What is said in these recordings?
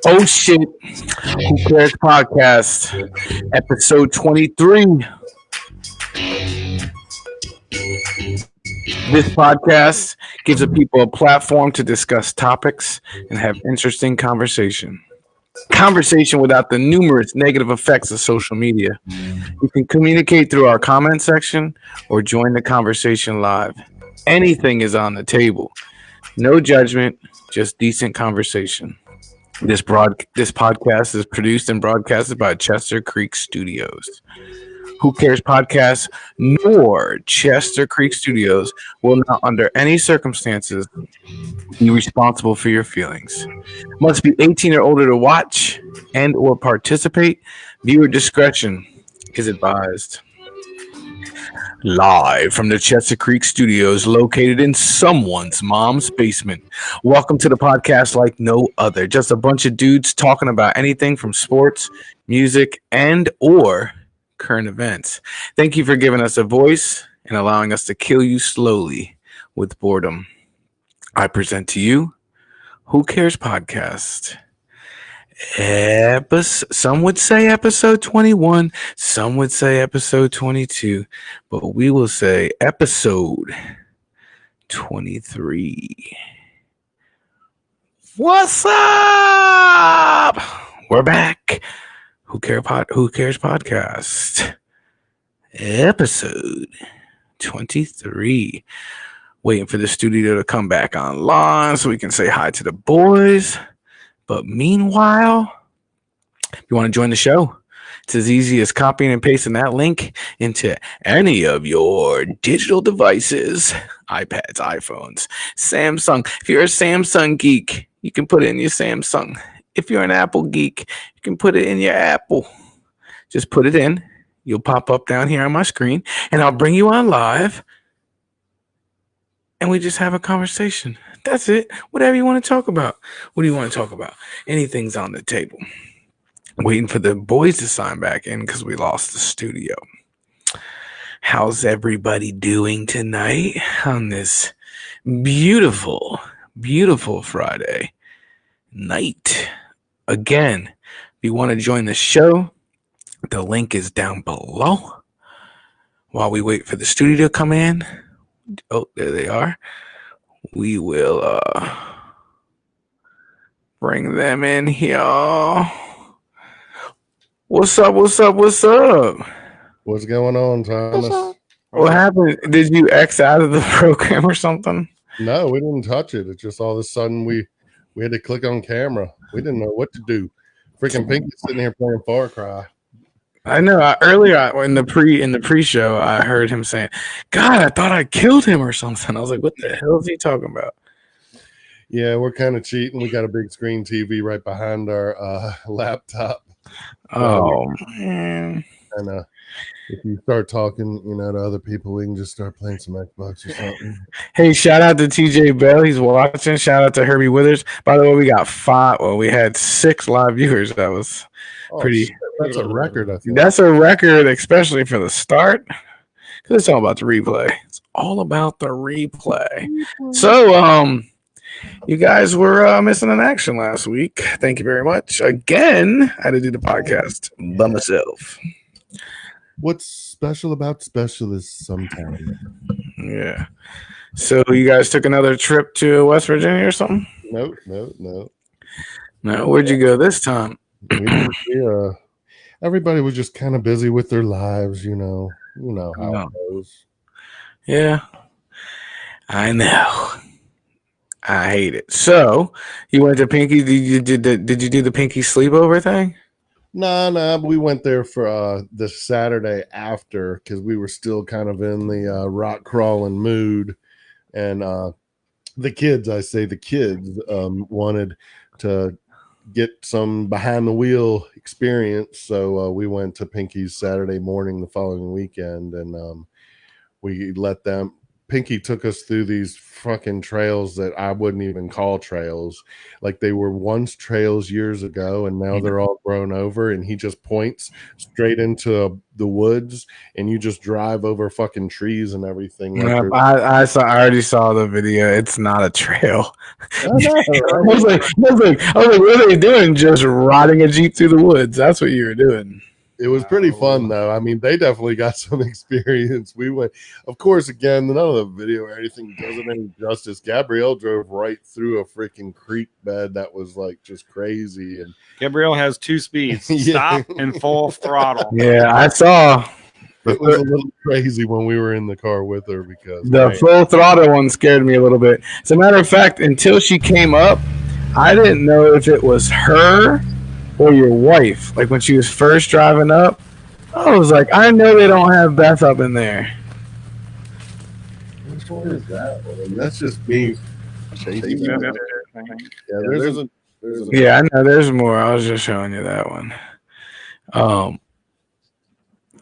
Oh shit. Who cares podcast? Episode 23. This podcast gives the people a platform to discuss topics and have interesting conversation. Conversation without the numerous negative effects of social media. You can communicate through our comment section or join the conversation live. Anything is on the table. No judgment, just decent conversation. This podcast is produced and broadcasted by Chester Creek Studios. Who Cares Podcast nor Chester Creek Studios will not under any circumstances be responsible for your feelings. Must be 18 or older to watch and or participate. Viewer discretion is advised. Live from the Chester Creek Studios, located in someone's mom's basement. Welcome to the podcast like no other. Just a bunch of dudes talking about anything from sports, music, and or current events. Thank you for giving us a voice and allowing us to kill you slowly with boredom. I present to you Who Cares Podcast. Some would say episode 21, some would say episode 22, but we will say episode 23. What's up? We're back. Who Cares Podcast, episode 23. Waiting for the studio to come back online so we can say hi to the boys. But meanwhile, if you want to join the show, it's as easy as copying and pasting that link into any of your digital devices, iPads, iPhones, Samsung. If you're a Samsung geek, you can put it in your Samsung. If you're an Apple geek, you can put it in your Apple. Just put it in. You'll pop up down here on my screen, and I'll bring you on live, and we just have a conversation. That's it. Whatever you want to talk about. What do you want to talk about? Anything's on the table. Waiting for the boys to sign back in because we lost the studio. How's everybody doing tonight on this beautiful, beautiful Friday night? Again, if you want to join the show, the link is down below. While we wait for the studio to come in. Oh, there they are. We will bring them in here. What's up? What's going on, Thomas? What happened? Did you X out of the program or something? No, we didn't touch it. It's just all of a sudden we had to click on camera. We didn't know what to do. Freaking Pinky's sitting here playing Far Cry. I know. Earlier in the pre-show, I heard him saying, "God, I thought I killed him or something." I was like, "What the hell is he talking about?" Yeah, we're kind of cheating. We got a big screen TV right behind our laptop. Oh man! And if you start talking, to other people, we can just start playing some Xbox or something. Hey, shout out to TJ Bell. He's watching. Shout out to Herbie Withers. By the way, we got 5. Well, we had 6 live viewers. That was pretty. Shit, that's a record. I think that's a record, especially for the start. Because it's all about the replay. It's all about the replay. So, you guys were missing in action last week. Thank you very much. Again, I had to do the podcast by myself. What's special about specialists sometimes? Yeah. So you guys took another trip to West Virginia or something? No. No, where'd you go this time? Everybody was just kind of busy with their lives, You know how it goes. Yeah. I know. I hate it. So you went to Pinky. Did you do the Pinky sleepover thing? No. We went there for the Saturday after because we were still kind of in the rock crawling mood, and the kids wanted to get some behind the wheel experience, so we went to Pinky's Saturday morning the following weekend, and we let them. Pinky took us through these fucking trails that I wouldn't even call trails. Like they were once trails years ago, and now they're all grown over. And he just points straight into the woods, and you just drive over fucking trees and everything. Like I already saw the video. It's not a trail. I know, I right? was like, what are they doing? Just riding a Jeep through the woods. That's what you were doing. It was pretty fun though. I mean, they definitely got some experience. We went, of course, again, none of the video or anything does it any justice. Gabrielle drove right through a freaking creek bed that was like just crazy. And Gabrielle has 2 speeds: Yeah. stop and full throttle. Yeah, I saw it was a little crazy when we were in the car with her because the full throttle one scared me a little bit. As a matter of fact, until she came up, I didn't know if it was her or your wife. Like when she was first driving up, I was like, I know they don't have Beth up in there. Which one is that one? That's just me. Yeah, Yeah, there's a Yeah, I know there's more. I was just showing you that one.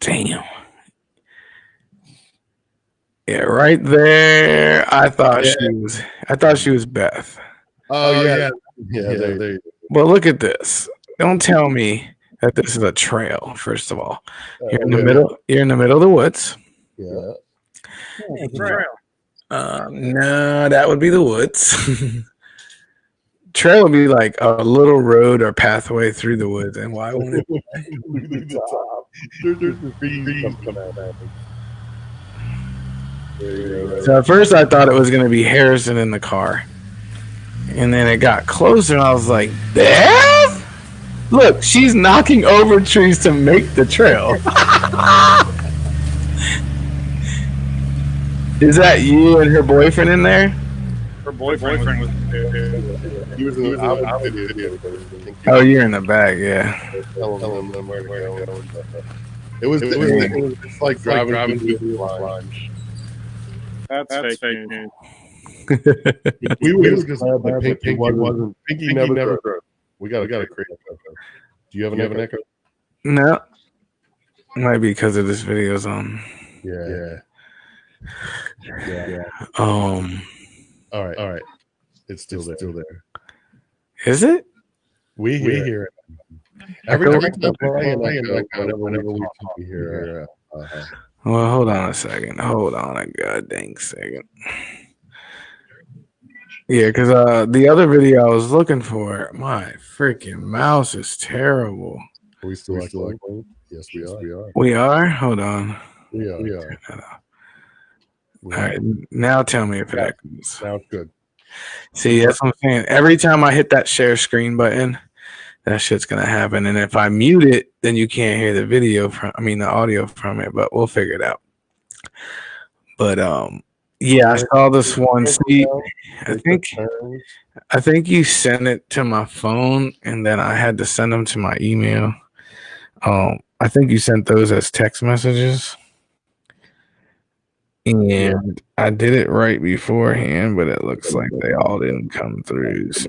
Damn. Yeah, right there. I thought she was Beth. Oh yeah. There you go. But look at this. Don't tell me that this is a trail, first of all. You're in the middle. You're in the middle of the woods. Yeah. No, that would be the woods. Trail would be like a little road or pathway through the woods. And why wouldn't it? So at first I thought it was going to be Harrison in the car. And then it got closer and I was like, Beth? Look, she's knocking over trees to make the trail. Is that you and her boyfriend in there? Her boyfriend was He was in the video. Oh, you're in the back, yeah. Telling them where to go. It was it's like driving through the line. that's fake news. We were just glad that Pinky wasn't. Pinky never drove. We got a create. Do you have an echo? No. Might be because of this video's on. Yeah. All right. It's still there. Is it? We hear it. Every time we play, whenever we hear. Well, hold on a second. Hold on a god dang second. Yeah, because the other video I was looking for, my freaking mouse is terrible. Are we still like? Yes, we are. We are? Hold on. We are. All right, now tell me if it echoes. Sounds good. See, that's what I'm saying. Every time I hit that share screen button, that shit's gonna happen. And if I mute it, then you can't hear the the audio from it. But we'll figure it out. But yeah, I saw this one. See, I think you sent it to my phone, and then I had to send them to my email. I think you sent those as text messages. And I did it right beforehand, but it looks like they all didn't come through. So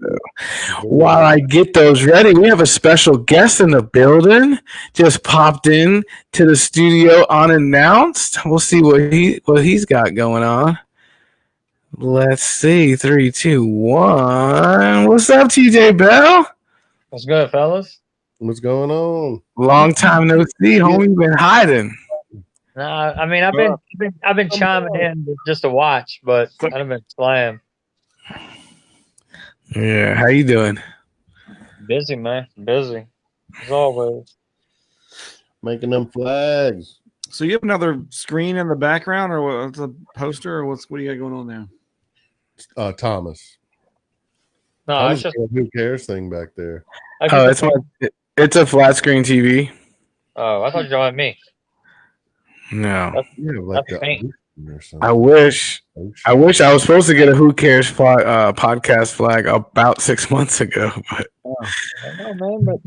while I get those ready, we have a special guest in the building. Just popped in to the studio unannounced. We'll see what he's got going on. Let's see. 3, 2, 1. What's up, TJ Bell? What's good, fellas? What's going on? Long time no see, homie. You been hiding. I mean, I've been chiming in just to watch, but I've been slammed. Yeah, how you doing? Busy, man. Busy as always. Making them flags. So you have another screen in the background, or what's a poster, or what do you got going on there? Thomas. No, Thomas it's just got a who cares thing back there. It's a flat screen TV. Oh, I thought you were talking about me. No. Yeah, like That's faint. or something. I wish I was supposed to get a Who Cares podcast flag about 6 months ago, but I don't know, man,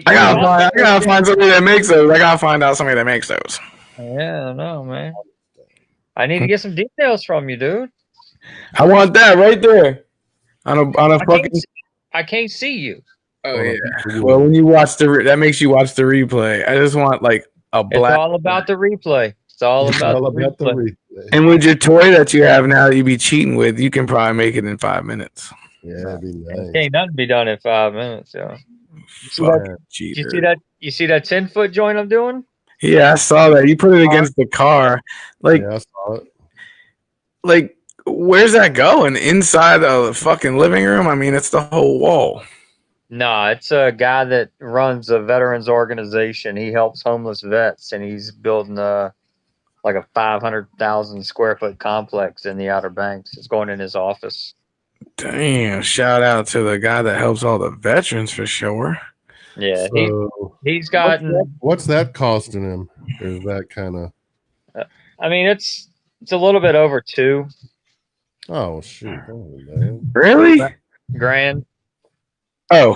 but I gotta find somebody that makes those. I gotta find out somebody that makes those. Yeah, I know, man. I need to get some details from you, dude. I want that right there on a fucking. I can't see you. Oh yeah. Well, when you watch that makes you watch the replay. I just want like a black. It's all about the replay. It's all about the replay. And with your toy that you have now that you be cheating with, you can probably make it in 5 minutes. Yeah, that'd be nice. Ain't nothing to be done in 5 minutes. Yeah. Fucking You cheater. see that? You see that 10-foot joint I'm doing? Yeah, I saw that. You put it against the car. Like, Yeah, I saw it. like, where's that going? Inside the fucking living room? I mean, it's the whole wall. No, it's a guy that runs a veterans organization. He helps homeless vets, and he's building like a 500,000 square foot complex in the Outer Banks. It's going in his office. Damn! Shout out to the guy that helps all the veterans for sure. Yeah, So, he's gotten. what's that costing him? Or is that kind of? I mean, it's a little bit over $2 Oh shoot! Oh, man. Really? grand. Oh.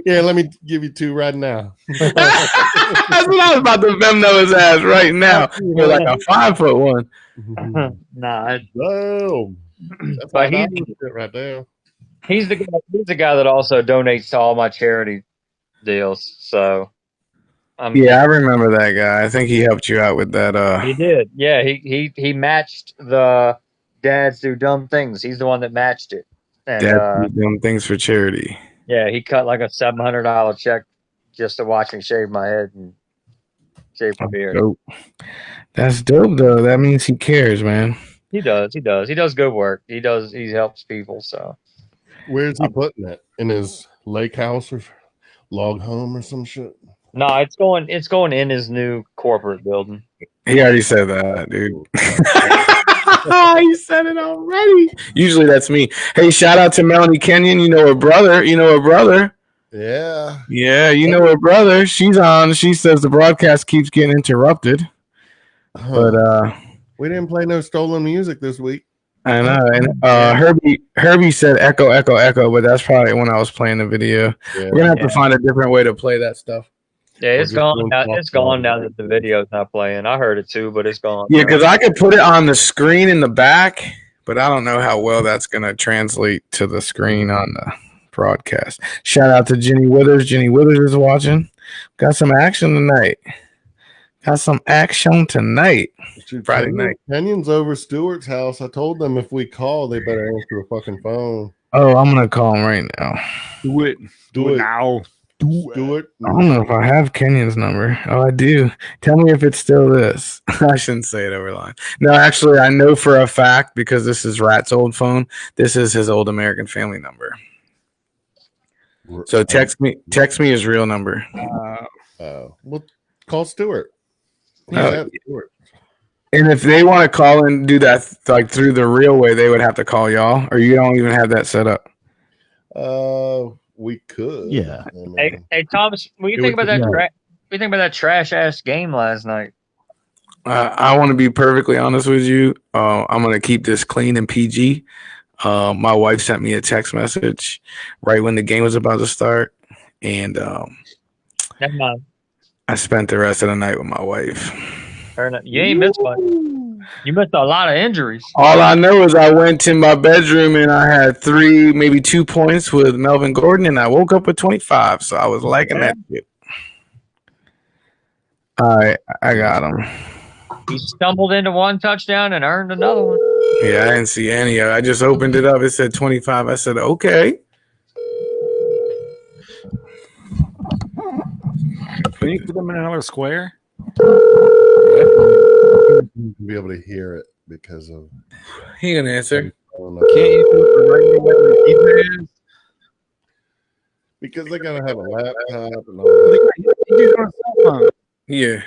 Yeah, let me give you 2 right now. That's what I was about to Venmo his ass right now. For like a 5-foot one. Nah, Oh, that's But $5 right there. he's the guy that also donates to all my charity deals. So, Yeah, I remember that guy. I think he helped you out with that. he did. Yeah, he matched the Dads Do Dumb Things. He's the one that matched it, and doing things for charity. yeah, he cut like a $700 check just to watch me shave my head and shave my beard. Dope. That's dope, though. That means he cares, man. He does. He does good work. He helps people. So Where's he putting it? In his lake house or log home or some shit? no, it's going in his new corporate building. He already said that, dude. He said it already. Usually that's me. Hey, shout out to Melanie Kenyon. You know her brother. Yeah. Yeah, you know her brother. She's on. She says the broadcast keeps getting interrupted. But we didn't play no stolen music this week. I know. And Herbie said echo, echo, echo, but that's probably when I was playing the video. Yeah. We're gonna have to find a different way to play that stuff. Yeah, it's gone now. It's gone now that the video's not playing. I heard it too, but it's gone. Yeah, because I could put it on the screen in the back, but I don't know how well that's gonna translate to the screen on the broadcast. Shout out to Jenny Withers. Jenny Withers is watching. Got some action tonight. Friday night. Kenyon's over Stewart's house. I told them if we call, they better answer the fucking phone. Oh, I'm gonna call him right now. Do it. Do it now. Do it. I don't know if I have Kenyon's number. Oh, I do. Tell me if it's still this. I shouldn't say it over the line. No, actually, I know for a fact because this is Rat's old phone. This is his old American Family number. So text me his real number. Well, call Stewart. Stewart. And if they want to call and do that like through the real way, they would have to call y'all, or you don't even have that set up. We could. Yeah. Hey, Thomas, what do you think about that? What do you think about that trash ass game last night? I want to be perfectly honest with you. I'm gonna keep this clean and PG. My wife sent me a text message right when the game was about to start, and Never mind. I spent the rest of the night with my wife. You ain't missed much. You missed a lot of injuries. All I know is I went to my bedroom and I had 3, maybe 2 points with Melvin Gordon, and I woke up with 25. So I was liking that shit. All right, I got him. He stumbled into one touchdown and earned another one. Yeah, I didn't see any of it. I just opened it up. It said 25. I said, okay. Can you put them in another square? Be able to hear it because of. He gonna answer. Can't you do it the regular way with keypads? Because they gotta have a laptop and all that. He's on a cell phone. Yeah.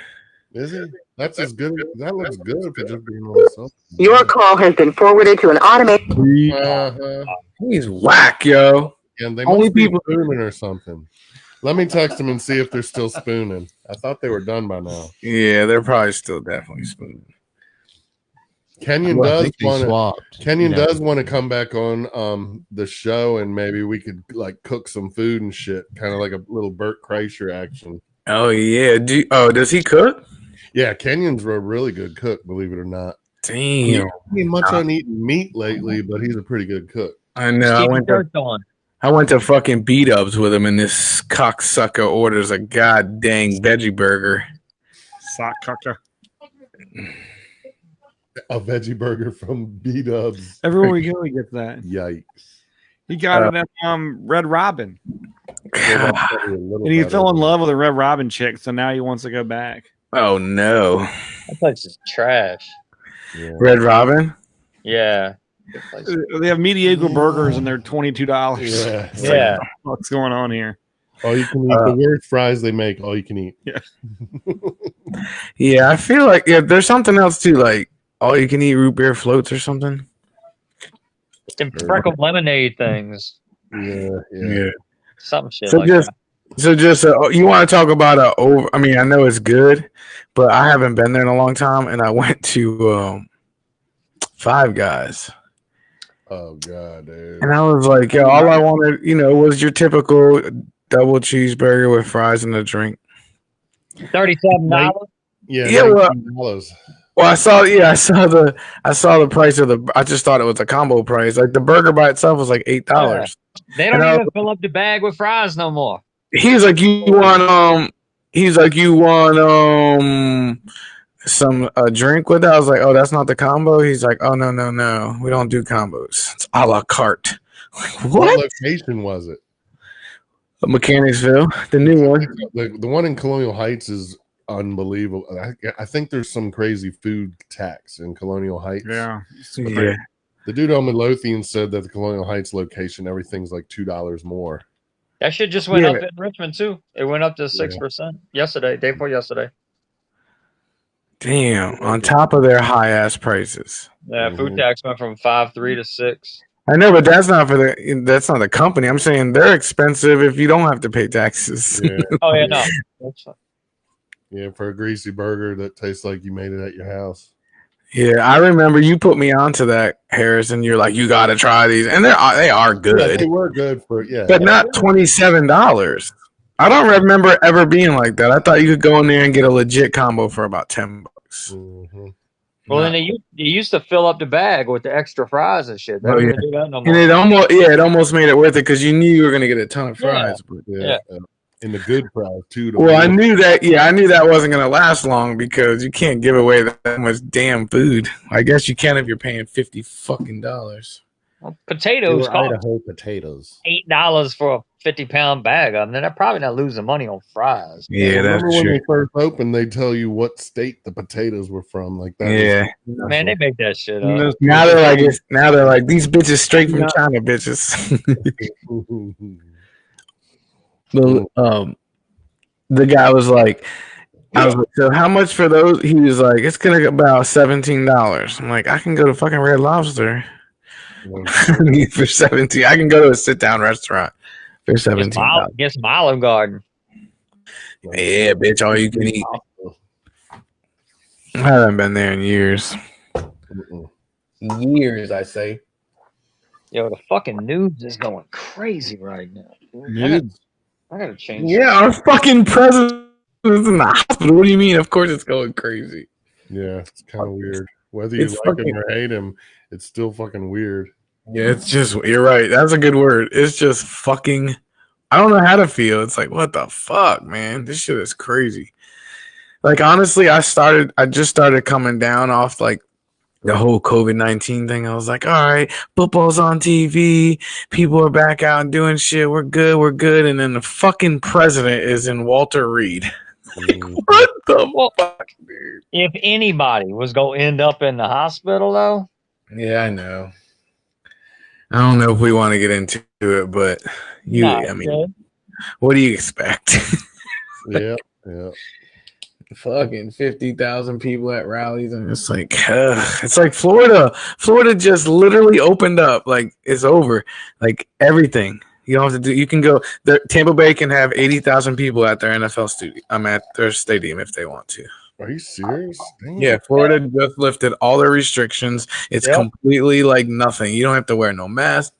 Is he? That's as good. That looks good for just being on the cell phone. Your call has been forwarded to an automated. He's whack, yo. And they Only must be people- spooning or something. Let me text them and see if they're still spooning. I thought they were done by now. Yeah, they're probably still definitely spooning. Kenyon Well, I does think they want to. swapped. Kenyon you know. does want to come back on the show, and maybe we could like cook some food and shit, kind of like a little Bert Kreischer action. Oh yeah. Does he cook? Yeah, Kenyon's a really good cook, believe it or not. Damn. He's been much on eating meat lately, but he's a pretty good cook. I know. I Keep went the to dirt on. I went to fucking B-Dubs with him, and this cocksucker orders a god dang veggie burger. Sock cucker. A veggie burger from B-Dubs. Everywhere we go, he gets that. Yikes. He got it at Red Robin. Well, that's probably a little And he better. fell in love with a Red Robin chick, so now he wants to go back. Oh no, That place is trash. Yeah. Red Robin. Yeah. Good place. They have mediocre burgers and they're $22. Yeah. Yeah. What's going on here? All you can eat. The worst fries they make, all you can eat. Yeah, I feel like there's something else too, like all you can eat root beer floats or something. Them freckled lemonade things. Yeah. Some shit So like just, that. you want to talk about over? I mean, I know it's good, but I haven't been there in a long time, and I went to Five Guys, Oh god, dude. and I was like, yo, all I wanted, was your typical double cheeseburger with fries and a drink. $37. Yeah, Yeah, well- $19. Well, I saw the price of the. I just thought it was a combo price. Like the burger by itself was like $8. They don't And I even was- fill up the bag with fries no more. He's like, you want some drink with it? I was like, oh, that's not the combo. He's like, oh no, we don't do combos. It's a la carte. Like, What what? location was it? Mechanicsville, the new one. The one in Colonial Heights is unbelievable. I think there's some crazy food tax in Colonial Heights. Yeah. Yeah. The dude on Midlothian said that the Colonial Heights location, everything's like $2 more. That shit just went Yeah. up in Richmond too. It went up to 6% yesterday, day before yesterday. Damn. On top of their high ass prices. Yeah, food Mhm. tax went from 5.3 to 6. I know, but that's not the company. I'm saying they're expensive if you don't have to pay taxes. Yeah, Oh yeah, no. That's- yeah, for a greasy burger that tastes like you made it at your house. Yeah, I remember you put me onto that, Harrison. You're like, you got to try these, and they are Yeah, good, they were good for but not $27. I don't remember ever being like that. I thought you could go in there and get a legit combo for about $10. Mhm. Well, then they used to fill up the bag with the extra fries and shit. They Oh, don't yeah. even do that no And more. it almost made it worth it because you knew you were gonna get a ton of fries. But, Yeah. And the good fries too. well, I knew that. Yeah, I knew that wasn't gonna last long because you can't give away that much damn food. I guess you can if you're paying $50 fucking. Well, potatoes cost Idaho potatoes. $8 for a 50-pound bag of them. Then they're probably not losing money on fries. Yeah, that's Remember when true. they first opened, they tell you what state the potatoes were from. Like that. Yeah. Man, they make that shit up. Now they're like these bitches straight from China, bitches. The guy was like, I was like, so how much for those? He was like, it's gonna be about $17. I'm like, I can go to fucking Red Lobster for 17. I can go to a sit down restaurant for $17. Get some Olive Garden. Yeah, bitch, all you can eat. I haven't been there in years. Years, I say. Yo, the fucking news is going crazy right now. I gotta change. Yeah, our fucking president is in the hospital. What do you mean? Of course it's going crazy. Yeah, it's kind of weird. Whether you It's like fucking- him or hate him, it's still fucking weird. Yeah, it's just, you're right. That's a good word. It's just fucking, I don't know how to feel. It's like, what the fuck, man? This shit is crazy. Like, honestly, I just started coming down off like the whole COVID-19 thing. I was like, all right, football's on TV. People are back out and doing shit. We're good. And then the fucking president is in Walter Reed. Mm. What the Well, fuck, dude? if anybody was gonna end up in the hospital, though, Yeah, I know. I don't know if we want to get into it, but I mean, good. what do you expect? Yeah. Fucking 50,000 people at rallies, and it's like, it's like Florida. Florida just literally opened up. Like, it's over. Like, everything. You don't have to do. You can go. Tampa Bay can have 80,000 people at their NFL studio. At their stadium if they want to. Are you serious? Damn. Yeah, Florida just lifted all their restrictions. It's Yep. completely like nothing. You don't have to wear no mask.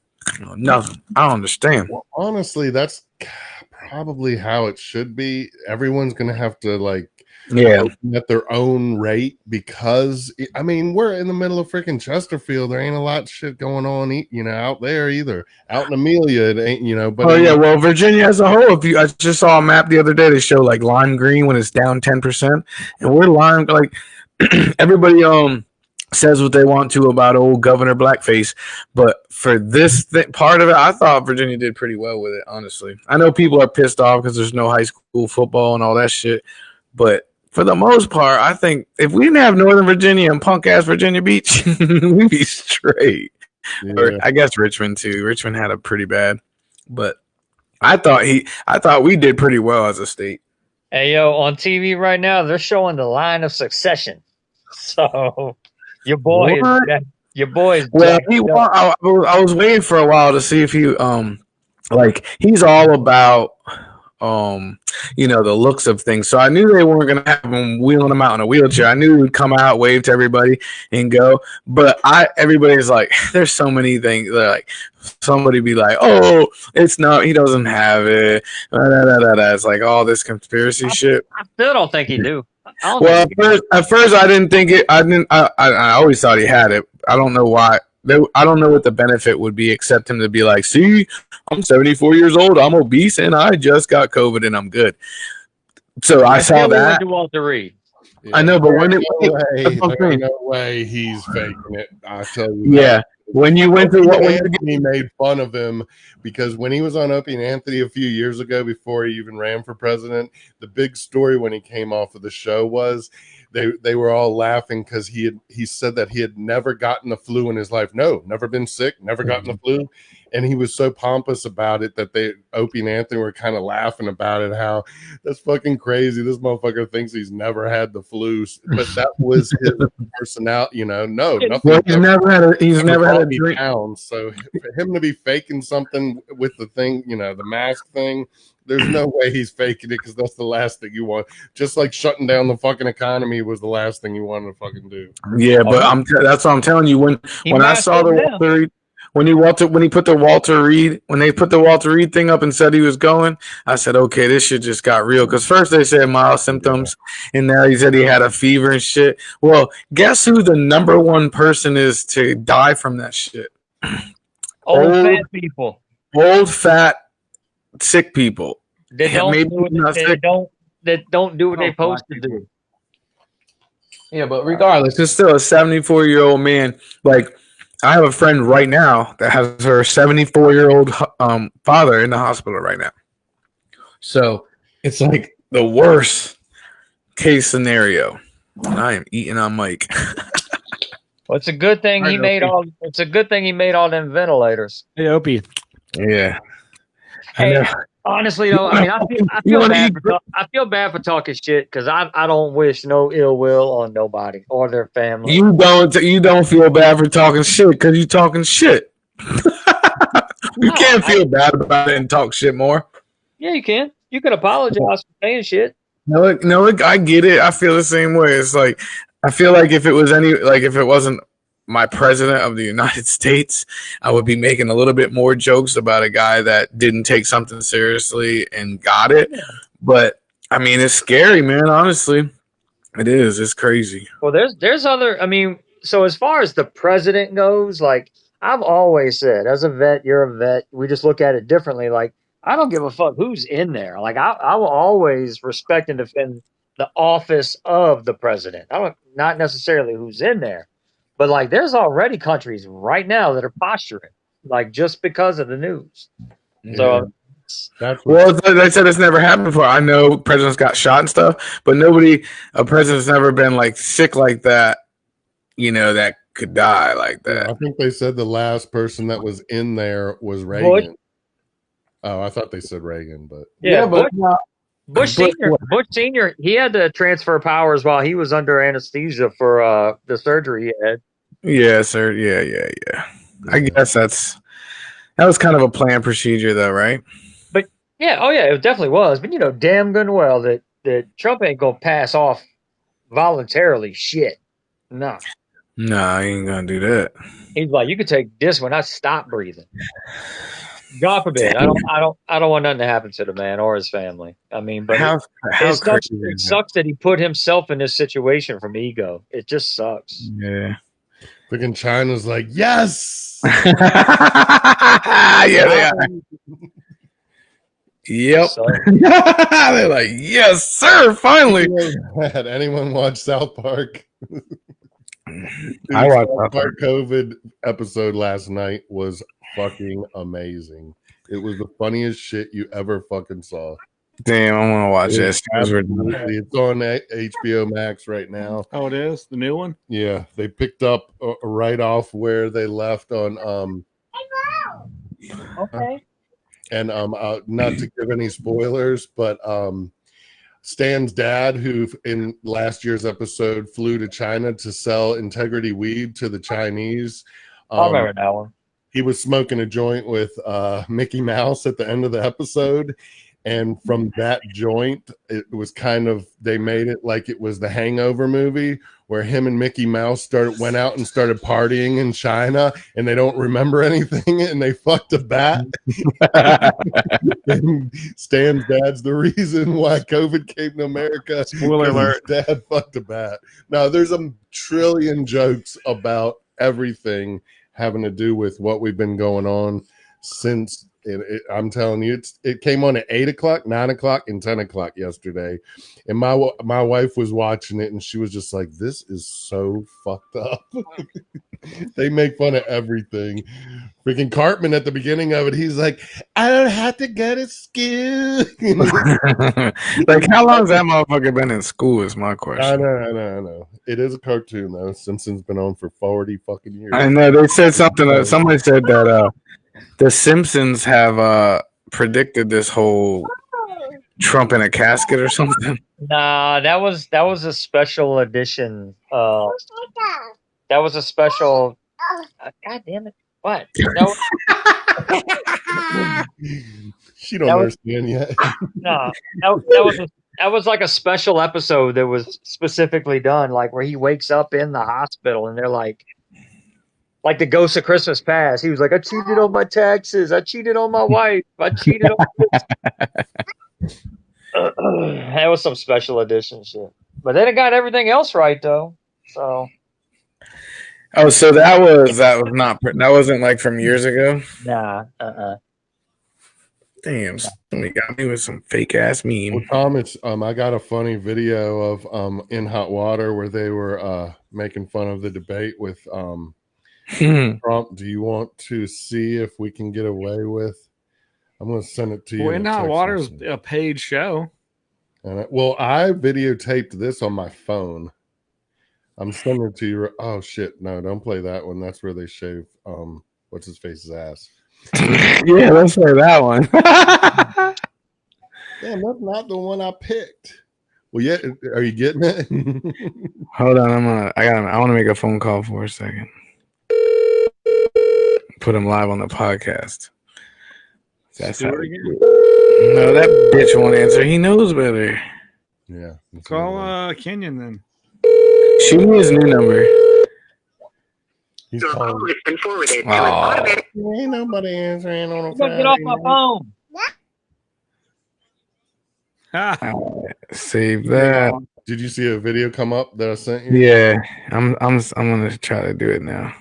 Nothing. I don't understand. Well, honestly, that's probably how it should be. Everyone's gonna have to like Yeah. at their own rate, because I mean, we're in the middle of freaking Chesterfield. There ain't a lot of shit going on, out there either. Out in Amelia, it ain't, but Oh yeah, well, Virginia as a whole. I just saw a map the other day. They show like lime green when it's down 10%, and we're lime like everybody says what they want to about old Governor Blackface, but for this part of it, I thought Virginia did pretty well with it. Honestly, I know people are pissed off because there's no high school football and all that shit, but for the most part, I think if we didn't have Northern Virginia and punk ass Virginia Beach, we'd be straight. Yeah. Or I guess Richmond too. Richmond had a pretty bad, but I thought we did pretty well as a state. Hey, yo, on TV right now, they're showing the line of succession. So your boy is Well, I was waiting for a while to see if he he's all about the looks of things. So I knew they weren't gonna have him wheeling him out in a wheelchair. I knew he would come out, wave to everybody, and go. But everybody's like, there's so many things. Like somebody be like, oh, it's not. He doesn't have it. It's like all this conspiracy shit. I still don't think he do. Well, at first I didn't think it. I always thought he had it. I don't know why. I don't know what the benefit would be except him to be like, see, I'm 74 years old, I'm obese, and I just got COVID and I'm good. So I saw that. Went to Walter Reed. Yeah. I know, but there's no way he's faking it. I tell you. Yeah. When you went to he made fun of him because when he was on Opie and Anthony a few years ago, before he even ran for president, the big story when he came off of the show was they were all laughing because he said that he had never gotten the flu in his life. No, never been sick, never gotten the flu. And he was so pompous about it that Opie and Anthony were kind of laughing about it. How that's fucking crazy. This motherfucker thinks he's never had the flu, but that was his personality. No, nothing. Well, he's never had a drink. So for him to be faking something with the thing, the mask thing, there's no way he's faking it because that's the last thing you want. Just like shutting down the fucking economy was the last thing you wanted to fucking do. Yeah, but that's what I'm telling you. When I saw the Walter Reed, when they put the Walter Reed thing up and said he was going, I said, okay, this shit just got real. Because first they said mild symptoms, and now he said he had a fever and shit. Well, guess who the number one person is to die from that shit? Old fat people. Old fat sick people. That don't do what they're supposed to do. Yeah, but regardless, it's still a 74-year-old man. Like, I have a friend right now that has her 74-year-old father in the hospital right now. So it's like the worst case scenario. And I am eating on Mike. Well, it's a good thing he made all them ventilators. Hey, Opie. Yeah. Hey, honestly though, I mean, I feel bad for talking shit because I don't wish no ill will on nobody or their family. You don't feel bad for talking shit because you talking shit. You can't feel bad about it and talk shit more. Yeah, you can. You can apologize for saying shit. No, I get it. I feel the same way. It's like I feel like if it wasn't my president of the United States, I would be making a little bit more jokes about a guy that didn't take something seriously and got it. But I mean, it's scary, man. Honestly, it is. It's crazy. Well, there's other. I mean, so as far as the president goes, like I've always said, as a vet, you're a vet. We just look at it differently. Like I don't give a fuck who's in there. Like I will always respect and defend the office of the president. Not necessarily who's in there. But like, there's already countries right now that are posturing, like just because of the news. So, they said it's never happened before. I know presidents got shot and stuff, but a president's never been like sick like that. That could die like that. I think they said the last person that was in there was Reagan. Bush? Oh, I thought they said Reagan, but Bush Senior, he had to transfer powers while he was under anesthesia for the surgery he had. Yeah, sir. Yeah. I guess that was kind of a planned procedure, though, right? But it definitely was. But damn good and well that Trump ain't gonna pass off voluntarily shit. No, he ain't gonna do that. He's like, you could take this when I stop breathing. God forbid. I don't want nothing to happen to the man or his family. I mean, but How it sucks. crazy It is that? sucks that he put himself in this situation from ego. It just sucks. Yeah. Freaking China's like, yes. Yeah, they are. Yep. So, They're like, yes, sir. Finally. Had anyone watch South Park? I watched South South Park COVID episode last night was fucking amazing. It was the funniest shit you ever fucking saw. Damn, I want to watch It that. is absolutely, it's on HBO Max right now. Oh, it is the new one. Yeah, they picked up right off where they left on. okay. And not to give any spoilers, but Stan's dad, who in last year's episode flew to China to sell Integrity weed to the Chinese. I remember that one. He was smoking a joint with Mickey Mouse at the end of the episode. And from that joint, it was kind of, they made it like it was the Hangover movie where him and Mickey Mouse went out and started partying in China and they don't remember anything and they fucked a bat. And Stan's dad's the reason why COVID came to America. Spoiler alert. His dad fucked a bat. Now, there's a trillion jokes about everything having to do with what we've been going on since. I'm telling you, it came on at 8 o'clock, 9 o'clock, and 10 o'clock yesterday. And my wife was watching it, and she was just like, this is so fucked up. They make fun of everything. Freaking Cartman at the beginning of it, he's like, I don't have to go to school. Like, how long has that motherfucker been in school is my question. I know. It is a cartoon, though. Simpsons been on for 40 fucking years. I know. They said something. Somebody said that the Simpsons have predicted this whole Trump in a casket or something. Nah, that was a special edition. That was a special. God damn it! What? She don't understand yet. No, that was like a special episode that was specifically done, like where he wakes up in the hospital and they're like the Ghost of Christmas Past. He was like, I cheated on my taxes. I cheated on my wife. I cheated on this. That was some special edition shit. But then it got everything else right, though. So. Oh, so that wasn't like from years ago? Nah, Damn, somebody got me with some fake ass meme. Well, Thomas, I got a funny video of In Hot Water where they were making fun of the debate with Trump. Do you want to see if we can get away with? I'm going to send it to you. Well, In Hot Water is a paid show. And I videotaped this on my phone. I'm sending it to you. Oh shit! No, don't play that one. That's where they shave what's his face's ass. Yeah, let's play that one. Damn, that's not the one I picked. Well, yeah, are you getting it? Hold on, I want to make a phone call for a second. Put him live on the podcast. That's how. No, that bitch won't answer. He knows better. Yeah. Call Kenyon then. Shoot me his new number. He's Your calling. call has been forwarded to an automatic. Ain't nobody answering on a get off my phone. Save that. Did you see a video come up that I sent you? Yeah, I'm gonna try to do it now.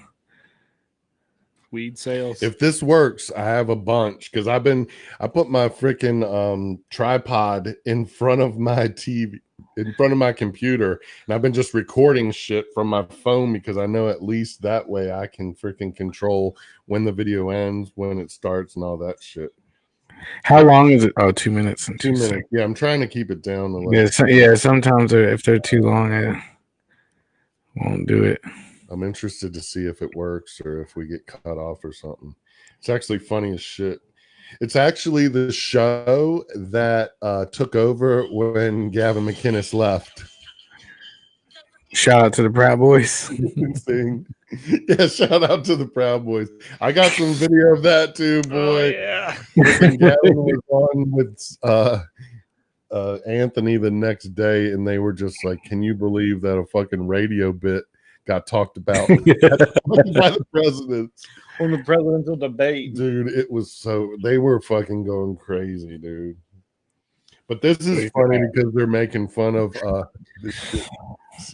Weed sales. If this works, I have a bunch because I put my freaking tripod in front of my TV, in front of my computer, and I've been just recording shit from my phone because I know at least that way I can freaking control when the video ends, when it starts, and all that shit. How long is it? Oh, 2 minutes and 2 2 minutes. seconds. Yeah, I'm trying to keep it down. Yeah, sometimes if they're too long, I won't do it. I'm interested to see if it works or if we get cut off or something. It's actually funny as shit. It's actually the show that took over when Gavin McInnes left. Shout out to the Proud Boys. Yeah, shout out to the Proud Boys. I got some video of that too, boy. Oh, yeah. Gavin was on with Anthony the next day, and they were just like, "Can you believe that a fucking radio bit got talked about by the president?" on the presidential debate. Dude, it was so they were fucking going crazy, dude. But this is funny because they're making fun of this shit.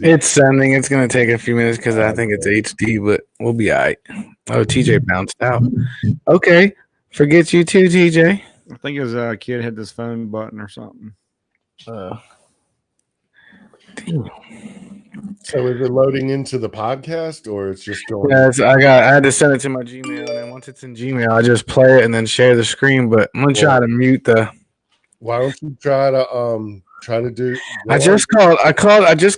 It's sending. It's going to take a few minutes because I think it's HD, but we'll be all right. Oh, TJ bounced out. Okay. Forget you too, TJ. I think his kid hit this phone button or something. Damn. So is it loading into the podcast or it's just going? Yeah, I had to send it to my Gmail, and then once it's in Gmail, I just play it and then share the screen. But I'm gonna try to mute the. Why don't you try to do? I just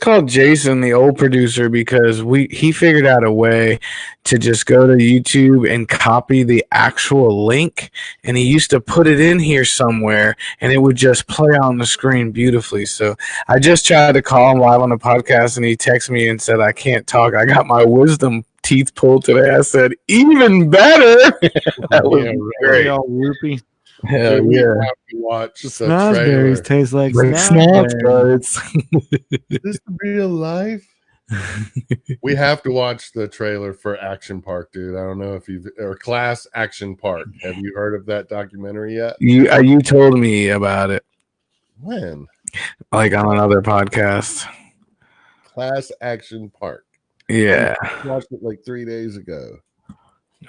called Jason, the old producer, because he figured out a way to just go to YouTube and copy the actual link, and he used to put it in here somewhere, and it would just play on the screen beautifully. So I just tried to call him live on the podcast, and he texted me and said, "I can't talk. I got my wisdom teeth pulled today." I said, "Even better." That was great. All whoopy. Hell We yeah. have to watch the Snozberries trailer. taste like Like snozberries. snozberries. Is this real life? We have to watch the trailer for Action Park, dude. I don't know if you've or Class Action Park. Have you heard of that documentary yet? You told me about it, When? like on another podcast. Class Action Park. Yeah. I watched it like 3 days ago.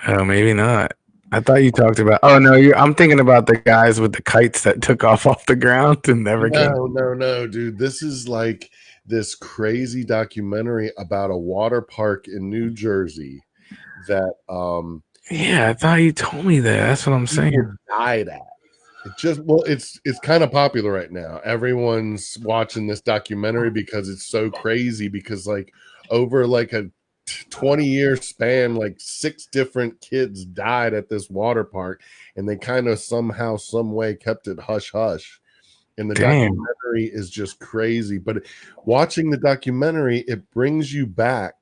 Oh, maybe not. I thought you talked about. Oh no, I'm thinking about the guys with the kites that took off the ground and never came. No, dude. This is like this crazy documentary about a water park in New Jersey that Yeah, I thought you told me that. That's what I'm saying. people died at. It's kind of popular right now. Everyone's watching this documentary because it's so crazy. Because like over like a 20-year span, like 6 different kids died at this water park, and they kind of somehow, some way kept it hush hush. And the documentary is just crazy. But watching the documentary, it brings you back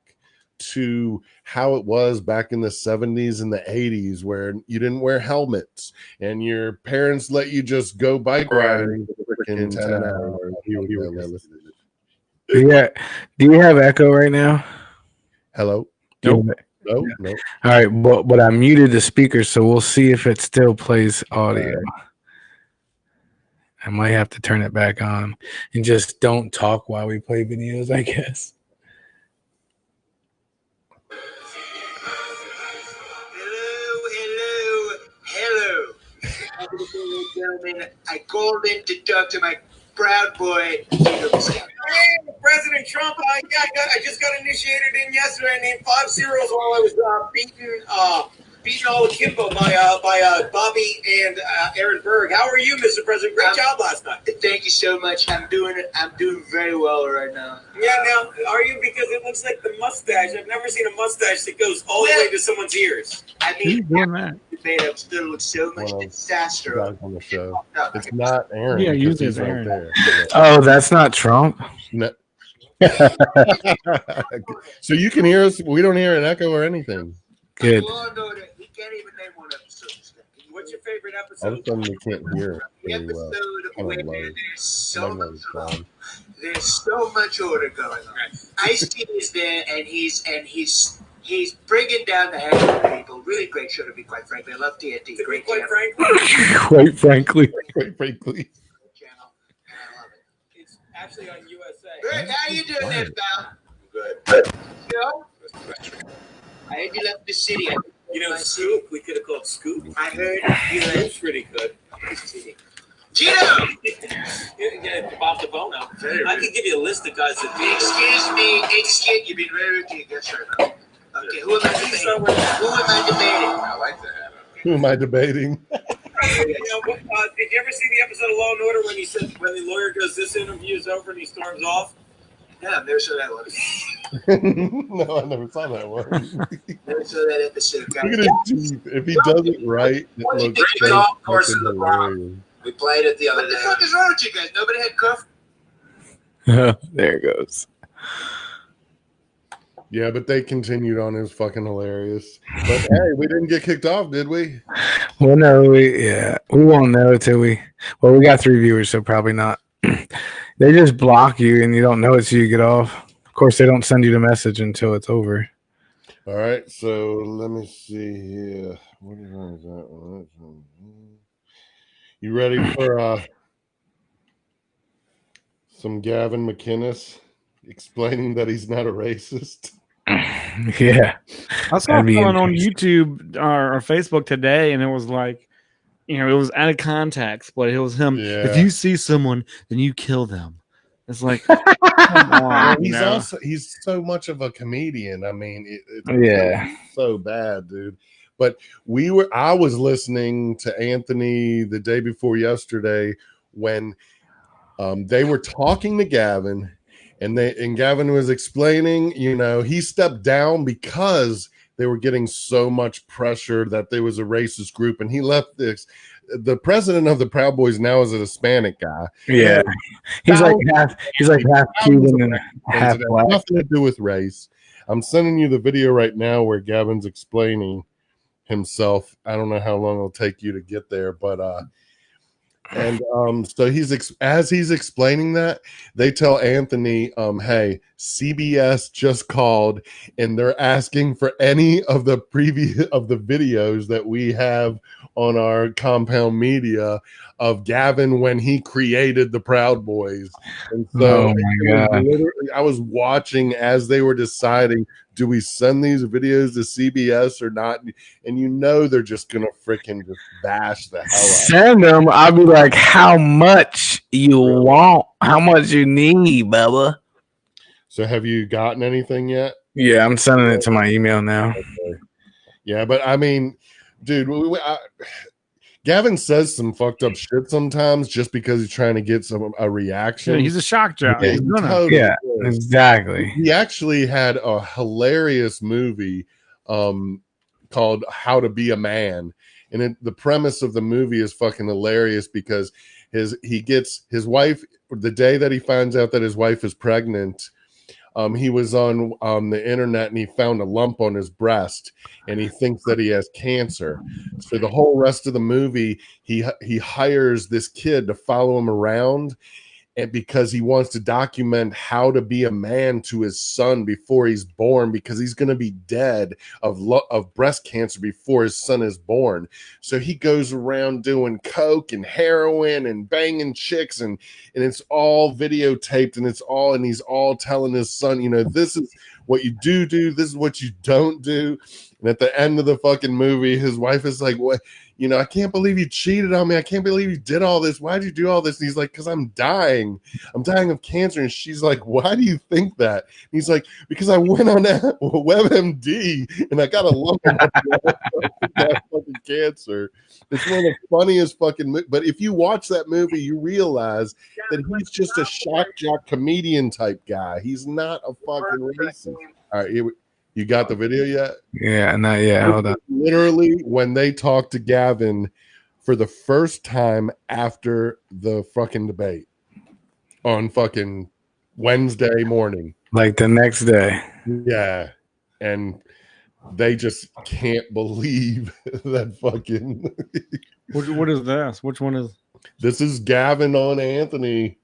to how it was back in the 70s and the 80s, where you didn't wear helmets and your parents let you just go bike riding for freaking 10 hours. Yeah. Do you have echo right now? Hello? Nope. No. All right, but I muted the speaker, so we'll see if it still plays audio. I might have to turn it back on and just don't talk while we play videos, I guess. Hello. Gentlemen, I called in to talk to my proud boy. Hey, President Trump, I just got initiated in yesterday. I named 5 cereals while I was beaten all akimbo by Bobby and Aaron Berg. How are you, Mr. President? Great job last night. Thank you so much. I'm doing very well right now. Yeah, now, are you? Because it looks like the mustache. I've never seen a mustache that goes all the way to someone's ears. I mean, made up still with so much disaster on the show. It's not Aaron. Yeah, usually he's it's Aaron. there. Oh, that's not Trump? No. So you can hear us. We don't hear an echo or anything. Good. He can't even name one episode. What's your favorite All of episode? a sudden, we can't hear The very well. episode where low. there's so much order going on. Ice-T is there, and he's bringing down the heads of people. Really great show, to be quite frank. I love TNT. Great Quite channel. Quite frankly. Quite frankly. Channel, and I love it. It's actually on USA. Rick, how you doing there, pal? Good. Joe? I heard you left the city. You know, Scoop, we could have called Scoop. I heard you Scoop's left pretty good. the city. Gino! Yeah, Bob DeBono. I could give you a list of guys that do Excuse, you've been very rude. Yes, sir. Okay, who am I debating? I like that. Who am I debating? You know, did you ever see the episode of Law and Order when he said when the lawyer goes, "This interview is over," and he storms off? Yeah, I've never saw that one. No, I never saw that one. Never saw that episode. Look at his teeth. If he does it right, it looks Great so golf course fucking in the Bronx. hilarious. We played it the other What the day. fuck is wrong with you guys? Nobody had cuff? There it goes. Yeah, but they continued on. It was fucking hilarious. But hey, we didn't get kicked off, did we? Well, no, we won't know till we got 3 viewers, so probably not. They just block you and you don't know it till you get off. Of course, they don't send you the message until it's over. All right, so let me see here. What is that one? You ready for some Gavin McInnes explaining that he's not a racist? Yeah, I saw that'd be someone on interesting. YouTube or Facebook today, and it was like, you know, it was out of context, but it was him. Yeah. If you see someone, then you kill them. It's like, come on, Well, you know? he's so much of a comedian. I mean, it's Yeah. so bad, dude. But I was listening to Anthony the day before yesterday when they were talking to Gavin, and Gavin was explaining, you know, he stepped down because they were getting so much pressure that there was a racist group, and he left this. The president of the Proud Boys now is a Hispanic guy. Yeah, he's like half Cuban and half black. Nothing to do with race. I'm sending you the video right now where Gavin's explaining himself. I don't know how long it'll take you to get there, but so as he's explaining that, they tell Anthony, hey, CBS just called and they're asking for any of the videos that we have on our compound media of Gavin when he created the Proud Boys. And so Oh my God. I was watching as they were deciding, do we send these videos to CBS or not? And you know they're just gonna freaking just bash the hell out. Send them. I'll be like, how much you want? How much you need, Bubba? So have you gotten anything yet? Yeah, I'm sending it to my email now. Okay. Yeah, but I mean, dude, Gavin says some fucked up shit sometimes just because he's trying to get a reaction. Yeah, he's a shock jock. Yeah, He's gonna. totally Yeah, is. exactly. He actually had a hilarious movie called How to Be a Man. And the premise of the movie is fucking hilarious because he gets his wife, the day that he finds out that his wife is pregnant, he was on the internet and he found a lump on his breast and he thinks that he has cancer. So the whole rest of the movie, he hires this kid to follow him around, and because he wants to document how to be a man to his son before he's born, because he's going to be dead of breast cancer before his son is born. So he goes around doing coke and heroin and banging chicks, and it's all videotaped, and he's all telling his son, you know, this is what you do, this is what you don't do. And at the end of the fucking movie, his wife is like, what? You know, I can't believe you cheated on me. I can't believe you did all this. Why'd you do all this? And he's like, because I'm dying. I'm dying of cancer. And she's like, why do you think that? And he's like, because I went on WebMD and I got a lump on my that fucking cancer. It's one of the funniest fucking but if you watch that movie, you realize that he's just a shock jock comedian type guy. He's not a fucking racist. All right, you got the video yet? Yeah, not yet. Hold on. Literally, when they talked to Gavin for the first time after the fucking debate on fucking Wednesday morning. Like the next day. Yeah. And they just can't believe that fucking. What is this? Which one is? This is Gavin on Anthony.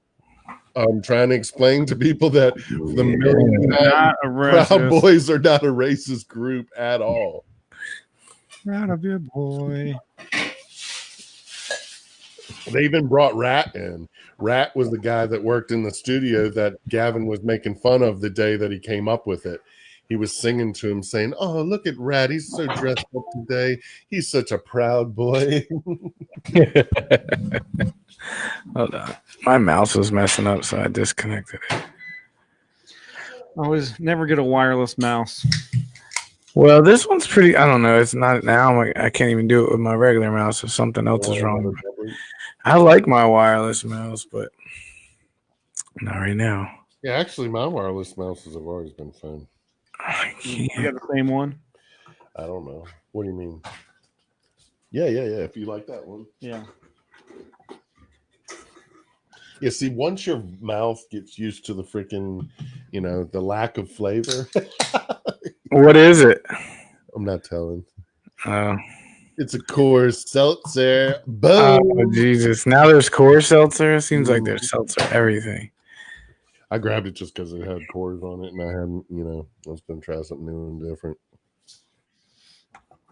I'm trying to explain to people that the Proud Boys are not a racist group at all. Proud of your boy. They even brought Rat in. Rat was the guy that worked in the studio that Gavin was making fun of the day that he came up with it. He was singing to him saying, oh, look at Rat. He's so dressed up today. He's such a proud boy. Hold on. My mouse was messing up, so I disconnected it. Always never get a wireless mouse. Well, this one's pretty. I don't know. It's not now. I can't even do it with my regular mouse if something else is wrong. I like my wireless mouse, but not right now. Yeah, actually, my wireless mouses have always been fun. You got the same one? I don't know. What do you mean? Yeah. If you like that one. Yeah. Yeah, see, once your mouth gets used to the freaking, you know, the lack of flavor. What is it? I'm not telling. Oh. It's a Coors Seltzer. Boom. Oh, Jesus. Now there's Coors Seltzer? It seems like there's seltzer everything. I grabbed it just because it had Coors on it, and I hadn't, you know, I was going to try something new and different.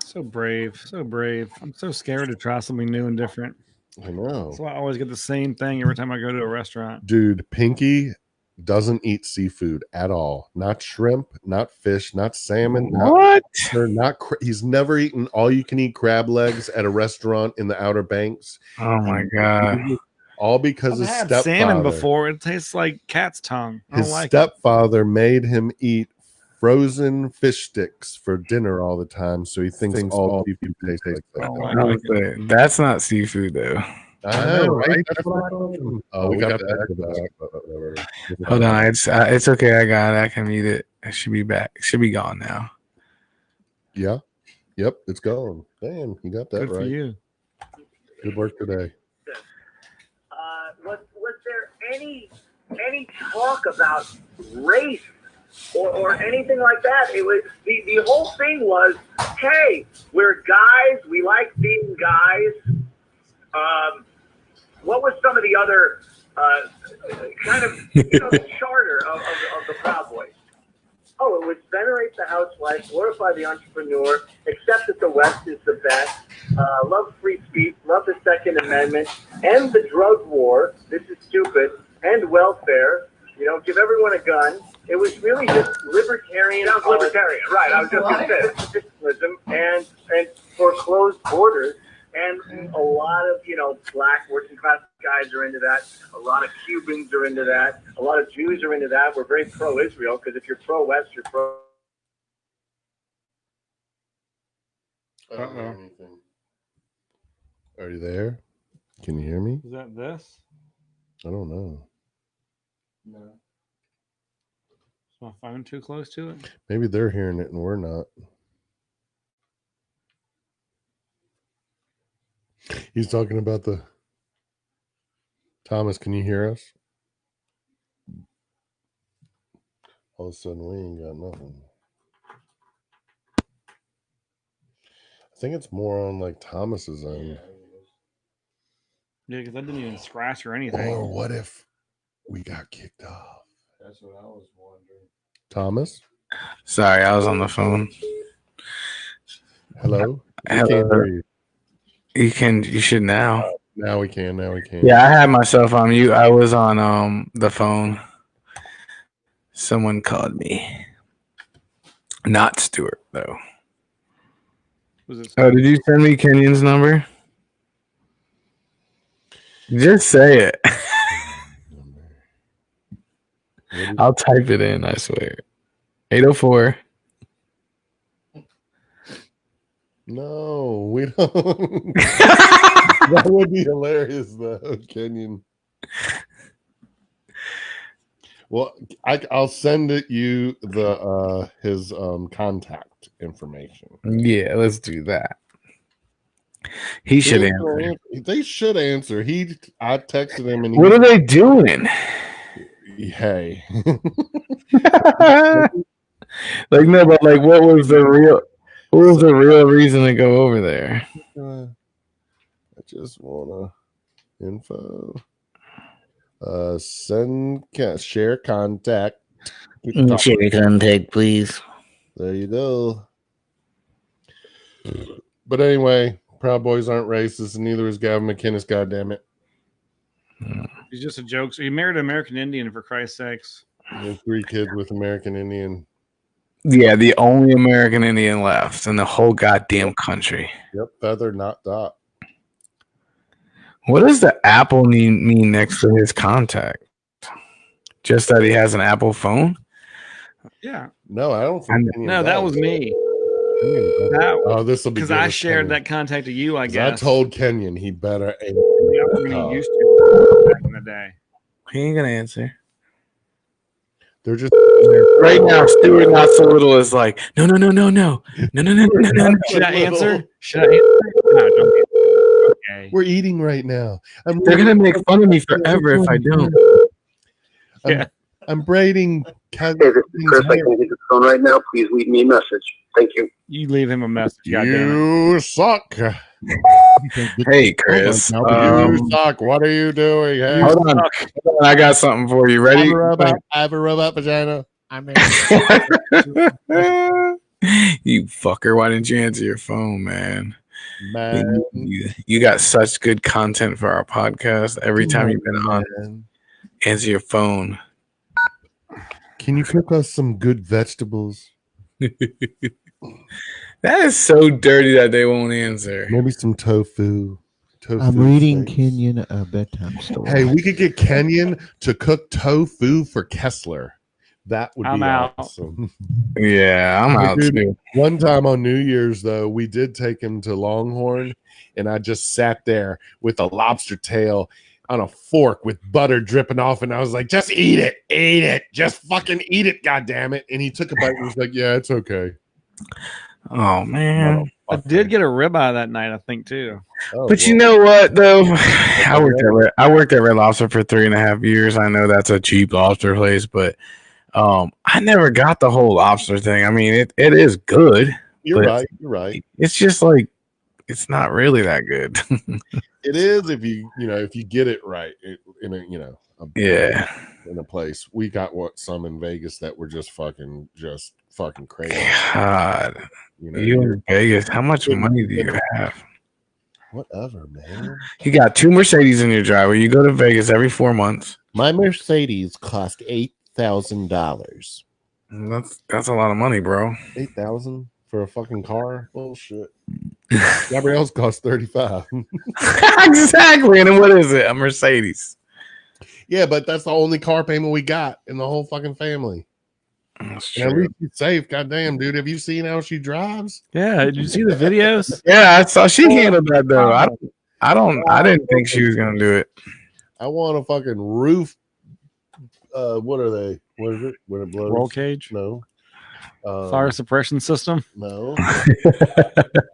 So brave, so brave. I'm so scared to try something new and different. I know. So I always get the same thing every time I go to a restaurant. Dude, Pinky doesn't eat seafood at all. Not shrimp, not fish, not salmon. What? He's never eaten all-you-can-eat crab legs at a restaurant in the Outer Banks. Oh my god! All because I've his had stepfather. salmon before. It tastes like cat's tongue. I don't His like stepfather made him eat frozen fish sticks for dinner all the time, so he thinks all seafood tastes like that. That's not seafood though. I know, right? That's what I told. Oh, we got that. Hold on, it's okay. I got it. I can mute it. It should be back. It should be gone now. Yeah. Yep, it's gone. Damn, you got that Good right. for you. Good work today. Was there any talk about race or anything like that? It was the whole thing was, hey, we're guys, we like being guys. What was some of the other kind of the charter of the Proud Boys? Oh, it was venerate the housewife, glorify the entrepreneur, accept that the West is the best, love free speech, love the Second Amendment, end the drug war, this is stupid, end welfare, give everyone a gun. It was really just libertarian. Sounds libertarian, right. I was just going to say socialism and foreclosed borders. And a lot of, black working class guys are into that. A lot of Cubans are into that. A lot of Jews are into that. We're very pro-Israel because if you're pro-West, you're pro. I don't hear anything. Are you there? Can you hear me? Is that this? I don't know. No. Is my phone too close to it? Maybe they're hearing it and we're not. He's talking about the Thomas. Can you hear us? All of a sudden, we ain't got nothing. I think it's more on like Thomas's end. Yeah, because I didn't even scratch or anything. Or what if we got kicked off? That's what I was wondering. Thomas? Sorry, I was on the phone. Hello? Hello. We can't hear you. You should now. Now we can. Yeah, I had myself on mute. I was on the phone. Someone called me. Not Stuart, though. Was it Oh, did you send me Kenyon's number? Just say it. I'll type it in, I swear. 804. No, we don't. That would be hilarious, though, Kenyon. Well, I'll send you his contact information. Yeah, let's do that. He should answer. They should answer. I texted him and what are they doing? Hey. Like no, but like what was the real reason to go over there? I just wanna info. Share contact. Share contact, please. There you go. But anyway, Proud Boys aren't racist, and neither is Gavin McInnes. God damn it! He's just a joke. So he married an American Indian, for Christ's sakes. There's 3 kids with American Indian. Yeah, the only American Indian left in the whole goddamn country. Yep, feather, not dot. What does the Apple mean next to his contact? Just that he has an Apple phone? Yeah. No, I don't think. No, that was me. This will be because I shared that contact to you. I guess I told Kenyon he better. Yeah, he used to back in the day. He ain't gonna answer. They're just right now. Stuart Not So Little is like, no. Should I answer? Should I answer? No, don't answer. Okay. We're eating right now. They're gonna make fun of me forever if I don't. I'm braiding. Hey, this is Chris. I can hit the phone right now. Please leave me a message. Thank you. You leave him a message. You suck. Hey, Chris. You suck. What are you doing? Hey, hold on. I got something for you. Ready? I have a robot vagina. You You fucker. Why didn't you answer your phone, man? Man. You got such good content for our podcast. Every time you've been on, answer your phone. Can you cook us some good vegetables? That is so dirty that they won't answer. Maybe some tofu. I'm reading Kenyon a bedtime story. Hey, we could get Kenyon to cook tofu for Kessler. That would be awesome. Yeah, I'm out too. One time on New Year's, though, we did take him to Longhorn, and I just sat there with a lobster tail on a fork with butter dripping off, and I was like, just eat it, just fucking eat it, goddammit. And he took a bite and was like, yeah, it's okay. Oh, man. I did get a ribeye that night, I think, too. But you know what, though? I worked at Red Lobster for 3.5 years. I know that's a cheap lobster place, but I never got the whole lobster thing. I mean, it is good. You're right. It's just like, it's not really that good. It is if you get it right in a place. We got some in Vegas that were just fucking crazy. God, you in Vegas? How much money do you have? Whatever, man. You got 2 Mercedes in your driveway. You go to Vegas every 4 months. My Mercedes cost $8,000. That's a lot of money, bro. $8,000 for a fucking car? Bullshit. Gabrielle's cost $35,000. Exactly. And then what is it? A Mercedes. Yeah, but that's the only car payment we got in the whole fucking family. That's true. And at least she's safe. Goddamn, dude. Have you seen how she drives? Yeah. Did you see the videos? Yeah, I saw she handled that though. I didn't think she was gonna do it. I want a fucking roof. What are they? What is it? When it blows? Roll cage? No. Fire suppression system? No. You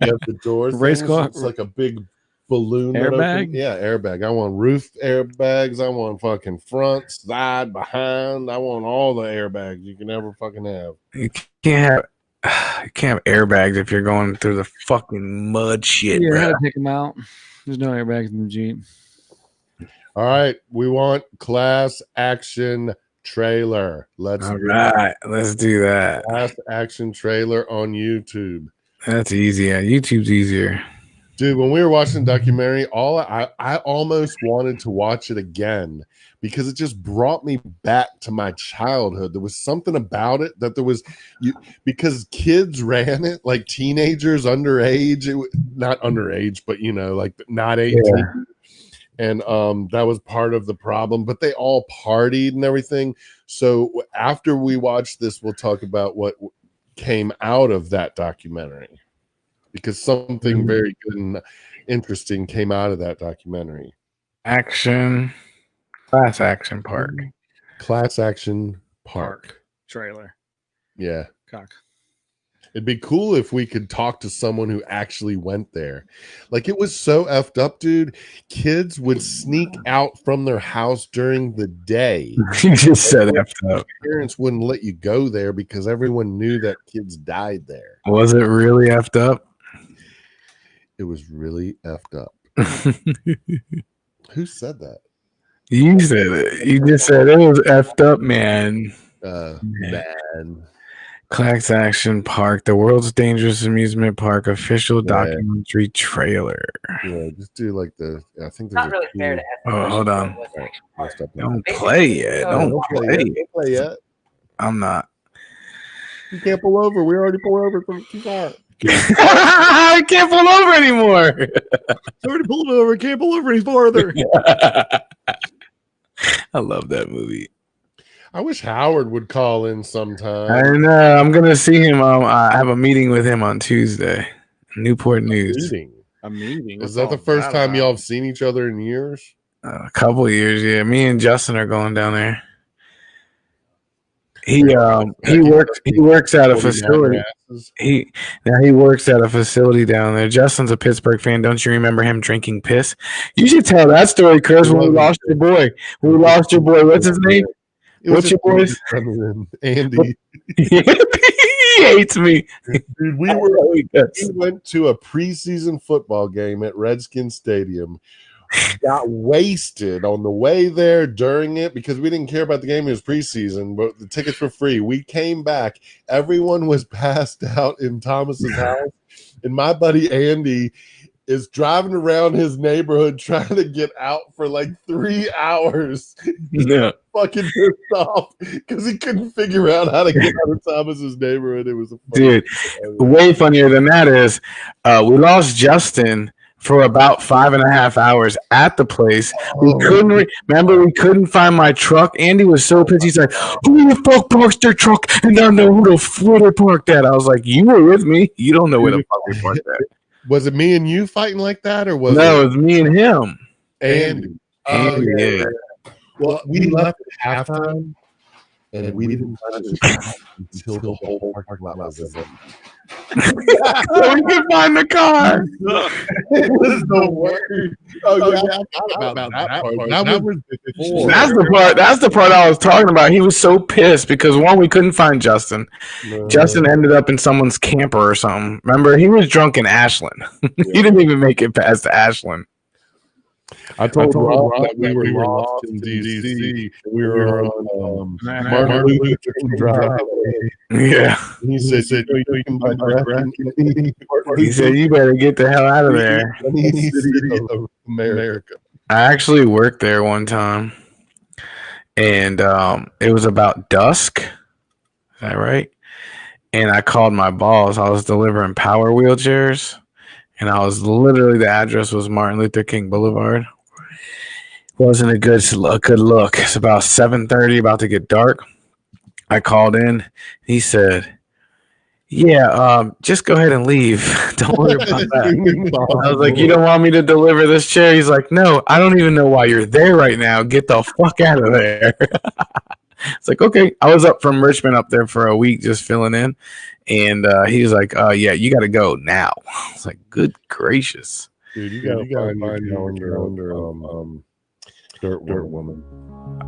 have the doors. Race car? It's like a big balloon airbag. Yeah, airbag. I want roof airbags. I want fucking front, side, behind. I want all the airbags you can ever fucking have. You can't have airbags if you're going through the fucking mud shit. Yeah, bro. I had to take them out. There's no airbags in the Jeep. All right, we want class action trailer. Let's do that. Class action trailer on YouTube. That's easy. Yeah, YouTube's easier. Dude, when we were watching the documentary, I almost wanted to watch it again because it just brought me back to my childhood. There was something about it that because kids ran it, like teenagers underage, not underage, but like not 18. Yeah. And that was part of the problem, but they all partied and everything. So after we watch this, we'll talk about what came out of that documentary. Because something very good and interesting came out of that documentary. Class Action Park. Class Action Park. Trailer. Yeah. Cock. It'd be cool if we could talk to someone who actually went there. Like, it was so effed up, dude. Kids would sneak out from their house during the day. You just said effed up. Parents wouldn't let you go there because everyone knew that kids died there. Was it really effed up? It was really effed up. Who said that? You said it. You just said it was effed up, man. Man. Class Action Park, the world's dangerous amusement park official documentary trailer. Yeah, just do like I think there's not really fair to ask. Oh, hold on. Right, don't play yet. Don't play yet. I'm not. You can't pull over. We already pulled over from too far. I can't pull over anymore. It's already pulled over. Can't pull over any farther. I love that movie. I wish Howard would call in sometime. I know. I'm gonna see him. I have a meeting with him on Tuesday. Newport News. A meeting. Is that the first time y'all have seen each other in years? A couple years, yeah. Me and Justin are going down there. He works at a facility. He works at a facility down there. Justin's a Pittsburgh fan. Don't you remember him drinking piss? You should tell that story, Chris. When we lost your boy. What's his name? What's your boy's? Andy. He hates me. Dude, we went to a preseason football game at Redskins Stadium got wasted on the way there, during it, because we didn't care about the game. It was preseason, but the tickets were free. We came back. Everyone was passed out in Thomas's house, and my buddy Andy is driving around his neighborhood trying to get out for like 3 hours. Yeah. Fucking pissed off because he couldn't figure out how to get out of Thomas's neighborhood. It was a Dude, way funnier than that is we lost Justin for about 5.5 hours at the place. We couldn't remember. We couldn't find my truck. Andy was so pissed. He's like, "Who the fuck parks their truck and I know who they parked at?" I was like, "You were with me. You don't know where the fuck we parked at." Was it me and you fighting like that, or was it was me and him? Andy. Yeah. Well, we left at halftime, and we didn't find his car until the whole parking lot was in. So we could find the car. It was the worst. Oh yeah, I forgot about that part. That was before. That's the part I was talking about. He was so pissed because one, we couldn't find Justin. No. Justin ended up in someone's camper or something. Remember, he was drunk in Ashland. He didn't even make it past Ashland. I told Rob that we were lost in DC. We were on Martin Luther King Drive. Yeah. He said, he said, "You better get the hell out of there." America. I actually worked there one time, and it was about dusk. Is that right? And I called my boss. I was delivering power wheelchairs. And I was literally, the address was Martin Luther King Boulevard. Wasn't a good look. It's about 7:30, about to get dark. I called in. He said, "Yeah, just go ahead and leave. Don't worry about that." I was like, "You don't want me to deliver this chair?" He's like, "No, I don't even know why you're there right now. Get the fuck out of there." It's like, okay. I was up from Richmond up there for a week just filling in. And he was like, "Yeah, you got to go now." I was like, "Good gracious, dude! You got to find your under Dirt Woman."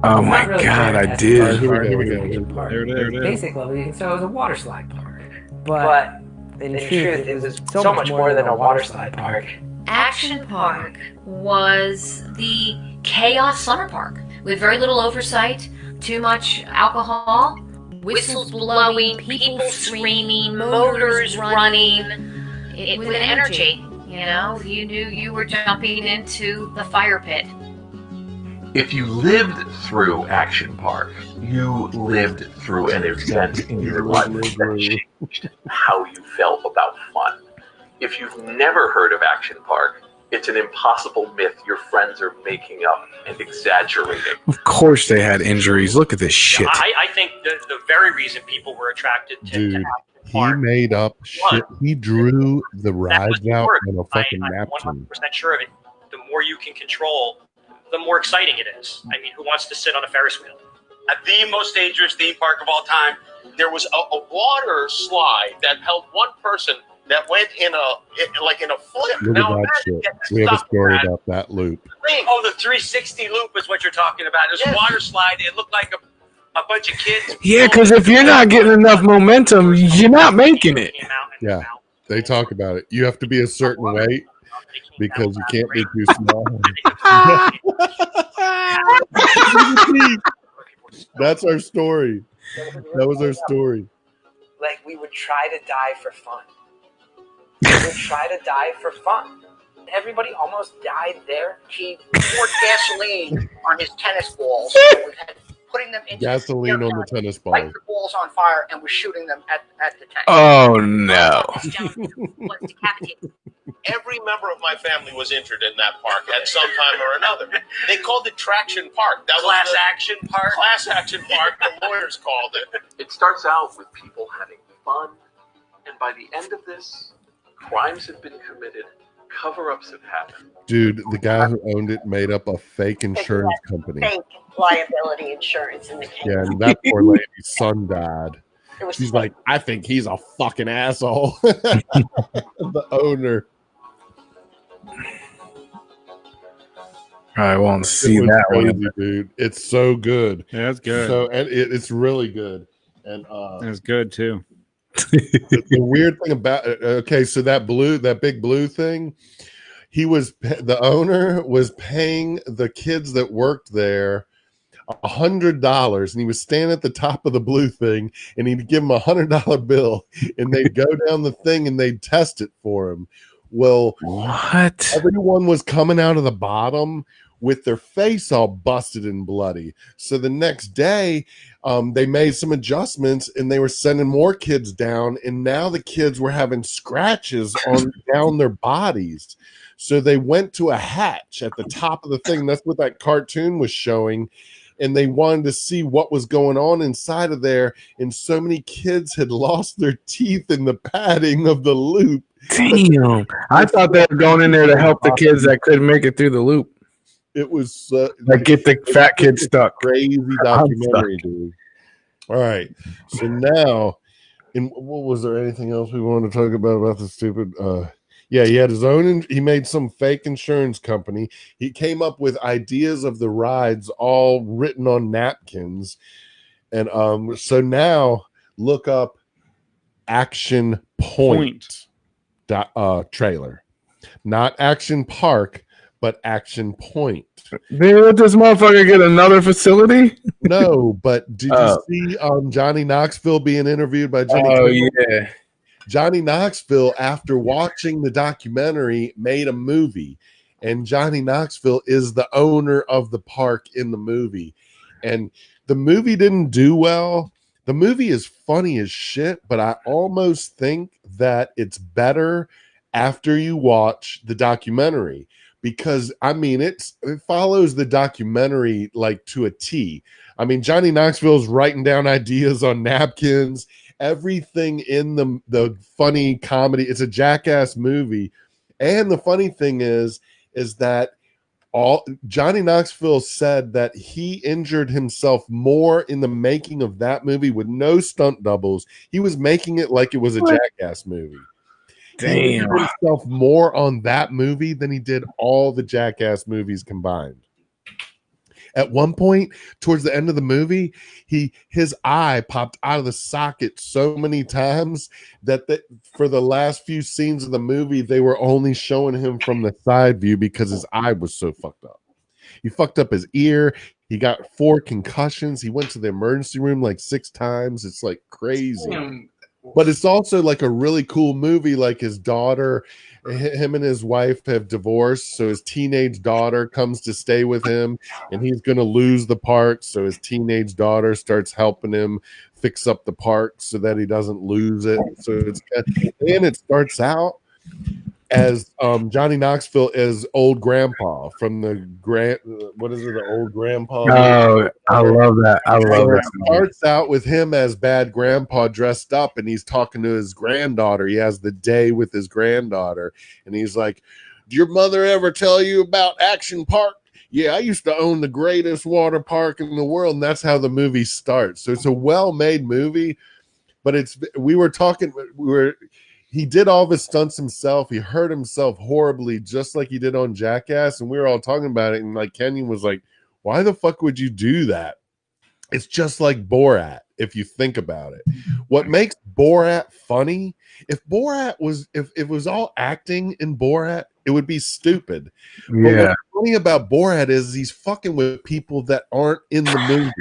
Oh my god, I did. Right, here we go. There it is. Basically, so it was a water slide park, but in truth, it was so much more than a water slide park. Action Park was the chaos summer park with very little oversight, too much alcohol, whistles blowing, people screaming, motors running. It was an energy, you know. You knew you were jumping into the fire pit. If you lived through Action Park, you lived through an event in your life that changed how you felt about fun. If you've never heard of Action Park, it's an impossible myth your friends are making up and exaggerating. Of course they had injuries. Look at this shit. I think the very reason people were attracted to Action Park. He made up shit. He drew the rides out on a fucking napkin. I'm 100% sure of it. The more you can control, the more exciting it is. I mean, who wants to sit on a Ferris wheel? At the most dangerous theme park of all time, there was a water slide that held one person that went in a flip. Look at that shit. We have a story about that loop. Oh, the 360 loop is what you're talking about. There's a water slide. It looked like a bunch of kids. Yeah, because if you're not getting enough momentum, you're not making it. Yeah, they talk about it. You have to be a certain weight because you can't be too small. That's our story. That was our story. Like, we would try to die for fun. We would try to die for fun. Everybody almost died there. He poured gasoline on his tennis balls. Putting them into gasoline on the tennis balls. Light the balls on fire and was shooting them at the tank. Oh no! Every member of my family was injured in that park at some time or another. They called it Traction Park. That Class Action Park. Class Action Park. The lawyers called it. It starts out with people having fun, and by the end of this, crimes have been committed, cover-ups have happened. Dude, the guy who owned it made up a fake insurance company. Fake liability insurance in the case. Yeah, and that poor lady's son died. She's like, I think he's a fucking asshole. The owner. I won't see that crazy, one, dude. It's so good. Yeah, it's good. So and it's really good, and it's good too. The weird thing about it, okay, so that big blue thing, the owner was paying the kids that worked there $100, and he was standing at the top of the blue thing, and he'd give them $100 bill, and they'd go down the thing and they'd test it for him. Well, what? Everyone was coming out of the bottom with their face all busted and bloody. So the next day, they made some adjustments, and they were sending more kids down, and now the kids were having scratches on down their bodies. So they went to a hatch at the top of the thing. That's what that cartoon was showing. And they wanted to see what was going on inside of there. And so many kids had lost their teeth in the padding of the loop. Damn. I thought they were going in there to help the kids that couldn't make it through the loop. It was like get the fat kid stuck. Crazy documentary, dude. All right. So now, what was there anything else we wanted to talk about the stupid yeah, he had his own. He made some fake insurance company. He came up with ideas of the rides, all written on napkins. And so now look up Action Point. Trailer, not Action Park, but Action Point. Did this motherfucker get another facility? No, but did you see Johnny Knoxville being interviewed by Jimmy? Oh, Kimmel? yeah. Johnny Knoxville, after watching the documentary, made a movie, and Johnny Knoxville is the owner of the park in the movie. And the movie didn't do well. The movie is funny as shit, but I almost think that it's better after you watch the documentary, because I mean it follows the documentary like to a T. I mean, Johnny Knoxville's writing down ideas on napkins. Everything in the funny comedy. It's a jackass movie. And the funny thing is that Johnny Knoxville said that he injured himself more in the making of that movie with no stunt doubles. He was making it like it was a jackass movie. Damn. He injured himself more on that movie than he did all the jackass movies combined. At one point, towards the end of the movie, his eye popped out of the socket so many times that for the last few scenes of the movie, they were only showing him from the side view because his eye was so fucked up. He fucked up his ear. He got 4 concussions. He went to the emergency room like 6 times. It's like crazy. Damn. But it's also like a really cool movie. Like his daughter, him and his wife have divorced, so his teenage daughter comes to stay with him, and he's going to lose the park. So his teenage daughter starts helping him fix up the park so that he doesn't lose it. So and it starts out as Johnny Knoxville is old grandpa from the old grandpa? Oh, I love that. I love that. It starts out with him as bad grandpa dressed up, and he's talking to his granddaughter. He has the day with his granddaughter, and he's like, "Did your mother ever tell you about Action Park? Yeah, I used to own the greatest water park in the world." And that's how the movie starts. So it's a well-made movie, but he did all of his stunts himself. He hurt himself horribly, just like he did on Jackass. And we were all talking about it. And like Kenyon was like, why the fuck would you do that? It's just like Borat, if you think about it. What makes Borat funny, if it was all acting in Borat, it would be stupid. Yeah. But what's funny about Borat is he's fucking with people that aren't in the movie.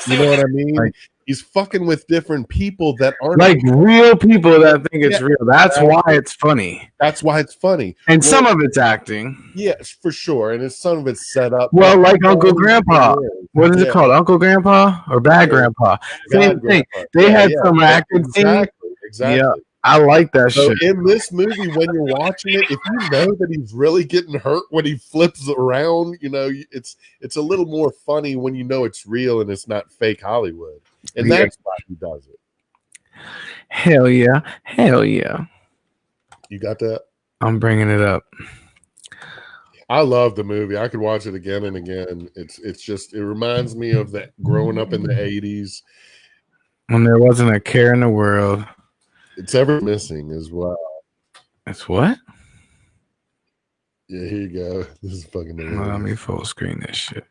You know what I mean? Like, he's fucking with different people that aren't like real people that think it's real. That's why it's funny. That's why it's funny. And some of it's acting. Yes, for sure. And some of it's set up. Well, like Uncle Grandpa. What is it called? Uncle Grandpa or Bad Grandpa? Same thing. They had some acting thing. Exactly. Yeah. I like that shit. In this movie, when you're watching it, if you know that he's really getting hurt when he flips around, you know, it's a little more funny when you know it's real and it's not fake Hollywood. And that's why he does it. Hell yeah. Hell yeah. You got that? I'm bringing it up. I love the movie. I could watch it again and again. It reminds me of that growing up in the 80s. When there wasn't a care in the world. It's ever missing as well. It's what? Yeah, here you go. This is fucking amazing. Let me full screen this shit.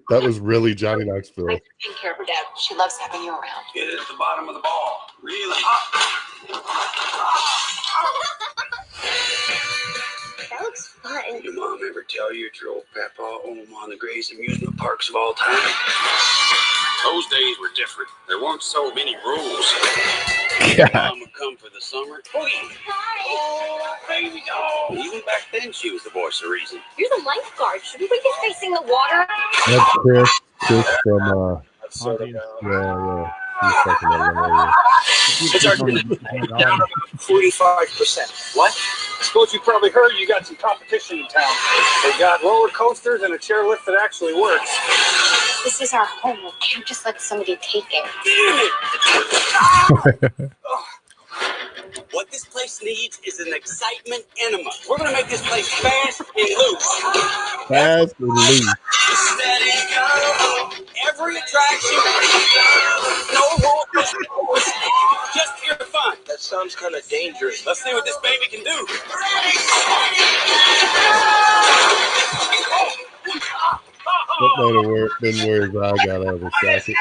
That was really Johnny Knoxville. Take care of her dad. She loves having you around. Get it at the bottom of the ball. Really hot. That looks fun. Your mom ever tell you it drove Papa home on the greatest amusement parks of all time? Those days were different. There weren't so many rules. Mom would come for the summer. Oh, baby doll. Even back then, she was the voice of reason. You're the lifeguard. Shouldn't we be facing the water? That's Chris from yeah. He's fucking hilarious. It's our down 45%. What? I suppose you probably heard you got some competition in town. They got roller coasters and a chairlift that actually works. This is our home. We can't just let somebody take it. What this place needs is an excitement enema. We're going to make this place fast and loose. Fast and loose. Steady go. Every attraction. No roller coasters. Just pure fun. That sounds kind of dangerous. Let's see what this baby can do. That might have been where I got out of the jacket.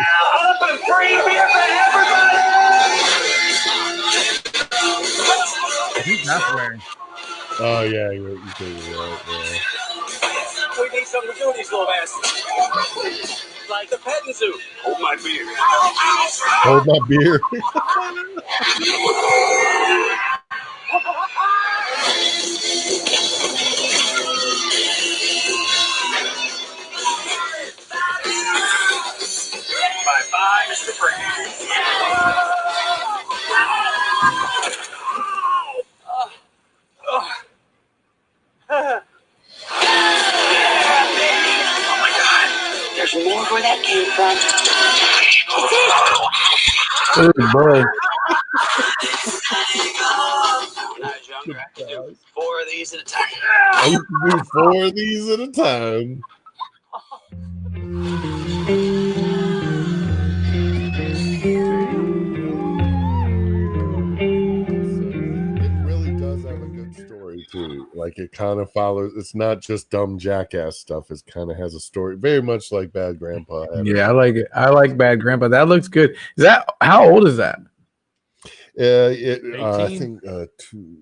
Open free beer for everybody. He's not wearing. Oh yeah, you're right. Yeah. We need something to do with these little asses. Like the petting zoo. Hold my beer. Hold my beer. Bye-bye, Mr. Freeze. Oh my God. There's more where that came from. Hey, bro. When I was younger, I could do 4 of these at a time. I used to do 4 of these at a time. It really does have a good story too. Like it kind of follows. It's not just dumb jackass stuff. It kind of has a story, very much like Bad Grandpa. Yeah, I like it. I like Bad Grandpa. That looks good. Is that how old is that? I think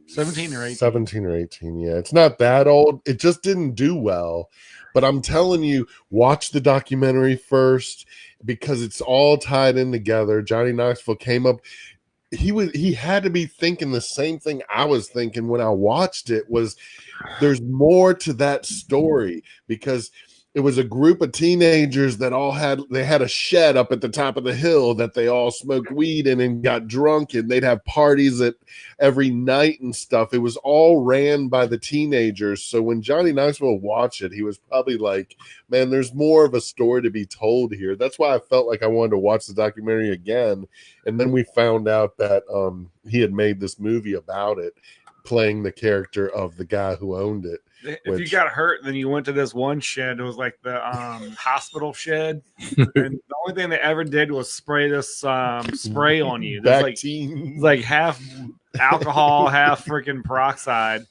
17 or 18. 17 or 18. Yeah, it's not that old. It just didn't do well. But I'm telling you, watch the documentary first because it's all tied in together. Johnny Knoxville came up. He had to be thinking the same thing I was thinking when I watched it. Was there's more to that story because it was a group of teenagers that had a shed up at the top of the hill that they all smoked weed in and got drunk, and they'd have parties at every night and stuff. It was all ran by the teenagers. So when Johnny Knoxville watched it, he was probably like, man, there's more of a story to be told here. That's why I felt like I wanted to watch the documentary again. And then we found out that he had made this movie about it, playing the character of the guy who owned it. If you got hurt, then you went to this one shed. It was like the hospital shed, and the only thing they ever did was spray this spray on you. There's like half alcohol, half freaking peroxide.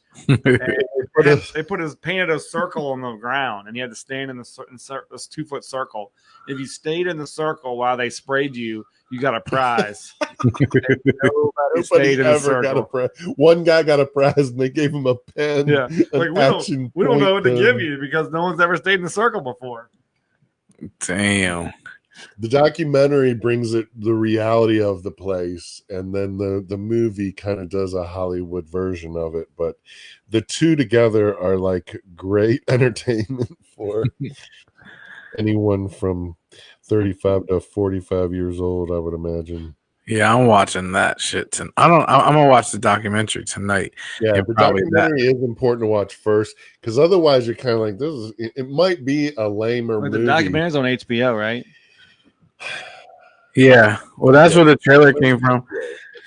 Painted a circle on the ground, and you had to stand in this 2-foot circle. If you stayed in the circle while they sprayed you, you got a prize. Nobody ever got a prize. One guy got a prize, and they gave him a pen. Yeah, like we don't know what to give you because no one's ever stayed in the circle before. Damn. The documentary brings it the reality of the place, and then the movie kind of does a Hollywood version of it. But the two together are like great entertainment for anyone from 35 to 45 years old, I would imagine. Yeah, I'm watching that shit. I'm gonna watch the documentary tonight. Yeah, the documentary is important to watch first because otherwise you're kind of like, it might be a lamer movie. The documentary's on HBO, right? Yeah, well, that's where the trailer came from.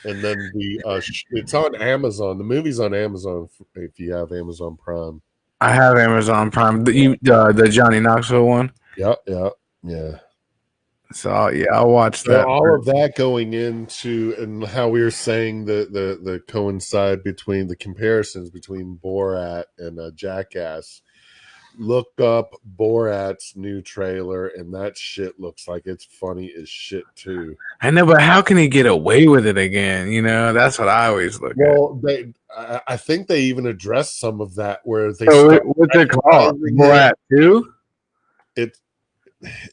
And then it's on Amazon. The movie's on Amazon if you have Amazon Prime. I have Amazon Prime. The Johnny Knoxville one. Yeah. So yeah, I'll watch that. All of that going into and how we were saying the coincide between the comparisons between Borat and Jackass. look up Borat's new trailer, and that shit looks like it's funny as shit too. I know, but how can he get away with it again? You know, that's what I always look at. I think they even addressed some of that where they. What's it called? Borat 2?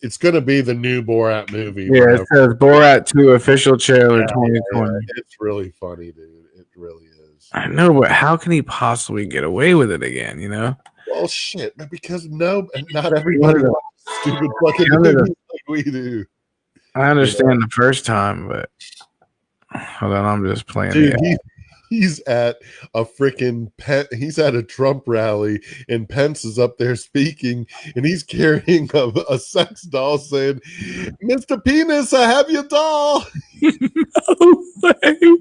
It's going to be the new Borat movie. Yeah, it says Borat 2 official trailer 2020. Yeah, it's really funny, dude. It really is. I know, but how can he possibly get away with it again? You know? Well, shit, because not everybody watches stupid fucking movies like we do. I understand the first time, but hold on, I'm just playing. Dude, he's at a freaking he's at a Trump rally, and Pence is up there speaking, and he's carrying a sex doll saying, "Mr. Penis, I have your doll." No way.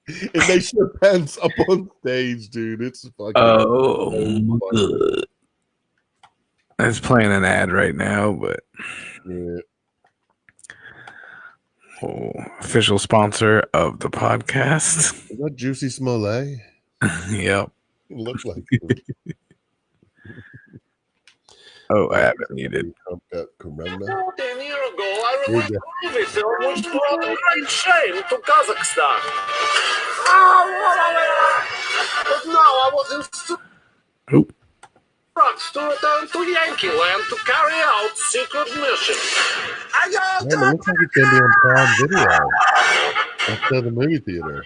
And they show Pence up on stage, dude. It's fucking good. It's playing an ad right now, but yeah. Official sponsor of the podcast. Is that Juicy Smollett? Yep. It looks like it. Oh, I haven't muted. More than a year ago, I released a movie film which brought great shame to Kazakhstan. But now I was instructed to return to Yankee Land to carry out secret mission. Man, it looks like it's going to be on Prime Video instead of the movie theater.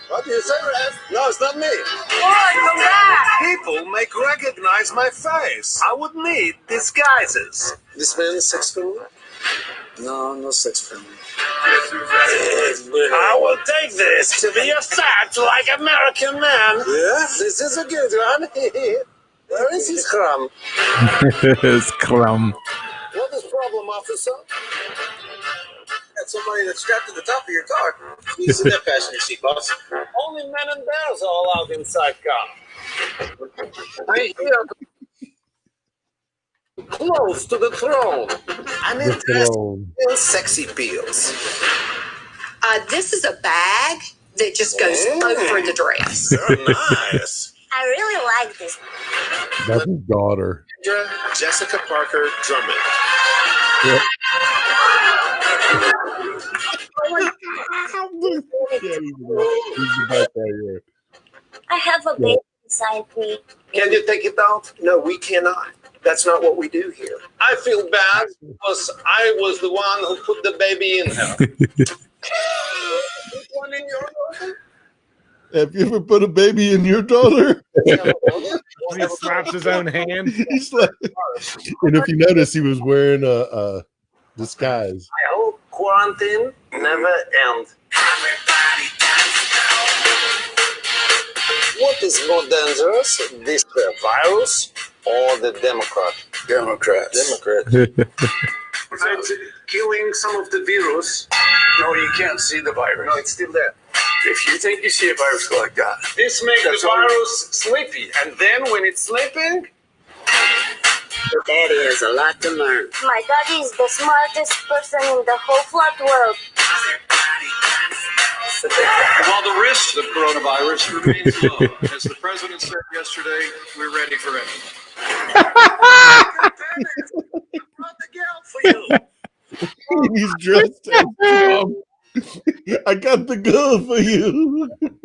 What do you say, Rev? No, it's not me. Come back! People may recognize my face. I would need disguises. This man is sex criminal? No sex criminal. I will take this to be a fact like American man. Yeah, this is a good one. Where is his crumb? His crumb. What is problem, officer? Got somebody that's strapped to the top of your car. You sit that passenger seat, boss. Only men and bears are allowed inside car. I hear close to the throne. I'm interested in sexy pills. This is a bag that just goes over the dress. Very nice. I really like this. That's his daughter. Jessica Parker Drummond. Yep. I have a baby inside me. Can you take it out? No, we cannot. That's not what we do here. I feel bad because I was the one who put the baby in her. One in your daughter? Have you ever put a baby in your daughter? He slaps his own hand. He's like, and if you notice, he was wearing a disguise. I hope quarantine never ends. What is more dangerous, this virus or the Democrats? It's killing some of the virus. No, you can't see the virus. No, it's still there. If you think you see a virus go like that, This makes the virus sleepy, and then when it's sleeping, your daddy has a lot to learn. My daddy is the smartest person in the whole flat world. while the risk of coronavirus remains low, as the president said yesterday, we're ready for anything. He's dressed as Trump. I got the girl for you. what do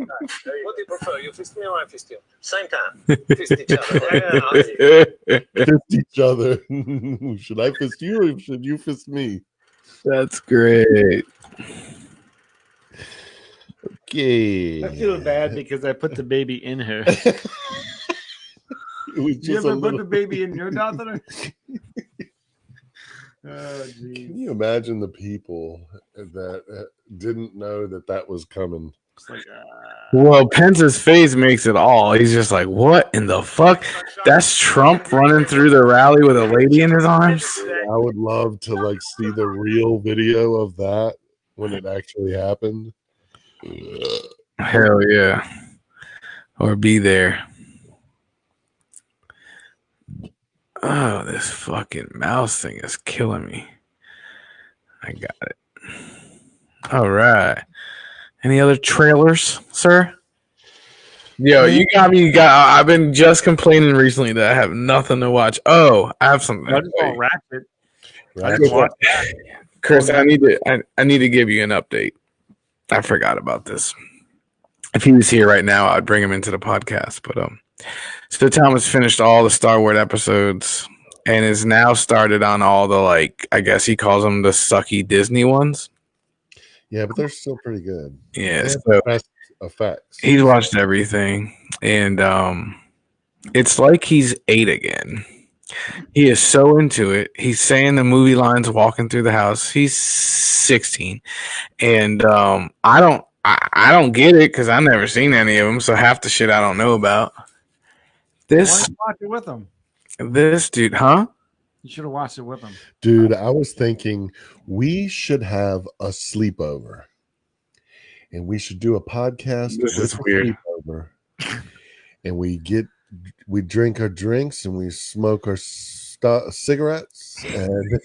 you prefer? You fist me or I fist you? Same time. Fist each other. Fist each other. Should I fist you or should you fist me? That's great. Okay. I feel bad because I put the baby in her. You ever put the baby in your daughter? Can you imagine the people that didn't know that was coming? Well, Pence's face makes it all. He's just like, what in the fuck? That's Trump running through the rally with a lady in his arms? I would love to see the real video of that when it actually happened. Hell yeah. Or be there. Oh, this fucking mouse thing is killing me. I got it. All right. Any other trailers, sir? Yo, you got me. I've been just complaining recently that I have nothing to watch. Oh, I have something. I just want Ratchet. Right. Chris, I need to give you an update. I forgot about this. If he was here right now, I'd bring him into the podcast. But so Thomas finished all the Star Wars episodes and is now started on all the, like, I guess he calls them the sucky Disney ones. Yeah, but they're still pretty good. Yeah, so so best effects. he's watched everything, and it's like he's 8 again. He is so into it. He's saying the movie lines walking through the house. He's 16, and I don't get it because I've never seen any of them. So half the shit I don't know about. Why This didn't you watch it with him? this dude, huh? You should have watched it with him. Dude, I was thinking we should have a sleepover. And we should do a podcast This is with a weird. sleepover. And we drink our drinks and we smoke our cigarettes and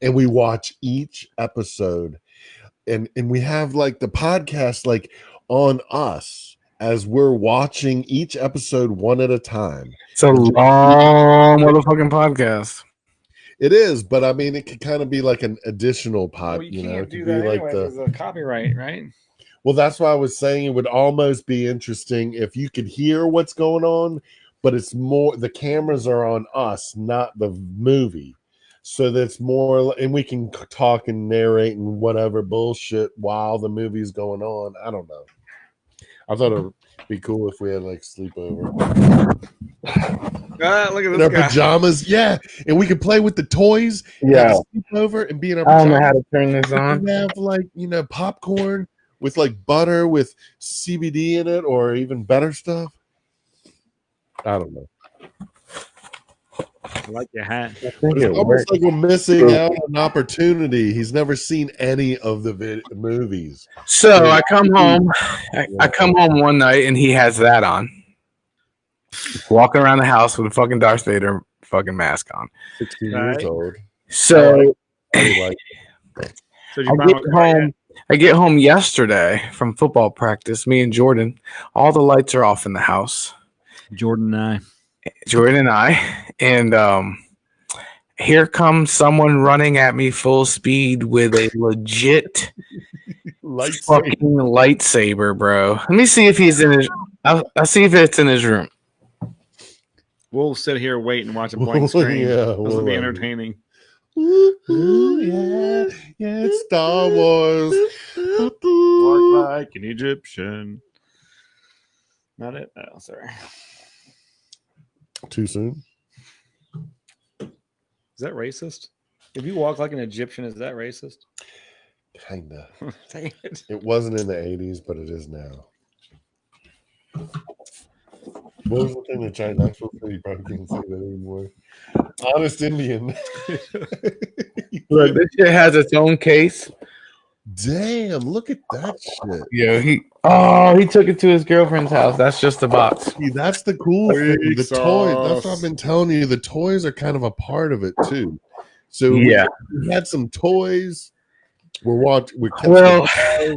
and we watch each episode. And we have like the podcast like on us as we're watching each episode one at a time. It's a long motherfucking podcast. It is, but I mean, it could kind of be like an additional pod. Well, you know, can't it do could that be like anyway the. because of copyright, right? Well, that's why I was saying it would almost be interesting if you could hear what's going on, but it's more the cameras are on us, not the movie. So that's more, and we can talk and narrate and whatever bullshit while the movie's going on. I don't know. I thought it would be cool if we had like sleepover. Look at In this our guy. pajamas, yeah, and we could play with the toys. Yeah. have a sleepover and be in our I pajamas. don't know how to turn this on. We have like popcorn with like butter with CBD in it, or even better stuff. I don't know. I like your hat. But it's almost like we're missing out on an opportunity. He's never seen any of the movies. So I come home. I come home one night and he has that on. Walking around the house with a fucking Darth Vader fucking mask on. 16 years old. So I I get home yesterday from football practice. Me and Jordan. All the lights are off in the house. Jordan and I. And here comes someone running at me full speed with a legit fucking lightsaber, bro. Let me see if he's in his. I'll see if it's in his room. We'll sit here, wait, and watch a blank screen. Yeah, This will be we'll- entertaining. Ooh, yeah, it's Star Wars. Walk like an Egyptian. Not it? Oh, sorry. Too soon? Is that racist? If you walk like an Egyptian, is that racist? Kinda. Dang it. It wasn't in the 80s, but it is now. What was the thing that China Knoxville said? You probably couldn't say that anymore. Honest Indian. Look, this shit has its own case. Damn, look at that shit. Yeah, he took it to his girlfriend's house. That's just the box. See, that's the cool thing. The Sauce. toys. That's what I've been telling you. The toys are kind of a part of it too. So Yeah. we had some toys. We're watching. Well,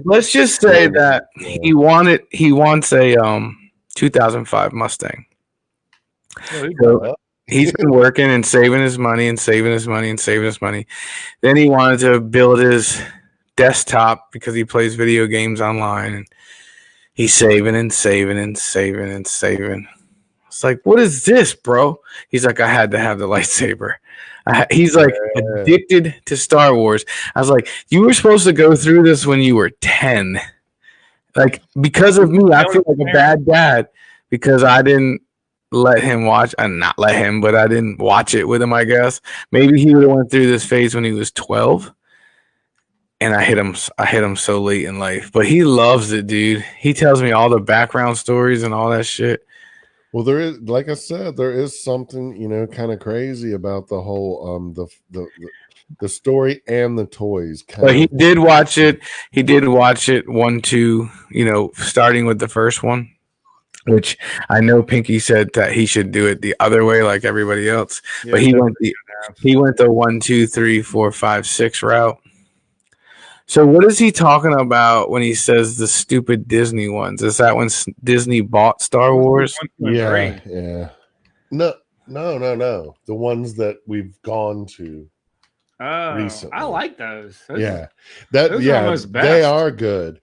let's just say that he wants a 2005 Mustang. So he's been working and saving his money and saving his money and saving his money. Then he wanted to build his desktop because he plays video games online, and he's saving and saving and saving and saving. It's like, what is this, bro? He's like, I had to have the lightsaber. He's like addicted to Star Wars. I was like, you were supposed to go through this when you were 10. Like, because of me, I feel like a bad dad because I didn't let him watch. Not let him, but I didn't watch it with him, I guess. Maybe he would have went through this phase when he was 12. And I hit him so late in life. But he loves it, dude. He tells me all the background stories and all that shit. Well, there is, like I said, there is something kind of crazy about the whole the story and the toys. But he did watch it. He did watch it 1, 2. Starting with the first one, which I know Pinky said that he should do it the other way, like everybody else. But he went the 1, 2, 3, 4, 5, 6 route. So what is he talking about when he says the stupid Disney ones? Is that when Disney bought Star Wars? Yeah, yeah. No. The ones that we've gone to. Oh, recently. I like those. Yeah, those are almost best. they are good.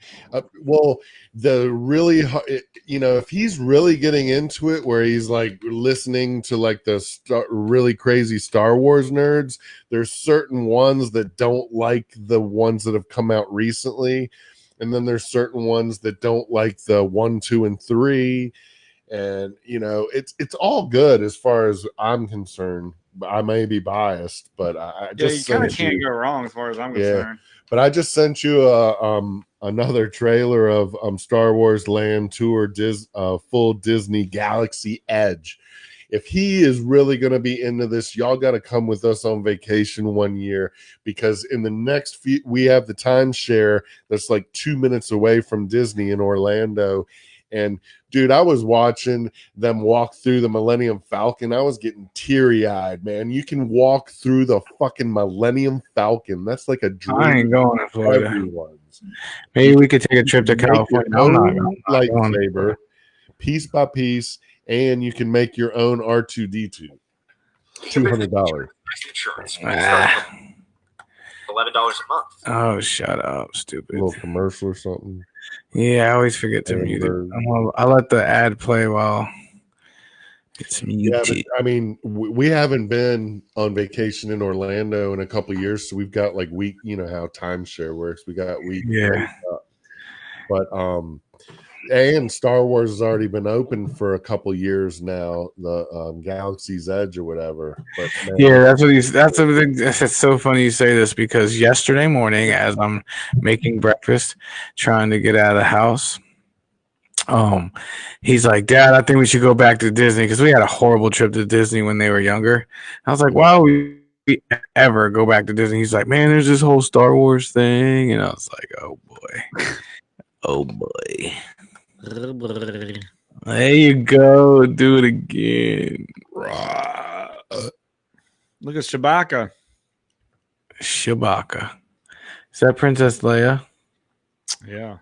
Well, the really, if he's really getting into it, where he's like listening to like the really crazy Star Wars nerds, there's certain ones that don't like the ones that have come out recently, and then there's certain ones that don't like the 1, 2, and 3, and it's all good as far as I'm concerned. I may be biased, but I just you kind of can't go wrong as far as I'm concerned. But I just sent you another trailer of Star Wars Land Tour full Disney Galaxy Edge. If he is really going to be into this, y'all got to come with us on vacation one year, because in the next few, we have the timeshare that's like 2 minutes away from Disney in Orlando. And dude, I was watching them walk through the Millennium Falcon. I was getting teary-eyed, man. You can walk through the fucking Millennium Falcon. That's like a dream. I ain't going to Florida. Everyone's. Maybe we could take a trip to California. I'm not lightsaber, piece by piece, and you can make your own R2D2. $200. Insurance. $11 a month. Oh, shut up, stupid. A little commercial or something. Yeah, I always forget to mute it. I let the ad play while it's muted. Yeah, but, I mean, we haven't been on vacation in Orlando in a couple of years, so we've got like week. You know how timeshare works. We got week. Yeah. But and Star Wars has already been open for a couple of years now. The Galaxy's Edge or whatever. But man, yeah, that's what he's. That's everything. It's so funny you say this, because yesterday morning, as I'm making breakfast, trying to get out of the house, he's like, "Dad, I think we should go back to Disney," because we had a horrible trip to Disney when they were younger. I was like, "Why would we ever go back to Disney?" He's like, "Man, there's this whole Star Wars thing," and I was like, "Oh boy, oh boy." There you go. Do it again. Look at Chewbacca. Chewbacca. Is that Princess Leia? Yeah.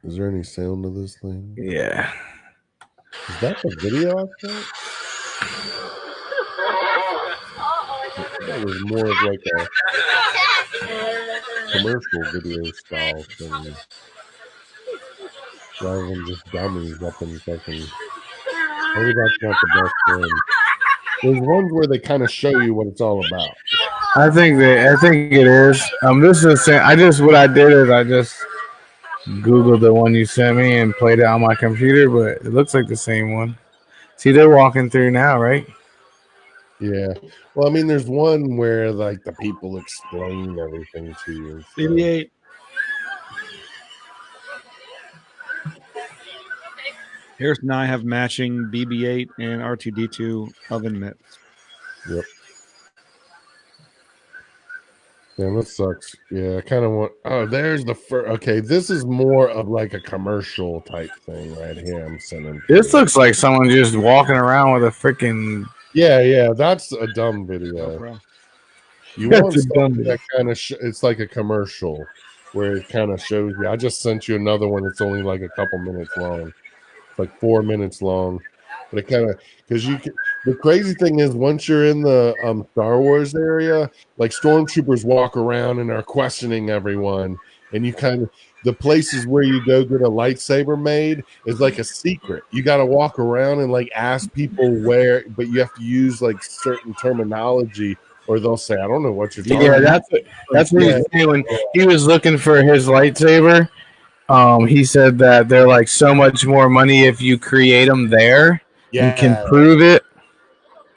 Is there any sound to this thing? Yeah. Is that the video I saw? That was more of like a commercial video style thing, rather than just dummies up in fucking. Maybe that's not the best one. There's ones where they kind of show you what it's all about. I think it is. This is what I did is I just Googled the one you sent me and played it on my computer, but it looks like the same one. See, they're walking through now, right? Yeah. Well, I mean, there's one where like the people explain everything to you. So. BB-8. Harris and I have matching BB-8 and R2D2 oven mitts. Yep. Yeah, that sucks. Yeah, I kind of want. Oh, there's the first. Okay, this is more of like a commercial type thing right here. I'm sending. This looks like someone just walking around with a freaking. Yeah, that's a dumb video. You want something that kind of it's like a commercial where it kind of shows you. I just sent you another one that's only like a couple minutes long. It's like 4 minutes long. But it kind of, because you can, the crazy thing is once you're in the Star Wars area, like stormtroopers walk around and are questioning everyone, and you kind of, the places where you go get a lightsaber made is like a secret. You got to walk around and like ask people where, but you have to use like certain terminology, or they'll say, "I don't know what you're talking about." Yeah, that's what he's saying. When he was looking for his lightsaber, he said that they're like so much more money if you create them there. Yeah. And can prove it.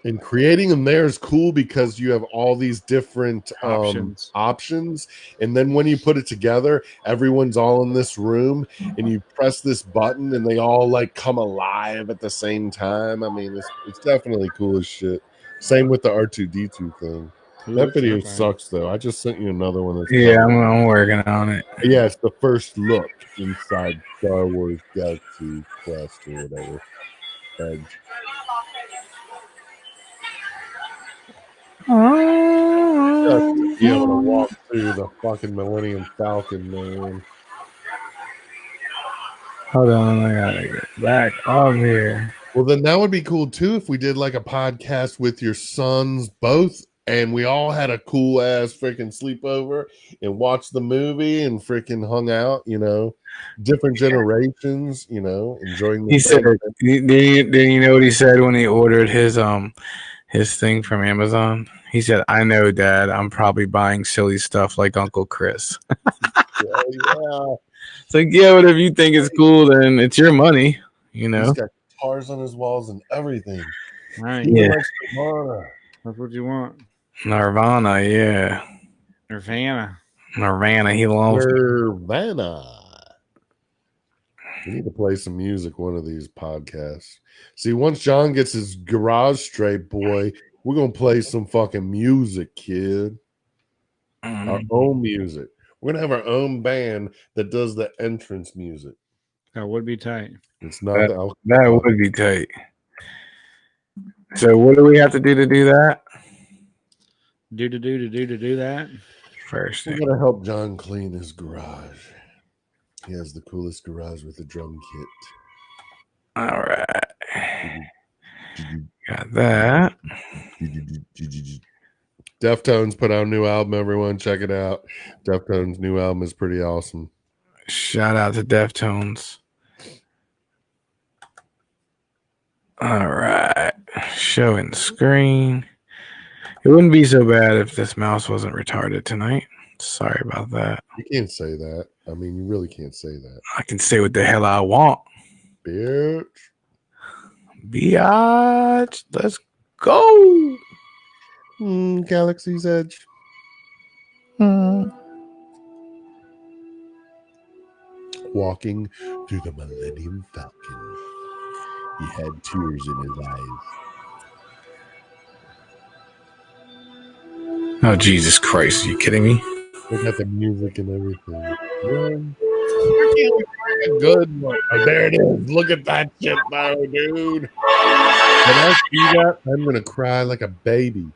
And creating them there is cool because you have all these different options. And then when you put it together, everyone's all in this room and you press this button and they all like come alive at the same time. I mean, it's definitely cool as shit. Same with the R2D2 thing. That video sucks though. I just sent you another one. Yeah, I'm working on it. Yeah, it's the first look inside Star Wars Galaxy Quest or whatever. Edge. be able to walk through the fucking Millennium Falcon, man. Hold on, I gotta get back up here. Well, then that would be cool too if we did like a podcast with your sons both, and we all had a cool ass freaking sleepover and watched the movie and freaking hung out. Different generations. Enjoying. He said, "Did you know what he said when he ordered his thing from Amazon?" He said, "I know, Dad. I'm probably buying silly stuff like Uncle Chris." Yeah. It's like, yeah, but if you think it's cool, then it's your money. He's got guitars on his walls and everything. Right. Yeah. That's what you want. Nirvana, yeah. Nirvana. He loves Nirvana. We need to play some music one of these podcasts. See, once John gets his garage straight, boy, we're going to play some fucking music, kid. Our own music. We're going to have our own band that does the entrance music. That would be tight. It's not that would be tight. So what do we have to do that? Do that? First we got to help John clean his garage. He has the coolest garage with the drum kit. All right. Got that. Deftones put out a new album, everyone. Check it out. Deftones' new album is pretty awesome. Shout out to Deftones. All right. Showing screen. It wouldn't be so bad if this mouse wasn't retarded tonight. Sorry about that. You can't say that. I mean, you really can't say that. I can say what the hell I want. Bitch. Biatch. Let's go. Galaxy's Edge. Walking through the Millennium Falcon. He had tears in his eyes. Oh, Jesus Christ. Are you kidding me? They got the music and everything. Good one. Oh, there it is. Look at that shit, though, dude. When I see that, I'm going to cry like a baby.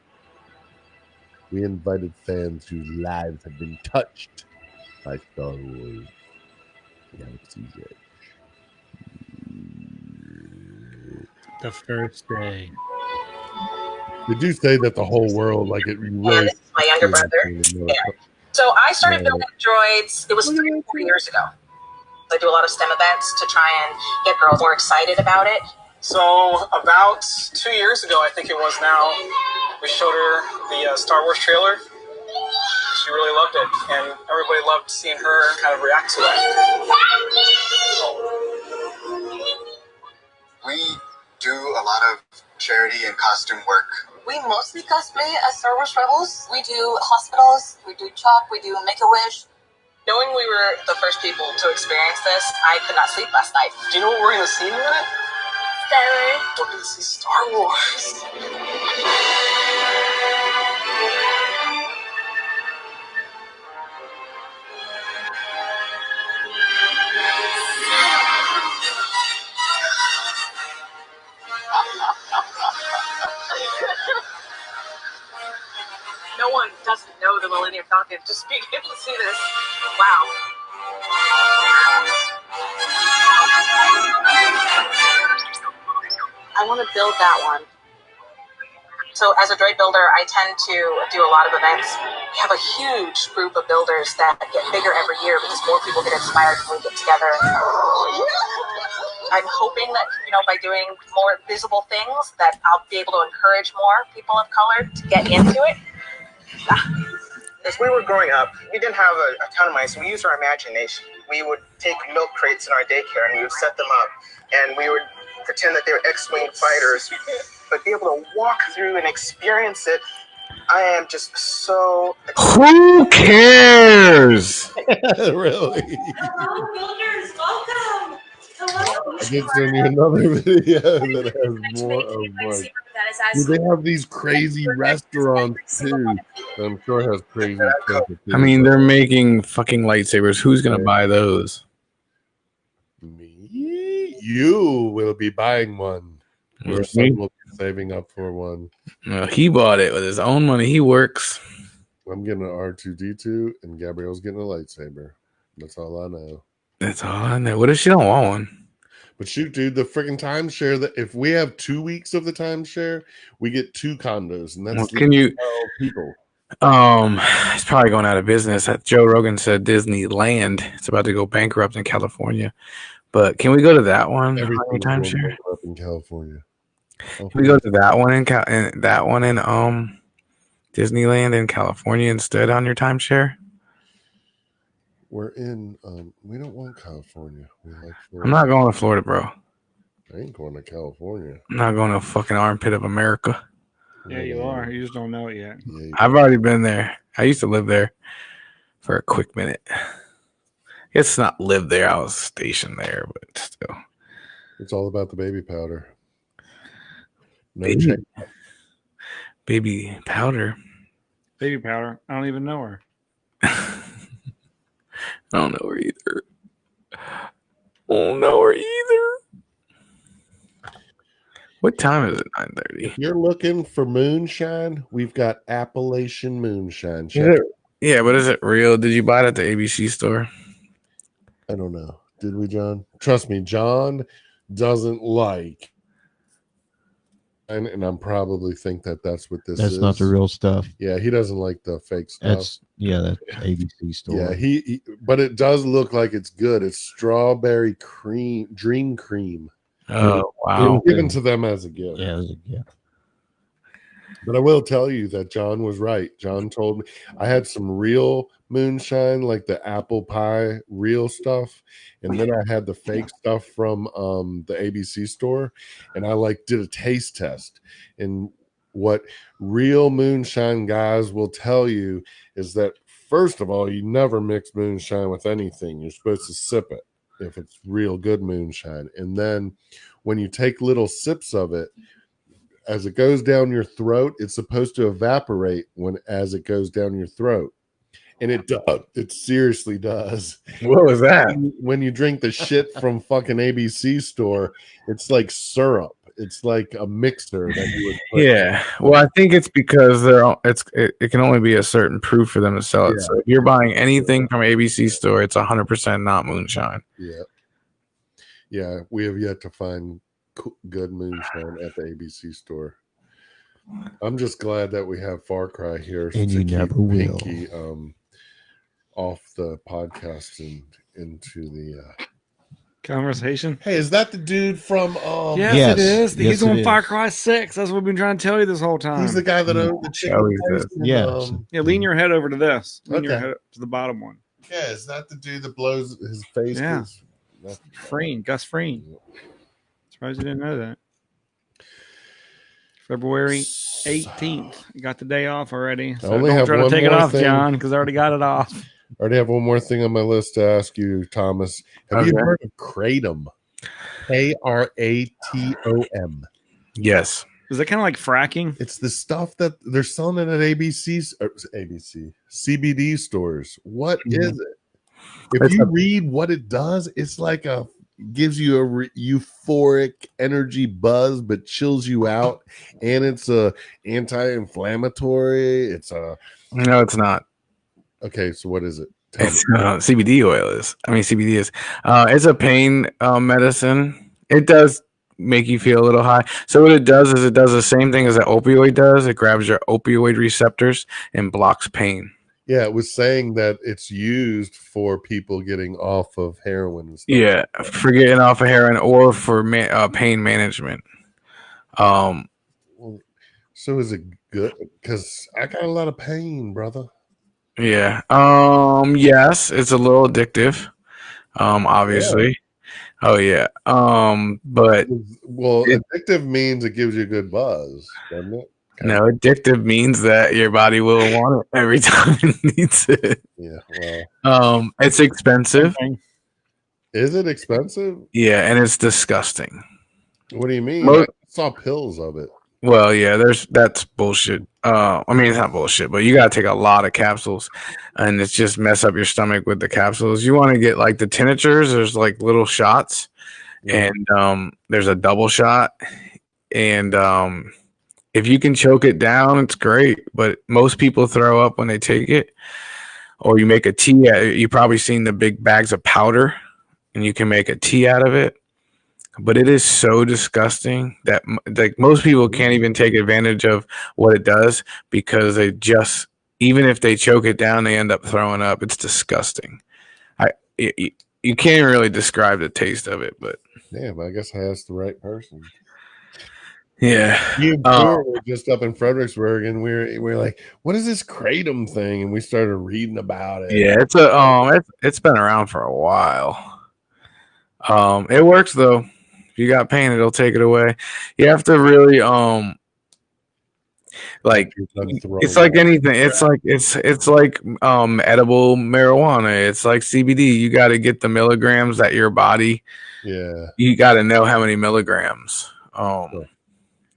We invited fans whose lives have been touched by Star Wars Galaxy's Edge. The first day. Did you say that the whole world, like it really? This is my younger brother. So I started building droids. It was 3 or 4 years ago. I do a lot of STEM events to try and get girls more excited about it. So about 2 years ago, I think it was now, we showed her the Star Wars trailer. She really loved it, and everybody loved seeing her kind of react to it. We do a lot of charity and costume work. We mostly cosplay as Star Wars Rebels. We do hospitals, we do CHOP, we do Make-A-Wish. Knowing we were the first people to experience this, I could not sleep last night. Do you know what we're going to see in a minute? Star Wars. We're going to see Star Wars. No one doesn't know the Millennium Falcon. Just being able to see this, wow. I want to build that one. So as a droid builder, I tend to do a lot of events. We have a huge group of builders that get bigger every year because more people get inspired when we get together. I'm hoping that, by doing more visible things, that I'll be able to encourage more people of color to get into it. As we were growing up, we didn't have a ton of money, so we used our imagination. We would take milk crates in our daycare and we would set them up, and we would pretend that they were X-Wing fighters, but be able to walk through and experience it. I am just so excited. Who cares? Really? Hello, builders, welcome. Hello. I did send you another video that has more of like. They have these crazy restaurants too. I'm sure it has crazy stuff. I mean, they're making fucking lightsabers. Who's gonna buy those? Me? You will be buying one. Your son will be saving up for one. No, he bought it with his own money. He works. I'm getting an R2D2, and Gabrielle's getting a lightsaber. That's all I know. That's all I know. What if she don't want one? But shoot, dude, the freaking timeshare, that if we have 2 weeks of the timeshare, we get 2 condos, and that's Well, can you? people. It's probably going out of business. Joe Rogan said Disneyland. It's about to go bankrupt in California. But can we go to that one? Everything's Timeshare. going bankrupt in California. Can we go to that one in Disneyland in California instead on your timeshare? We're in. We don't want California. We like Florida. I'm not going to Florida, bro. I ain't going to California. I'm not going to fucking armpit of America. Yeah, you are. You just don't know it yet. Yeah, I've already been there. I used to live there for a quick minute. It's not live there. I was stationed there, but still. It's all about the baby powder. No Baby, change. baby powder. Baby powder. I don't even know her. I don't know her either. I don't know her either. What time is it? 9:30. If you're looking for moonshine, we've got Appalachian moonshine. Yeah, but is it real? Did you buy it at the ABC store? I don't know. Did we, John? Trust me, John doesn't like. And I'm probably think that that's what this is. That's not the real stuff. Yeah, he doesn't like the fake stuff. That's ABC store. Yeah, he but it does look like it's good. It's strawberry cream, dream cream. Oh, wow. It was given to them as a gift. Yeah, as a gift. But I will tell you that John was right. John told me I had some real moonshine, like the apple pie real stuff, and then I had the fake stuff from the ABC store, and I did a taste test. And what real moonshine guys will tell you is that first of all, you never mix moonshine with anything. You're supposed to sip it if it's real good moonshine, and then when you take little sips of it, as it goes down your throat, it's supposed to evaporate as it goes down your throat. And it does. It seriously does. What was that? When you drink the shit from fucking ABC store, it's like syrup. It's like a mixer that you would put. Yeah. Well, I think it's because it can only be a certain proof for them to sell it. Yeah. So if you're buying anything from ABC store, it's 100% not moonshine. Yeah. Yeah. We have yet to find good moonshine at the ABC store. I'm just glad that we have Far Cry here And you never will. Pinky off the podcast and into the conversation. Hey, is that the dude from Yes, it is. Yes, He's on it Far is. Cry 6. That's what we've been trying to tell you this whole time. He's the guy that owned the chicken place in, Yes. Yeah, lean your head over to this. Lean your Okay. head to the bottom one. Yeah, is that the dude that blows his face? Yeah. That's Freen, Gus Freen. Surprised you didn't know that. February 18th. Got the day off already. So only don't have try to one take it more off, thing. John, because I already got it off. I already have one more thing on my list to ask you, Thomas. Have you Okay. heard of Kratom? Kratom. Yes. Is that kind of like fracking? It's the stuff that they're selling it at CBD stores. What is it? If you read what it does, it's like gives you a euphoric energy buzz, but chills you out, and it's a anti-inflammatory. No, it's not. Okay, so what is it? Tell It's me. CBD oil is. I mean, CBD is. It's a pain medicine. It does make you feel a little high. So what it does is it does the same thing as an opioid does. It grabs your opioid receptors and blocks pain. Yeah, it was saying that it's used for people getting off of heroin and stuff. Yeah, for getting off of heroin or for pain management. So is it good? Because I got a lot of pain, brother. Yeah. Yes, it's a little addictive. Obviously. Oh yeah. But addictive means it gives you a good buzz, doesn't it? no, addictive means that your body will want it every time it needs it. Yeah. Well, it's expensive. is it expensive? Yeah, and it's disgusting. What do you mean? Mo- I saw pills of it. Well, yeah, that's bullshit. I mean, it's not bullshit, but you gotta take a lot of capsules, and it's just mess up your stomach with the capsules. You want to get like the tinctures. There's like little shots, and there's a double shot, and if you can choke it down, it's great. But most people throw up when they take it. Or you make a tea. You probably seen the big bags of powder, and you can make a tea out of it. But it is so disgusting that like most people can't even take advantage of what it does because they just, even if they choke it down, they end up throwing up. It's disgusting. You can't really describe the taste of it, but damn, I guess I asked the right person. Yeah, we were just up in Fredericksburg, and we're like, "What is this kratom thing?" And we started reading about it. Yeah, it's been around for a while. It works though. If you got pain, it'll take it away. You have to really like it's like anything. It's like it's like edible marijuana. It's like CBD. You got to get the milligrams that your body. Yeah, you got to know how many milligrams.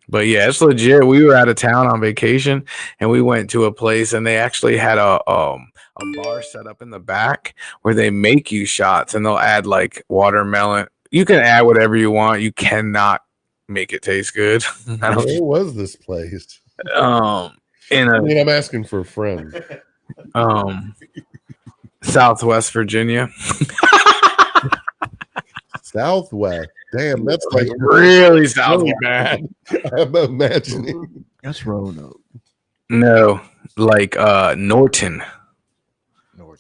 But yeah, it's legit. We were out of town on vacation, and we went to a place, and they actually had a bar set up in the back where they make you shots, and they'll add like watermelon. You can add whatever you want. You cannot make it taste good. Where was this place? I'm asking for a friend. Southwest Virginia. Southwest. Damn, that's like really south bad. I'm imagining. That's Roanoke. No, like Norton.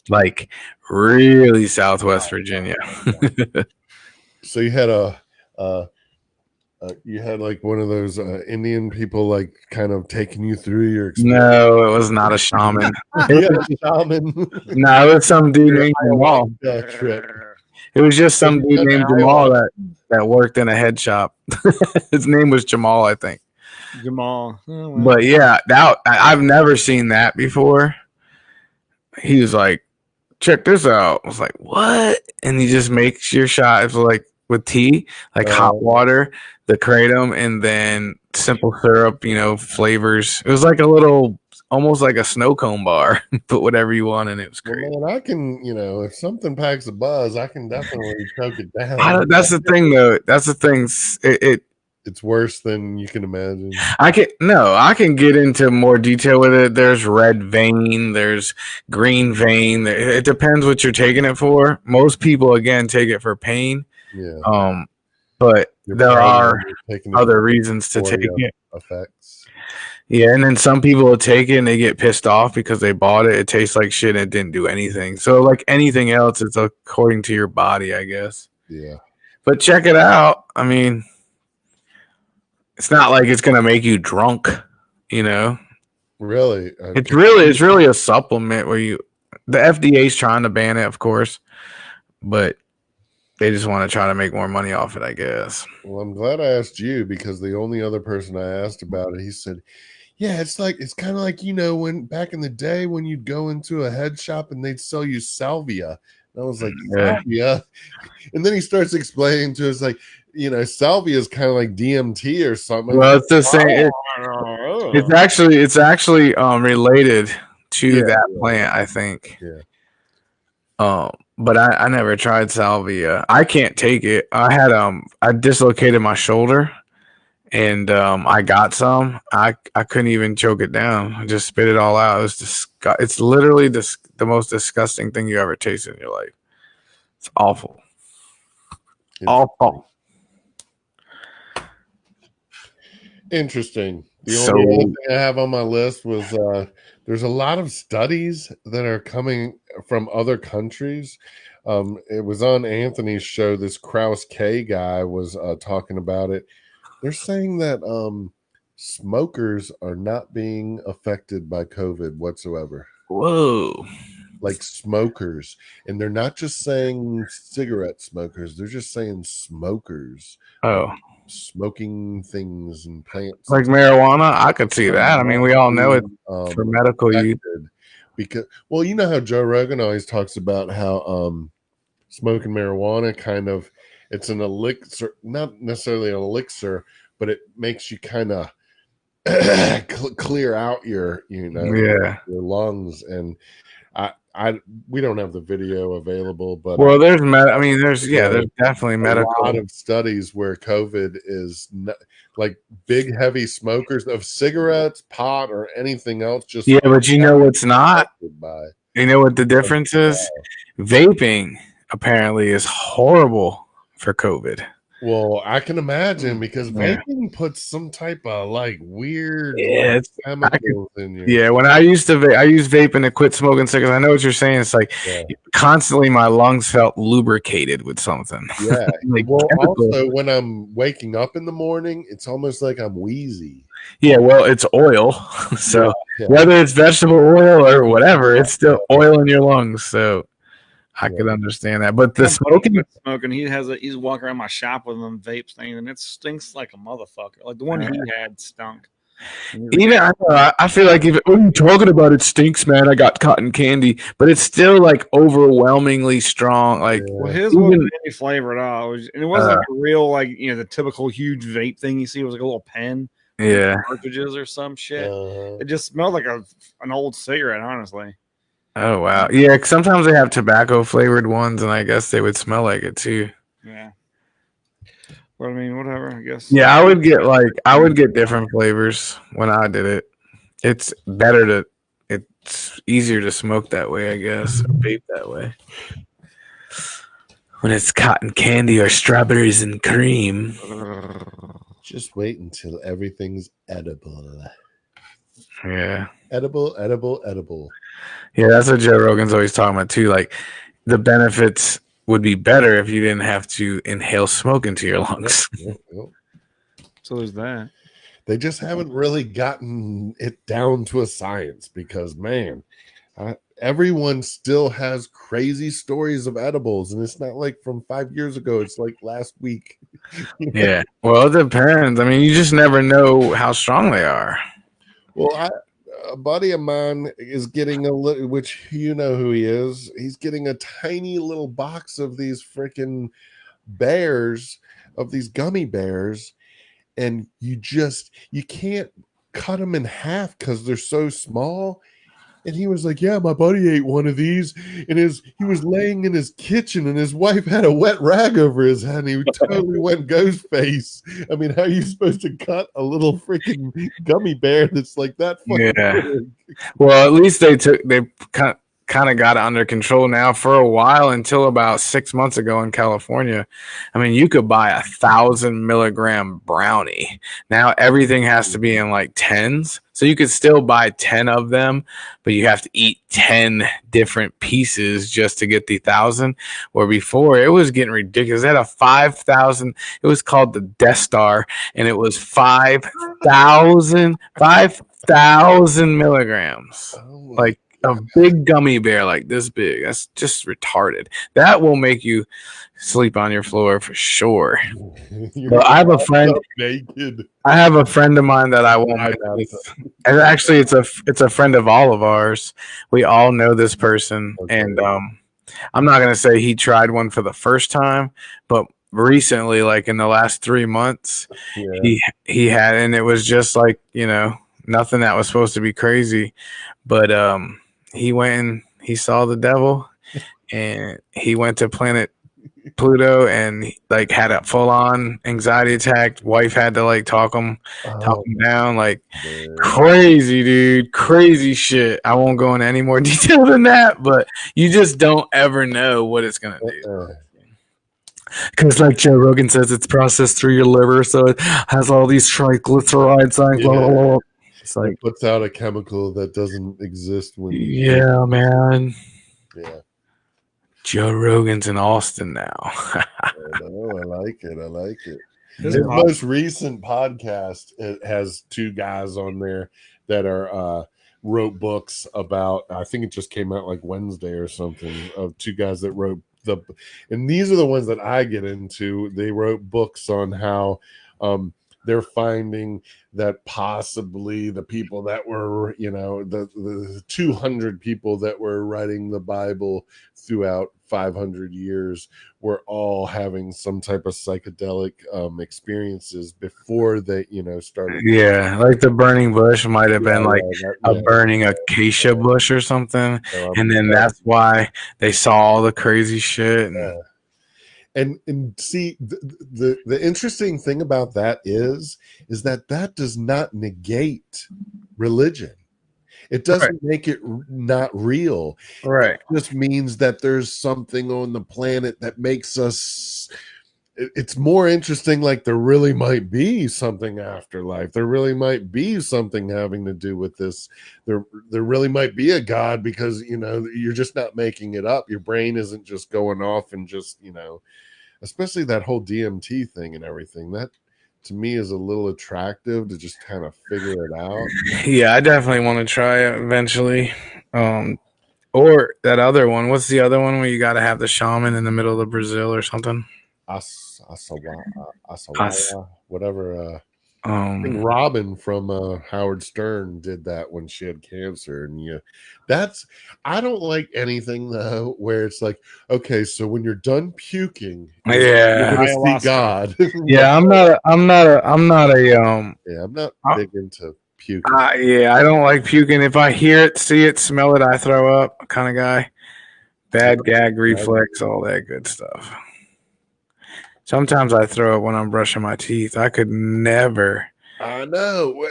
Like really Southwest Virginia. So you had you had like one of those Indian people like kind of taking you through your experience. No, it was not a shaman. Yeah, a shaman. No, it was some dude named Jamal. Trip. It was just some dude named Jamal that worked in a head shop. His name was Jamal, I think. Jamal. Oh, wow. But yeah, I've never seen that before. He was like, check this out. I was like, what? And he just makes your shot. It's like with tea, like hot water, the kratom, and then simple syrup, flavors. It was like a little, almost like a snow cone bar. Put whatever you want in it. It was great. Well, man, I can, if something packs a buzz, I can definitely choke it down. That's the thing, though. That's the thing. It's worse than you can imagine. I can get into more detail with it. There's red vein, there's green vein. It depends what you're taking it for. Most people, again, take it for pain. Yeah. But there are other reasons to take it. Effects. Yeah, and then some people will take it and they get pissed off because they bought it. It tastes like shit and it didn't do anything. So like anything else, it's according to your body, I guess. Yeah. But check it out. I mean, it's not like it's gonna make you drunk, Really? It's really a supplement where the FDA's trying to ban it, of course, but they just want to try to make more money off it, I guess. Well, I'm glad I asked you because the only other person I asked about it, he said, yeah, it's kind of like, when back in the day when you'd go into a head shop and they'd sell you salvia. And I was like, salvia? And then he starts explaining to us like, salvia is kind of like DMT or something. Well, it's the same. It's actually related to that plant, I think. Yeah. But I never tried salvia. I can't take it. I had I dislocated my shoulder, and I got some. I couldn't even choke it down. I just spit it all out. It was It's literally the most disgusting thing you ever tasted in your life. It's awful. Awful. Interesting. The only other thing I have on my list was there's a lot of studies that are coming from other countries. It was on Anthony's show. This Kraus K guy was talking about it. They're saying that smokers are not being affected by COVID whatsoever. Whoa. Like smokers. And they're not just saying cigarette smokers. They're just saying smokers. Oh. Smoking things and plants. Like marijuana? I could see that. I mean, we all know it for medical use. Because, well, you know how Joe Rogan always talks about how smoking marijuana kind of, it's an elixir, not necessarily an elixir, but it makes you kind of clear out your, your lungs. And we don't have the video available, but well, there's there's definitely medical. A lot of studies where COVID is like big heavy smokers of cigarettes, pot, or anything else. Just but you know what's not. You know what the difference is? Vaping apparently is horrible for COVID. Well, I can imagine because vaping puts some type of like weird chemicals in you. Yeah, when I used to I used vaping to quit smoking cigarettes. I know what you're saying. It's like constantly my lungs felt lubricated with something. Yeah. Like well, chemical. also when I'm waking up in the morning, it's almost like I'm wheezy. Yeah, well, it's oil. So whether it's vegetable oil or whatever, it's still oil in your lungs. So I could understand that. But the smoking, he's walking around my shop with them vapes thing, and it stinks like a motherfucker. Like the one he had stunk. Even I feel like what are you talking about? It stinks, man. I got cotton candy, but it's still like overwhelmingly strong. Like well, his wasn't any flavor at all. And it wasn't like a real like the typical huge vape thing you see. It was like a little pen. Yeah, cartridges or some shit. It just smelled like an old cigarette, honestly. Oh wow, yeah. Sometimes they have tobacco flavored ones, and I guess they would smell like it too. Yeah. But I mean, whatever. I guess. Yeah, I would get different flavors when I did it. It's it's easier to smoke that way, I guess, or vape that way. When it's cotton candy or strawberries and cream. Just wait until everything's edible. Yeah. Edible. Yeah, that's what Joe Rogan's always talking about too. Like the benefits would be better if you didn't have to inhale smoke into your lungs. Yep. So there's that. They just haven't really gotten it down to a science because, man, everyone still has crazy stories of edibles, and it's not like from 5 years ago. It's like last week. Yeah. Well, it depends. I mean, you just never know how strong they are. Well, a buddy of mine is getting which you know who he is. He's getting a tiny little box of these freaking bears, of these gummy bears, and you can't cut them in half because they're so small. And he was like, yeah, my buddy ate one of these, and he was laying in his kitchen, and his wife had a wet rag over his head, and he totally went ghost face. I mean, how are you supposed to cut a little freaking gummy bear that's like that? Yeah. Well, at least they kind of got it under control now for a while until about 6 months ago in California. I mean, you could buy 1,000 milligram brownie. Now everything has to be in like 10s. So you could still buy 10 of them, but you have to eat 10 different pieces just to get the 1,000. Where before it was getting ridiculous. They had a 5,000. It was called the Death Star, and it was 5,000 milligrams. Like a big gummy bear like this big. That's just retarded. That will make you sleep on your floor for sure. But I have a friend naked. I have a friend of mine that I won't mention. And actually it's a friend of all of ours. We all know this person. Okay. And I'm not gonna say he tried one for the first time, but recently, like in the last 3 months, he had, and it was just like, nothing that was supposed to be crazy. But he went and he saw the devil, and he went to planet Pluto and like had a full-on anxiety attack. Wife had to like talk him down, like crazy, dude, crazy shit. I won't go into any more detail than that, but you just don't ever know what it's gonna do. Because like Joe Rogan says, it's processed through your liver, so it has all these triglycerides. Blah, blah, blah. It's like it puts out a chemical that doesn't exist when man. Yeah. Joe Rogan's in Austin now. I like it. His most recent podcast, it has 2 guys on there that are wrote books about, I think it just came out like Wednesday or something, of 2 guys that wrote and these are the ones that I get into. They wrote books on how they're finding that possibly the people that were, the 200 people that were writing the Bible throughout 500 years were all having some type of psychedelic experiences before they, started. Yeah, like the burning bush might have been like a burning acacia bush or something, and then that's why they saw all the crazy shit. And see, the interesting thing about that is that does not negate religion. It doesn't make it not real. Right. It just means that there's something on the planet that makes us. It's more interesting. Like there really might be something afterlife. There really might be something having to do with this. There really might be a God because you're just not making it up. Your brain isn't just going off and just especially that whole DMT thing and everything. That to me is a little attractive to just kind of figure it out. Yeah, I definitely want to try it eventually. Or that other one. What's the other one where you got to have the shaman in the middle of Brazil or something? Asawa, whatever. I think Robin from Howard Stern did that when she had cancer, and I don't like anything though where it's like, okay, so when you're done puking, you're gonna see God. Yeah, I'm not big into puking. Yeah, I don't like puking. If I hear it, see it, smell it, I throw up kind of guy. Bad gag reflex, all that good stuff. Sometimes I throw up when I'm brushing my teeth. I could never. I know.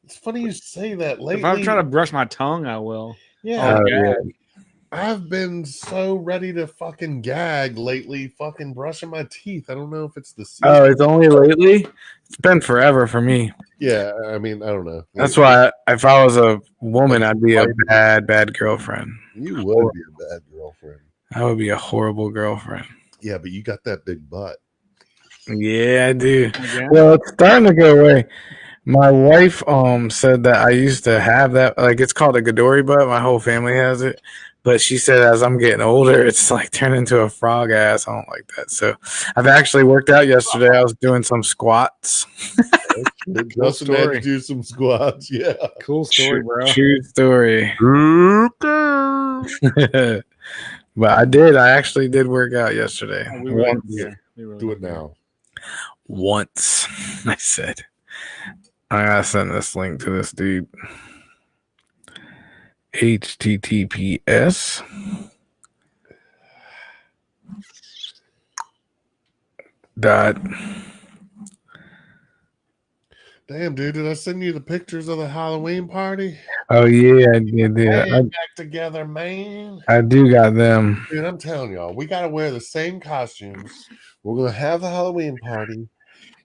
It's funny you say that. Lately, if I'm trying to brush my tongue, I will. Yeah. Yeah. I've been so ready to fucking gag lately, fucking brushing my teeth. I don't know if it's the season. Oh, it's only lately? It's been forever for me. Yeah, I mean, I don't know. That's why if I was a woman, I'd be a bad girlfriend. You would be a bad girlfriend. I would be a horrible girlfriend. Yeah, but you got that big butt. Yeah, I do. Yeah. Well, it's starting to go away. My wife said that I used to have that, like it's called a Gadori butt. My whole family has it. But she said as I'm getting older, it's like turned into a frog ass. I don't like that. So I've actually worked out yesterday. I was doing some squats. Cool story. Had to do some squats. Yeah. Cool story, bro. True story. But I actually did work out yesterday. Do it now. Once, I said. I gotta send this link to this dude. HTTPS. Damn, dude, did I send you the pictures of the Halloween party? Oh, yeah, I did. Back together, man. I do got them. Dude, I'm telling y'all, we got to wear the same costumes. We're going to have the Halloween party,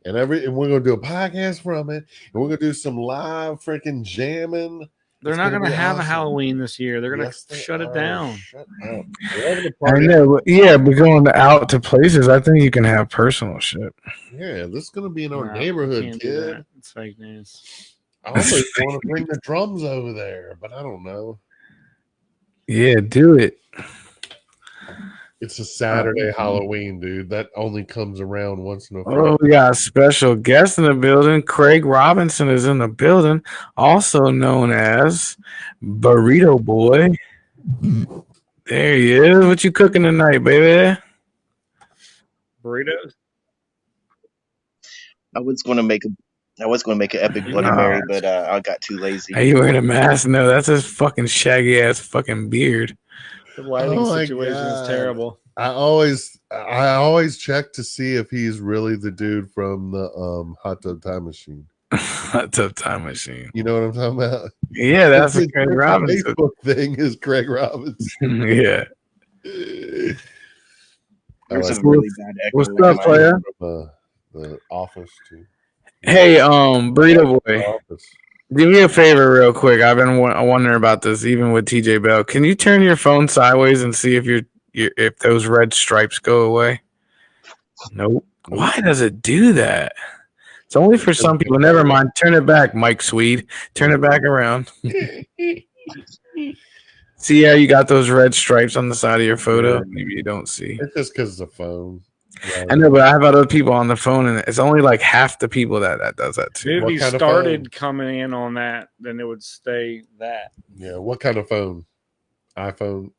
and we're going to do a podcast from it, and we're going to do some live freaking jamming. They're not going to have a Halloween this year. They're going to shut it down. Shut up. I know, but yeah, but going out to places, I think you can have personal shit. Yeah, this is going to be in our neighborhood, kid. It's fake news. I always want to bring the drums over there, but I don't know. Yeah, do it. It's a Saturday Halloween, dude. That only comes around once in a while. Oh, we got a special guest in the building. Craig Robinson is in the building, also known as Burrito Boy. There he is. What you cooking tonight, baby? Burritos. I was going to make an epic Bloody Mary, but I got too lazy. Are you wearing a mask? No, that's his fucking shaggy ass fucking beard. The lighting situation is terrible. I always check to see if he's really the dude from the Hot Tub Time Machine. Hot Tub Time Machine. You know what I'm talking about? Yeah, that's a Craig Robinson. Facebook thing is Craig Robinson. Yeah. There's a really bad echo. What's up, player? The Office too. Hey, Burrito Boy. Do me a favor real quick. I've been wondering about this even with TJ Bell. Can you turn your phone sideways and see if if those red stripes go away? Nope. Why does it do that? It's only for some people. Never mind. Turn it back, Mike Swede. Turn it back around. See how you got those red stripes on the side of your photo? Maybe you don't see. It's just because it's a phone. Right. I know, but I have other people on the phone, and it's only like half the people that does that too. If you started coming in on that, then it would stay that. Yeah. What kind of phone? iPhone,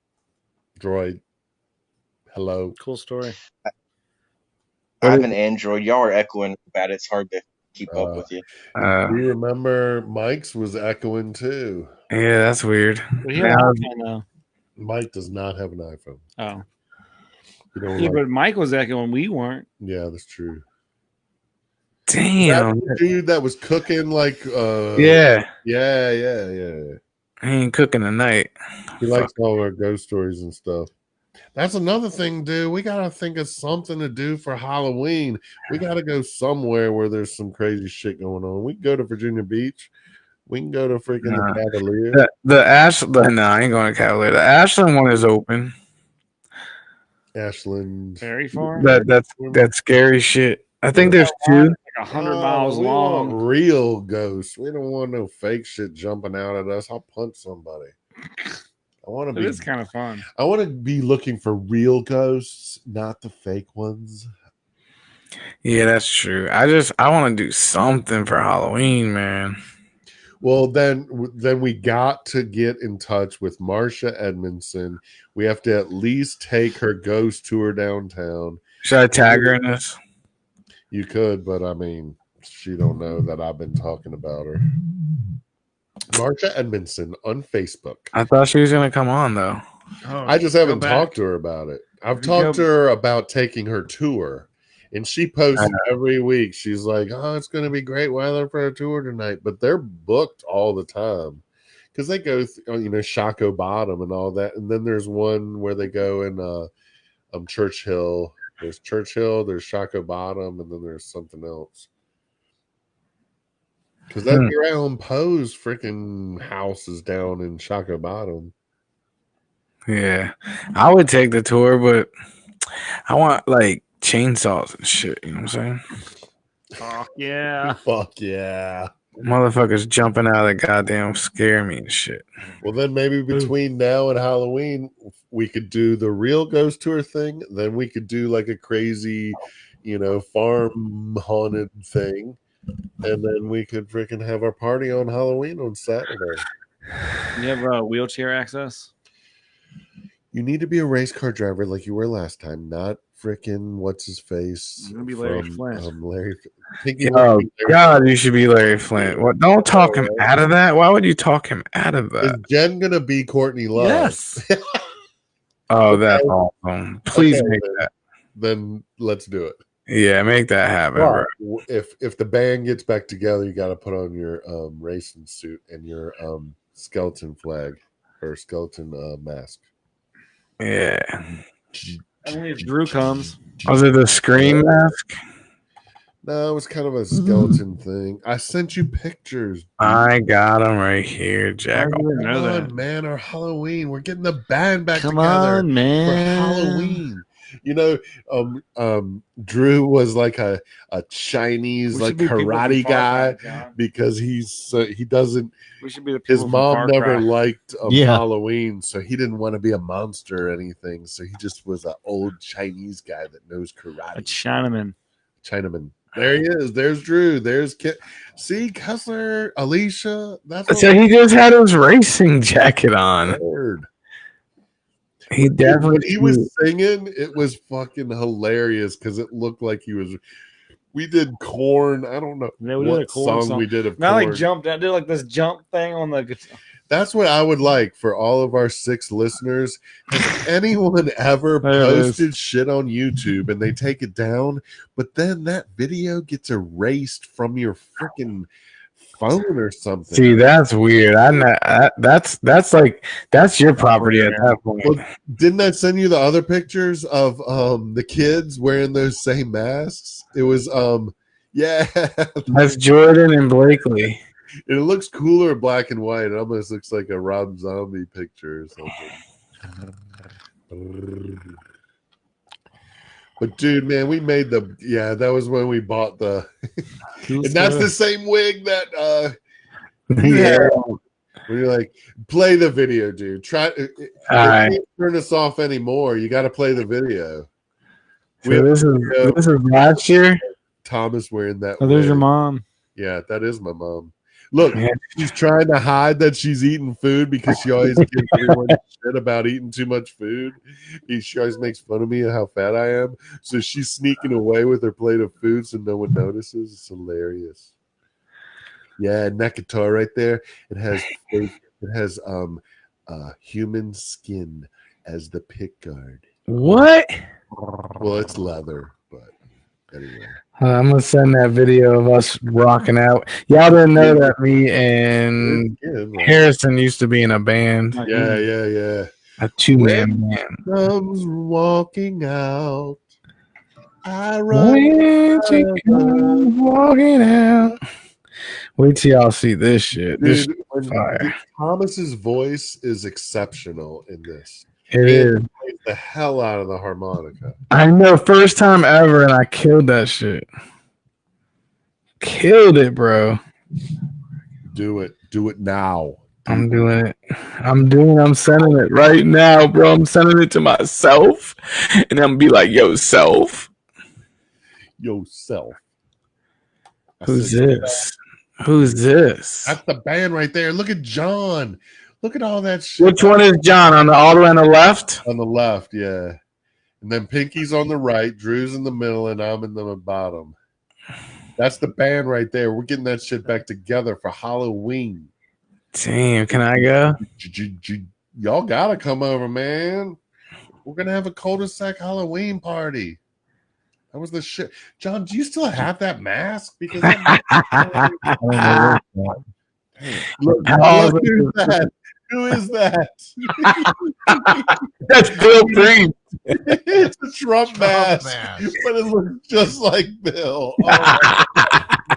Droid. Hello. Cool story. I have an Android. Y'all are echoing bad. It's hard to keep up with you. Do you remember Mike's was echoing too? Yeah, that's weird. But he had an iPhone, though. Mike does not have an iPhone. Oh. You know, Yeah, like- but Mike was echoing. We weren't. yeah, that's true. Damn. That dude that was cooking like Yeah. Yeah. I ain't cooking tonight. He likes all our ghost stories and stuff. That's another thing, dude. We gotta think of something to do for Halloween. We gotta go somewhere where there's some crazy shit going on. We can go to Virginia Beach. We can go to freaking the Cavalier. No, I ain't going to Cavalier. The Ashland one is open. Ashland. Very far. That's scary shit. I think there's two. Like 100 miles we long. want real ghosts. We don't want no fake shit jumping out at us. I'll punch somebody. I want to It be. is kind of fun. I want to be looking for real ghosts, not the fake ones. Yeah, that's true. I want to do something for Halloween, man. Well, then we got to get in touch with Marsha Edmondson. We have to at least take her ghost tour downtown. Should I tag her in this? You could, but I mean, she don't know that I've been talking about her. Marsha Edmondson on Facebook. I thought she was gonna come on though. I just haven't talked to her about it. I've talked to her about taking her tour, and she posts every week. She's like, "Oh, it's going to be great weather for a tour tonight," but they're booked all the time because they go, Shaco Bottom and all that, and then there's one where they go in Churchill. There's Churchill, there's Shaco Bottom, and then there's something else. Because that Brown Pose freaking house is down in Shaco Bottom. Yeah, I would take the tour, but I want like chainsaws and shit. You know what I'm saying? Fuck yeah. Fuck yeah. Motherfuckers jumping out of the goddamn scare me and shit. Well, then maybe between now and Halloween, we could do the real ghost tour thing. Then we could do like a crazy, farm haunted thing. And then we could freaking have our party on Halloween on Saturday. You have wheelchair access? You need to be a race car driver like you were last time, not freaking what's his face. You're gonna be Larry Flint. Oh God, you should be Larry Flint. What? Don't talk him out of that. Why would you talk him out of that? Is Jen gonna be Courtney Love? Yes. Oh, that's awesome. Please make that. Then let's do it. Yeah, make that happen. Right. Bro. If the band gets back together, you got to put on your racing suit and your skeleton flag or skeleton mask. Yeah. Only if Drew comes. Was it the Scream mask? No, it was kind of a skeleton thing. I sent you pictures. I got them right here, Jack. Come on, man. Our Halloween. We're getting the band back Come together on, man. for Halloween. Drew was like a Chinese like karate guy because he doesn't. We should be the his people mom from Far never Cry. liked Halloween, so he didn't want to be a monster or anything. So he just was an old Chinese guy that knows karate. A Chinaman. There he is. There's Drew. There's Kit. See, Kessler, Alicia. That's So he just had his racing jacket on. Weird. He definitely. When he was singing, it was fucking hilarious because it looked like he was. We did Corn. I don't know Yeah, we did what a Korn song we did of Not Korn. like jumped out. Did like this jump thing on the guitar. That's what I would like for all of our 6 listeners. Has anyone ever There it is. posted shit on YouTube and they take it down, but then that video gets erased from your freaking phone or something? See, that's weird. That's your property at that point. Well, didn't I send you the other pictures of the kids wearing those same masks? It was yeah. That's Jordan and Blakely. It looks cooler in black and white. It almost looks like a Rob Zombie picture or something. But dude, man, we made that was when we bought the and that's the same wig that Yeah. when you're like, play the video, dude. Try right. can't turn us off anymore. You gotta play the video. So this is last year. Thomas wearing that. Oh, there's wig. your mom. Yeah, that is my mom. Look, she's trying to hide that she's eating food because she always gives everyone shit about eating too much food. She always makes fun of me and how fat I am. So she's sneaking away with her plate of food so no one notices. It's hilarious. Yeah, and that guitar right there, it has human skin as the pick guard. What? Well, it's leather, but anyway. I'm gonna send that video of us rocking out. Y'all didn't know that me and Harrison used to be in a band. Yeah. A 2-man band. Comes walking out. I When she comes walking out. Wait till y'all see this shit. This fire. Thomas's voice is exceptional in this. It is. Plays the hell out of the harmonica. I know, first time ever, and I killed that shit. Killed it, bro. Do it now. I'm doing it. I'm sending it right now, bro. I'm sending it to myself, and I'm gonna be like, "Yo, self." Who's this? Who's this? That's the band right there. Look at John. Look at all that shit. Which one is John? On the all the way on the left? On the left, yeah. And then Pinky's on the right, Drew's in the middle, and I'm in the bottom. That's the band right there. We're getting that shit back together for Halloween. Damn, can I go? Y'all gotta come over, man. We're gonna have a cul-de-sac Halloween party. That was the shit. John, do you still have that mask? Because look, who's that? Who is that? That's Bill Green. It's a Trump mask, but it looks just like Bill. Oh,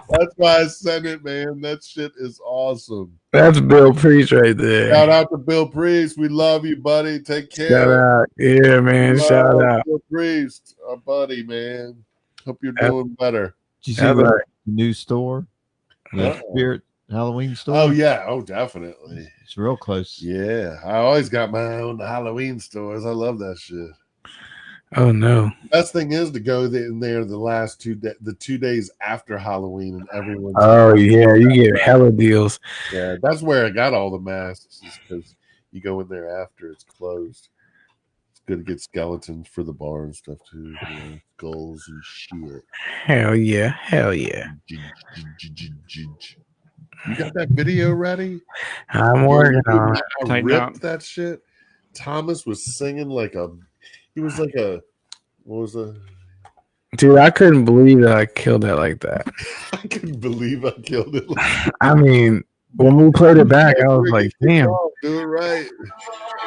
that's why I sent it, man. That shit is awesome. That's Bill Priest right there. Shout out to Bill Priest. We love you, buddy. Take care. Shout out. Yeah, man. Shout out. Bill Priest, our buddy, man. Hope you're doing better. Did you see the new store? The Spirit Halloween store? Oh, yeah. Oh, definitely. It's real close. Yeah. I always got my own Halloween stores. I love that shit. Oh, no. Best thing is to go in there the last 2 days, the 2 days after Halloween, and everyone's. Oh, yeah. You get hella deals. Yeah. That's where I got all the masks, is because you go in there after it's closed. It's good to get skeletons for the bar and stuff, too. You know, skulls and shit. Hell yeah. Hell yeah. You got that video ready? I'm working on it. I ripped that shit. Thomas was singing like a. He was like a. What was a? Dude, I couldn't believe that I killed it like that. I couldn't believe I killed it. I mean, when we played it back, I was like, damn. Do it right.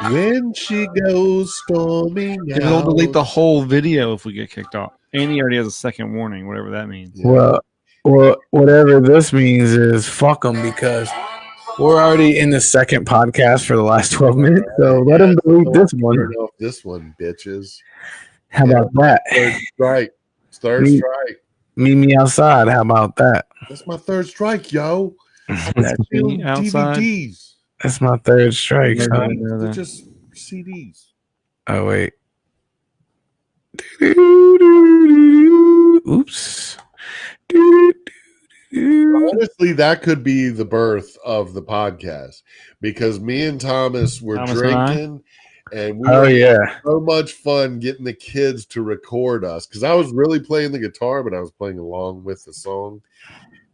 When she goes storming out. It'll delete the whole video if we get kicked off. And he already has a second warning, whatever that means. Well, whatever this means is fuck them, because we're already in the second podcast for the last 12 minutes. So let them delete this one. Turn off this one, bitches. How about that? Third strike. Third strike. Meet me outside. How about that? That's my third strike, yo. That's me outside. DVDs. That's my third strike, son. They're just CDs. Oh, wait. Oops. Honestly, that could be the birth of the podcast, because me and Thomas were drinking, and we had so much fun getting the kids to record us, because I was really playing the guitar, but I was playing along with the song,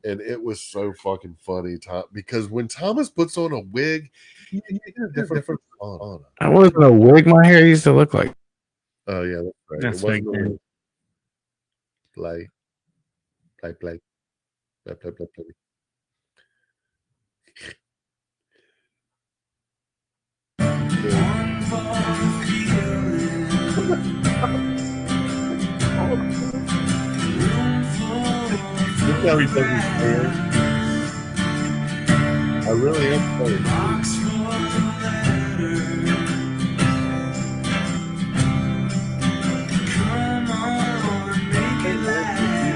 and it was so fucking funny. Because when Thomas puts on a wig, he has a different on. I wasn't a wig. My hair used to look like. Oh yeah, that's right. That's it wasn't fake, a play. Play. Look how he does his hair. I really am playing.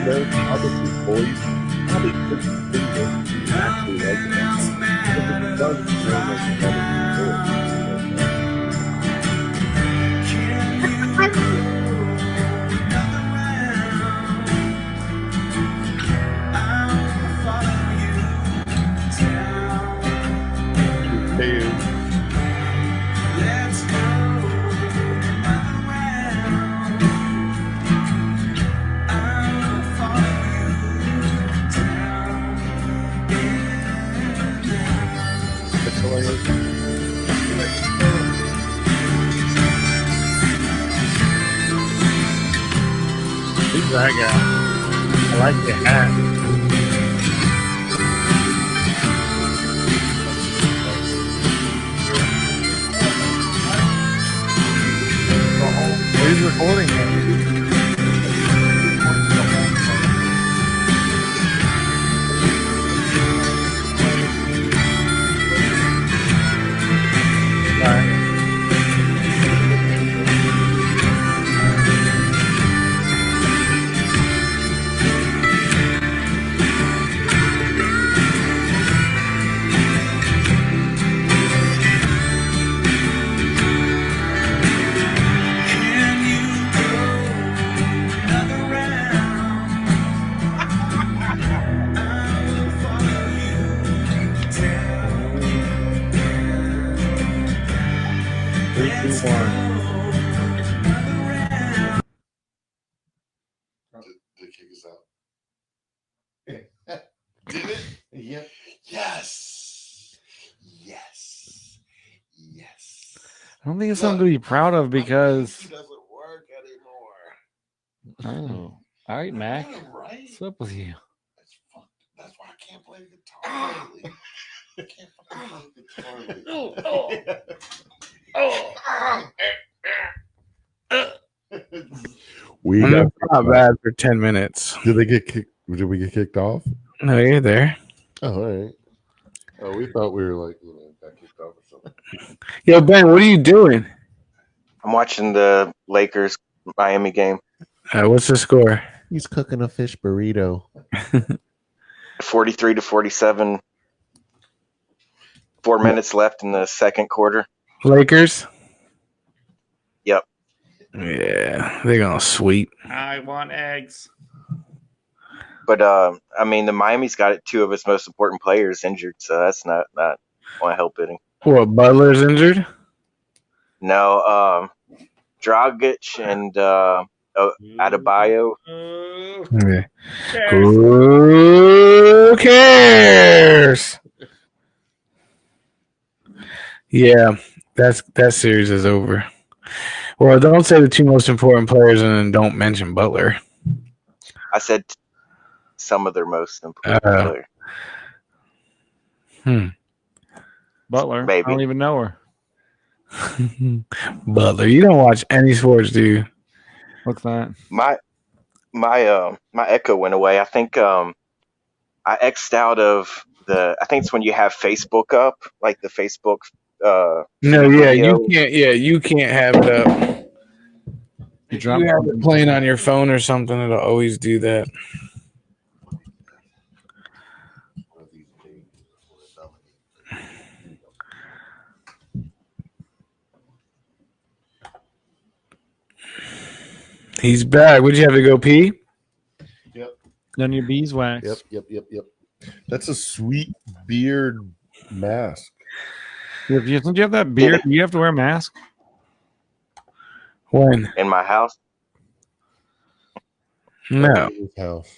Other two boys probably couldn't think of actually like that. It does sound like that guy. I like the hat. He's recording it. The kick is out. Did it? Yep. Yes. Yes. Yes. I don't think it's something to be proud of because He doesn't work anymore. oh, all right, Mac. Right? What's up with you? That's why I can't play the guitar lately. I can't fucking play the guitar lately. We got not bad for 10 minutes. Did they get kicked? Did we get kicked off? No, you're there. Oh, all right. Oh, we thought we were like, got kicked off or something. Yo, Ben, what are you doing? I'm watching the Lakers Miami game. What's the score? He's cooking a fish burrito. 43-47. 4 minutes left in the second quarter. Lakers? Yep. Yeah, they're gonna sweep. I want eggs. But I mean, the Miami's got two of its most important players injured, so that's not want to help it. What, Butler's injured? No, Dragic and Adebayo. Okay. Who cares? Yeah, that series is over. Well, don't say the two most important players and then don't mention Butler. I said some of their most important players. Butler. Maybe. I don't even know her. Butler. You don't watch any sports, do you? What's that? My Echo went away. I think I X'd out of the. I think it's when you have Facebook up, like the Facebook. No, yeah, you can't. Yeah, you can't have it up. If you have it playing on your phone or something, it'll always do that. He's back. Would you have to go pee? Yep. None of your beeswax. Yep. That's a sweet beard mask. If you have that beard, you have to wear a mask. When? In my house. No. House.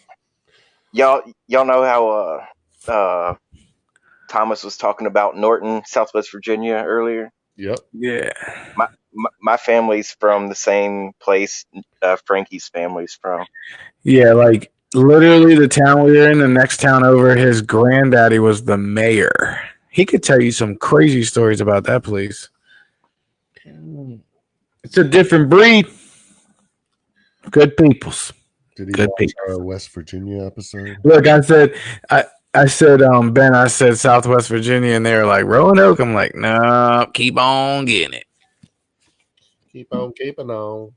Y'all know how Thomas was talking about Norton, Southwest Virginia earlier? Yep. Yeah. My family's from the same place Frankie's family's from. Yeah, like literally the town we were in, the next town over, his granddaddy was the mayor. He could tell you some crazy stories about that place. It's a different breed. Good peoples. Did he Good watch our West Virginia episode? Look, I said, Ben, I said Southwest Virginia, and they were like, Roanoke. I'm like, no, keep on getting it. Keep on keeping on.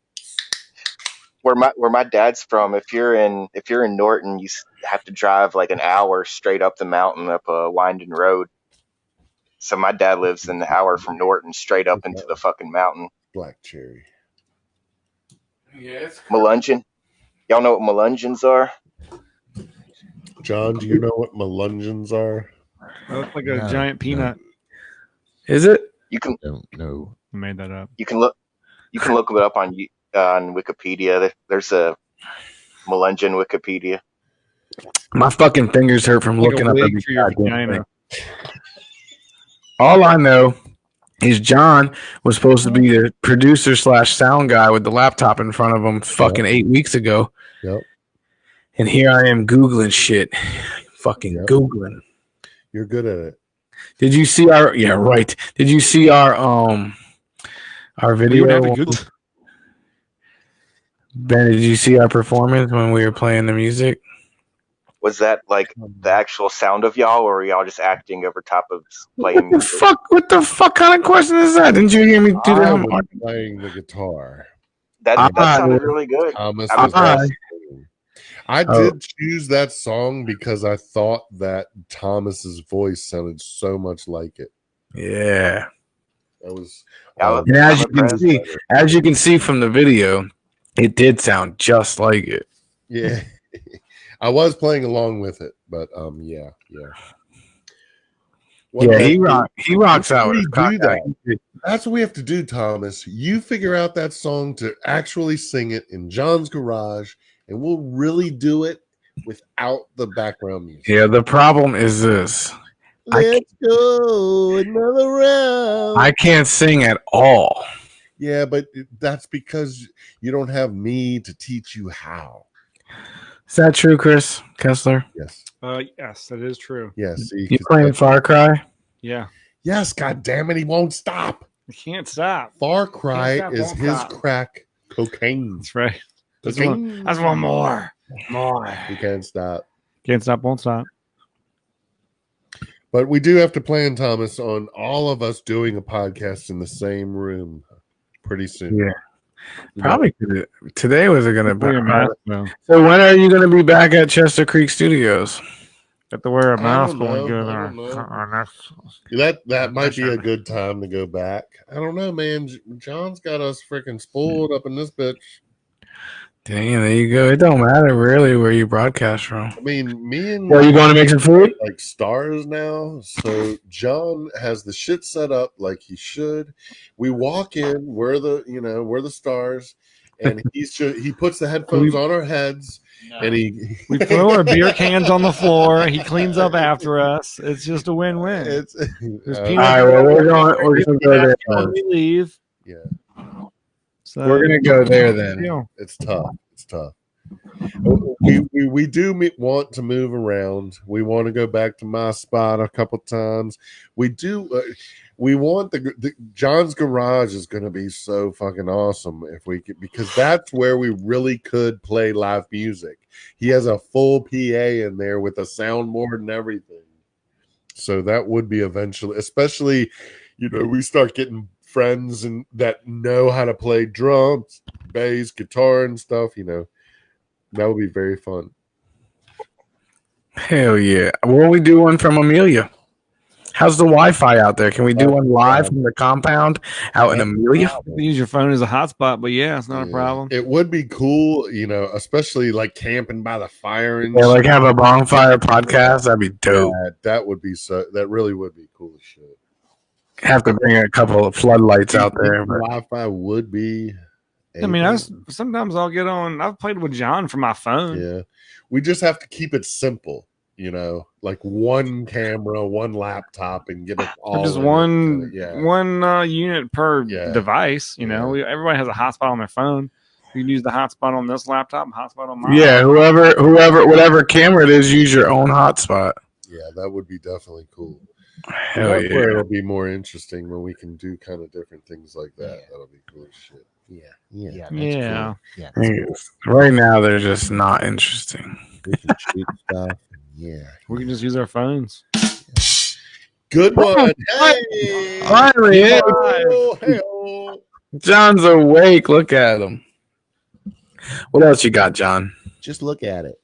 Where my dad's from, if you're in Norton, you have to drive like an hour straight up the mountain, up a winding road. So my dad lives an hour from Norton, straight up into the fucking mountain. Black cherry. Yes. Melungeon. Y'all know what melungeons are? John, do you know what melungeons are? It looks like a giant peanut. Is it? You can. Don't know. I made that up. You can look it up on Wikipedia. There's a melungeon Wikipedia. My fucking fingers hurt from Like looking a up wig every for your goddamn vagina. thing. All I know is John was supposed to be the producer / sound guy with the laptop in front of him fucking 8 weeks ago. Yep. And here I am Googling shit. Fucking Googling. You're good at it. Did you see our Did you see our video? Ben, did you see our performance when we were playing the music? Was that like the actual sound of y'all, or were y'all just acting over top of playing music? What the fuck kind of question is that? Didn't you hear me do I that? was playing the guitar. That sounded really good. I did choose that song because I thought that Thomas's voice sounded so much like it. Yeah. That was. And as you can see from the video, it did sound just like it. Yeah. I was playing along with it, but yeah. He rocks out. That's what we have to do, Thomas. You figure out that song to actually sing it in John's garage, and we'll really do it without the background music. Yeah, the problem is this. Let's go another round. I can't sing at all. Yeah, but that's because you don't have me to teach you how. Is that true, Chris Kessler? Yes. Yes, that is true. Yes. You playing Far Cry? Yeah. Yes, God damn it, he won't stop. I can't stop. Far Cry is his crack cocaine. That's right. That's Cocaine. one more. He can't stop. Can't stop, won't stop. But we do have to plan, Thomas, on all of us doing a podcast in the same room pretty soon. Yeah. Probably today was it going to be? No. So when are you going to be back at Chester Creek Studios? Have to wear a mask when we go there. That might be a good time to go back. I don't know, man. John's got us freaking spoiled up in this bitch. Dang, there you go. It don't matter really where you broadcast from. I mean, me and are you going to make some food? Like stars now. So John has the shit set up like he should. We walk in, we're the stars, and he puts the headphones on our heads, and we throw our beer cans on the floor. He cleans up after us. It's just a win-win. All right, well, we're going to go there. We leave. Yeah. So, we're gonna go there then. It's tough. We do want to move around. We want to go back to my spot a couple times. We do. We want the John's garage is going to be so fucking awesome if we could, because that's where we really could play live music. He has a full PA in there with a soundboard and everything. So that would be eventually, especially, we start getting friends and that know how to play drums, bass, guitar, and stuff. That would be very fun. Hell yeah! Will we do one from Amelia? How's the Wi-Fi out there? Can we do one live from the compound out in Amelia? Use your phone as a hotspot, but yeah, it's not a problem. It would be cool, especially like camping by the fire and like have a bonfire podcast. That'd be dope. That would be that really would be cool as shit. Have to bring a couple of floodlights out there. Wi-Fi would be. I mean, sometimes I'll get on. I've played with John from my phone. Yeah, we just have to keep it simple. Like one camera, one laptop, and get it all. Just one unit per device. Everybody has a hotspot on their phone. You can use the hotspot on this laptop, and hotspot on mine. Yeah, whatever camera it is, use your own hotspot. Yeah, that would be definitely cool. Hell That's yeah! where it'll be more interesting when we can do kind of different things like that. That'll be cool as shit. Yeah. Cool. Right now, they're just not interesting. We can shoot stuff. Yeah, we can just use our phones. Good one. Hey, finally, John's awake. Look at him. What else you got, John? Just look at it.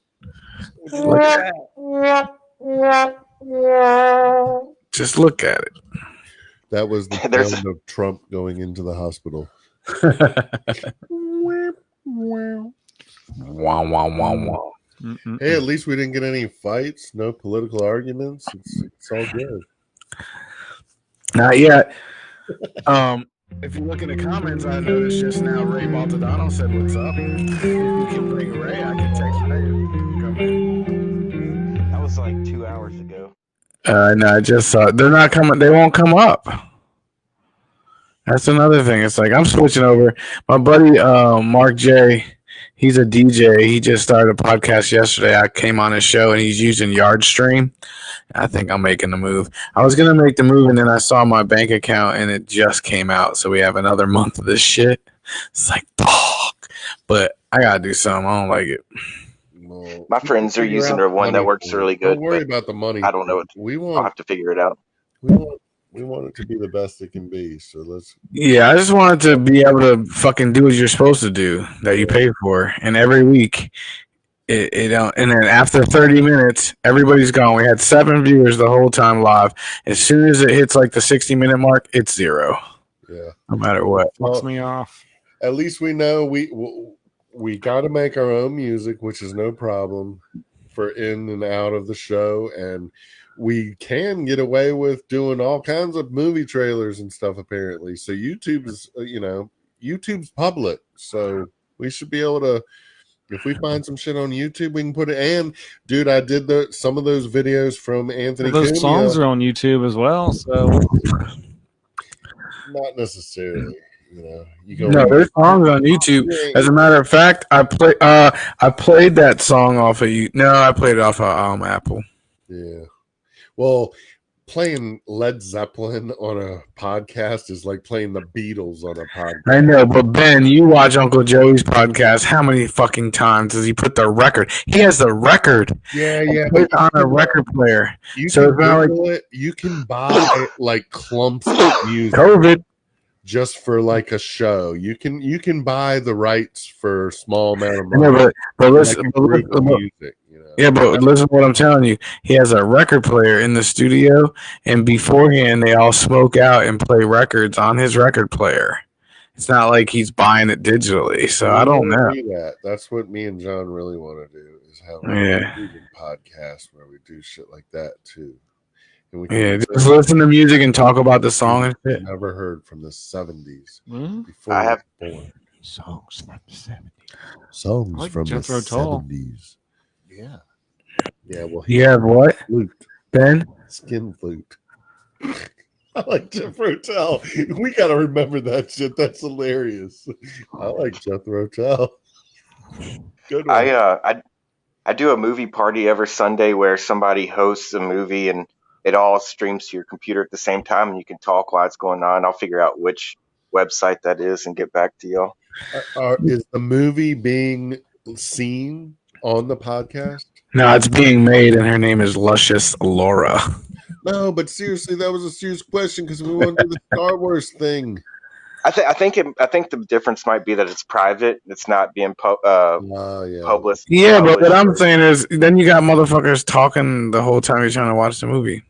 Just look at it. That was the sound of Trump going into the hospital. Wow, wow, wow, wow. Hey, at least we didn't get any fights, no political arguments. It's all good. Not yet. If you look in the comments, I noticed just now Ray Baltadano said, "What's up?" If you can bring Ray, I can text Ray. That was like 2 hours ago. No, I just saw they're not coming. They won't come up. That's another thing. It's like I'm switching over. My buddy Mark J. He's a DJ. He just started a podcast yesterday. I came on his show, and he's using Yardstream. I think I'm making the move. I was going to make the move, and then I saw my bank account, and it just came out. So we have another month of this shit. It's like, fuck. But I got to do something. I don't like it. Well, My friends are using one that works really good. Don't worry about the money. I don't know. I'll have to figure it out. We want it to be the best it can be. So let's. Yeah, I just wanted to be able to fucking do what you're supposed to do that you pay for. And every week, and then after 30 minutes, everybody's gone. We had 7 viewers the whole time live. As soon as it hits like the 60-minute mark, it's 0. Yeah. No matter what. Fucks me off. At least we know we got to make our own music, which is no problem for in and out of the show, and we can get away with doing all kinds of movie trailers and stuff apparently. So YouTube is, YouTube's public, so we should be able to. If we find some shit on YouTube, we can put it. And dude, I did some of those videos from Anthony. Those Cumia. songs are on YouTube as well, so not necessarily. No, there's songs on YouTube. As a matter of fact, I played that song off of you. No, I played it off of Apple. Yeah. Well, playing Led Zeppelin on a podcast is like playing the Beatles on a podcast. I know, but Ben, you watch Uncle Joey's podcast. How many fucking times does he put the record? He has the record. Yeah. Put it on a record player. So it's not like you can buy like clumps of music. COVID. Just for like a show, you can buy the rights for small amount of money. Yeah, but listen, yeah, but listen to what I'm telling you. He has a record player in the studio, and beforehand they all smoke out and play records on his record player. It's not like he's buying it digitally, so I don't know. That's what me and John really want to do is have a music podcast where we do shit like that too. Yeah, just listen to music and talk about the song and shit. Never heard from the 70s. Before I have born. Songs from the 70s. Songs like from the Jethro Tull. 70s. Yeah. Yeah, well, You have what? Flute. Ben? Skin flute. I like Jethro Tull. We got to remember that shit. That's hilarious. I like Jethro Tull. Good one. I do a movie party every Sunday where somebody hosts a movie and it all streams to your computer at the same time, and you can talk while it's going on. I'll figure out which website that is and get back to y'all. Is the movie being seen on the podcast? No, it's being made, and her name is Luscious Laura. No, but seriously, that was a serious question because we want to do the Star Wars thing. I think the difference might be that it's private. It's not being public. Yeah, but what I'm saying is, then you got motherfuckers talking the whole time you're trying to watch the movie.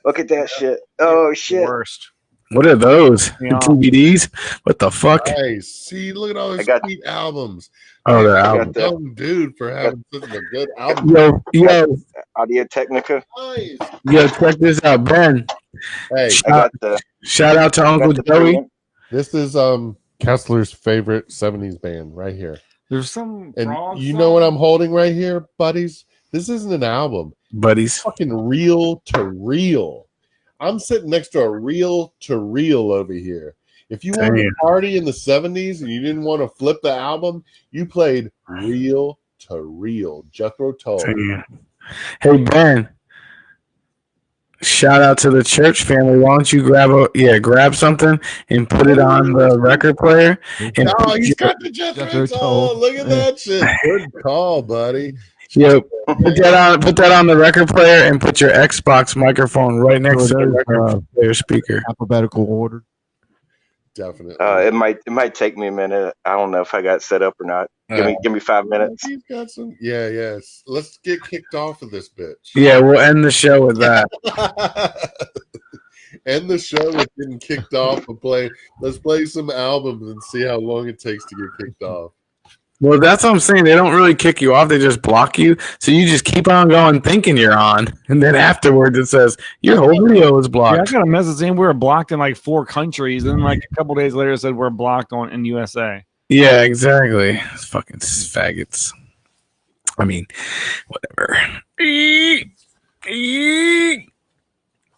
Look at that shit. Oh shit. Worst. What are those? Yeah. DVDs? What the fuck? Hey, see, look at all these sweet albums. Oh, the album. Young dude for having such a good album. Yo, Audio Technica. Nice. yo, check this out, Ben. Hey, Shout out to Uncle Joey. This is Kessler's favorite 70s band right here. There's some and you know what I'm holding right here, buddies? This isn't an album. Buddies. It's fucking reel to reel. I'm sitting next to a reel to reel over here. If you wanted to party in the 70s and you didn't want to flip the album, you played reel to reel. Jethro Tull. Hey, Ben. Shout out to the church family. Why don't you grab something and put it on the record player? And he's got the Jethro Tull. Look at that shit. Good call, buddy. Yo, put that on the record player and put your Xbox microphone right next to the record player speaker. Alphabetical order. Definitely. It might take me a minute. I don't know if I got set up or not. Give me 5 minutes. He's got some. Yeah, yes. Let's get kicked off of this bitch. Yeah, we'll end the show with that. End the show with getting kicked off and let's play some albums and see how long it takes to get kicked off. Well, that's what I'm saying. They don't really kick you off. They just block you. So you just keep on going thinking you're on. And then afterwards it says, your whole video is blocked. Yeah, I got a message saying we were blocked in like 4 countries. And then like a couple days later it said we're blocked in USA. Yeah, exactly. It's fucking faggots. I mean, whatever.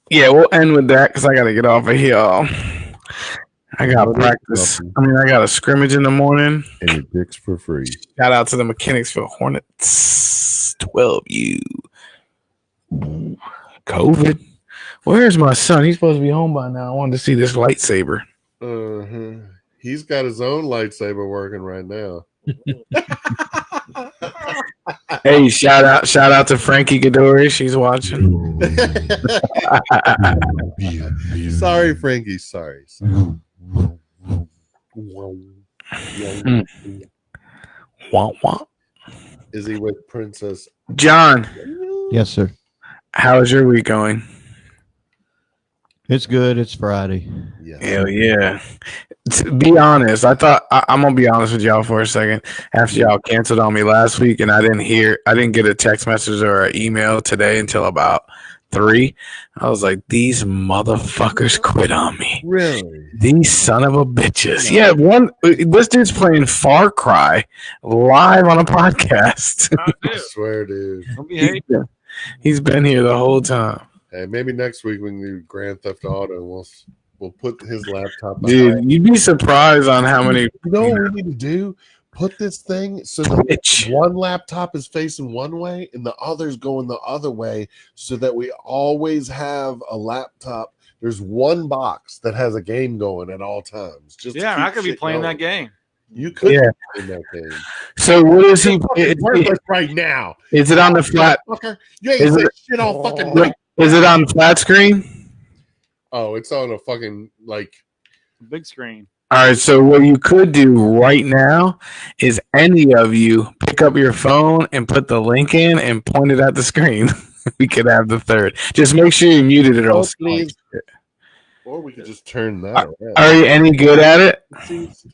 Yeah, we'll end with that because I got to get off of here. I got practice. I mean, I got a scrimmage in the morning. And your dick's for free. Shout out to the Mechanicsville Hornets. 12U. COVID. Where's my son? He's supposed to be home by now. I wanted to see this lightsaber. He's got his own lightsaber working right now. Hey, shout out to Frankie Gadori. She's watching. Sorry, Frankie. Sorry. Wah, wah. Is he with Princess John? Yes, sir. How's your week going? It's good. It's Friday. Hell yeah. To be honest, I'm gonna be honest with y'all for a second. After y'all canceled on me last week, and I didn't get a text message or an email today until about 3. I was like, these motherfuckers quit on me. Really? These son of a bitches. Yeah, this dude's playing Far Cry live on a podcast. I swear, dude. He's been here the whole time. Hey, maybe next week we can do Grand Theft Auto. We'll put his laptop. Dude, you'd be surprised on how many. You know what we need to do? Put this thing so that one laptop is facing one way and the other's going the other way, so that we always have a laptop. There's one box that has a game going at all times. I could be playing that game. You could Yeah. play that game. So what is he? Worthless right now. Is it on the flat? You ain't say shit all fucking night. Is it on flat screen? Oh, it's on a fucking big screen. All right, so what you could do right now is any of you pick up your phone and put the link in and point it at the screen. We could have the third. Just make sure you muted it all. Please. Or we could just turn that around. Are you any good at it?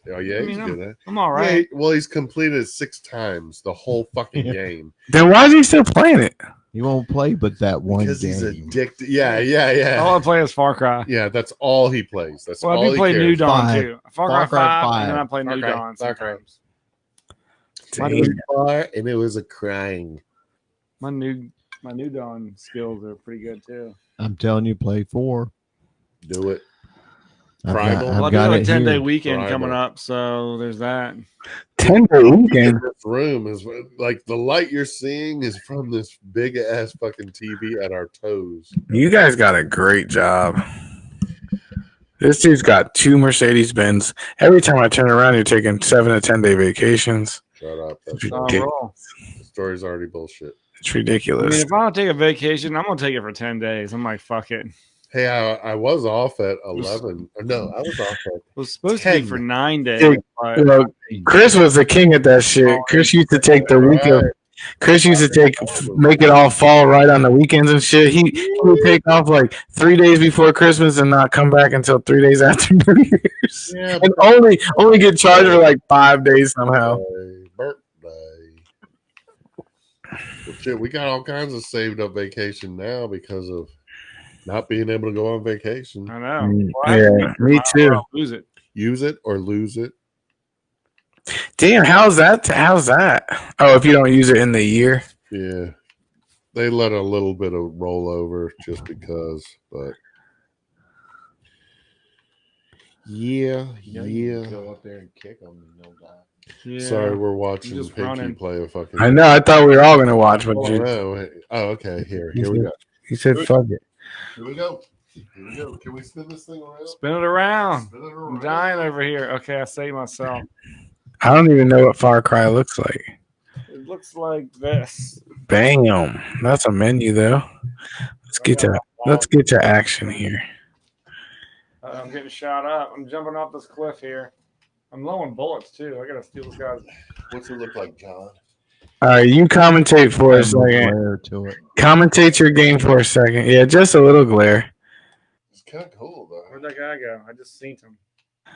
Oh yeah, he's good at it. I'm all right. Yeah, well, he's completed it 6 times the whole fucking game. Then why is he still playing it? He won't play but that one Because game. he's addicted. Yeah. All I play is Far Cry. Yeah, that's all he plays. That's Well, all I he play cares. New Dawn 5. too. Far Cry 5, and then I play New Dawn sometimes. And it was a crying. My New Dawn skills are pretty good too. I'm telling you, play 4. Do it. Well, I do have a 10-day weekend coming up, so there's that. 10-day weekend. This room is like the light you're seeing is from this big ass fucking TV at our toes. You guys got a great job. This dude's got 2 Mercedes-Benz. Every time I turn around, you're taking 7 to 10-day vacations. Shut up. It's The ridiculous. story's already bullshit. It's I ridiculous. mean, if I don't take a vacation, I'm gonna take it for 10 days. I'm like, fuck it. Hey, I was off at 11. No, I was off at It was supposed to 10. be for 9 days. Dude, but- you know, Chris was the king at that shit. Chris used to take the week of. Chris used to make it all fall right on the weekends and shit. He would take off like 3 days before Christmas and not come back until 3 days after New Year's, Yeah, and only get charged for like 5 days somehow. birthday. Well, shit, we got all kinds of saved up vacation now because of not being able to go on vacation. I know. Yeah, me too. Lose it. Use it or lose it. Damn, how's that? Oh, if you don't use it in the year. Yeah. They let a little bit of rollover just because, but yeah. Go up there and kick them and they'll die. Yeah. Sorry, we're watching Just Pinky running. play a fucking. I know. I thought we were all gonna watch, but Oh, you. no. Oh, okay. Here we go. He said, "Fuck it." Here we go. Can we spin this thing around? Spin it around. Spin it I'm around. dying over here. Okay, I saved myself. I don't even know what Far Cry looks like. It looks like this. Bam, that's a menu though. Let's get to action here. I'm getting shot up. I'm jumping off this cliff here. I'm low on bullets too. I gotta steal this guy's. What's it look like, John? All right, you commentate for a second. Glare to it. Commentate your game for a second. Yeah, just a little glare. It's kind of cool, though. Where'd that guy go? I just seen him.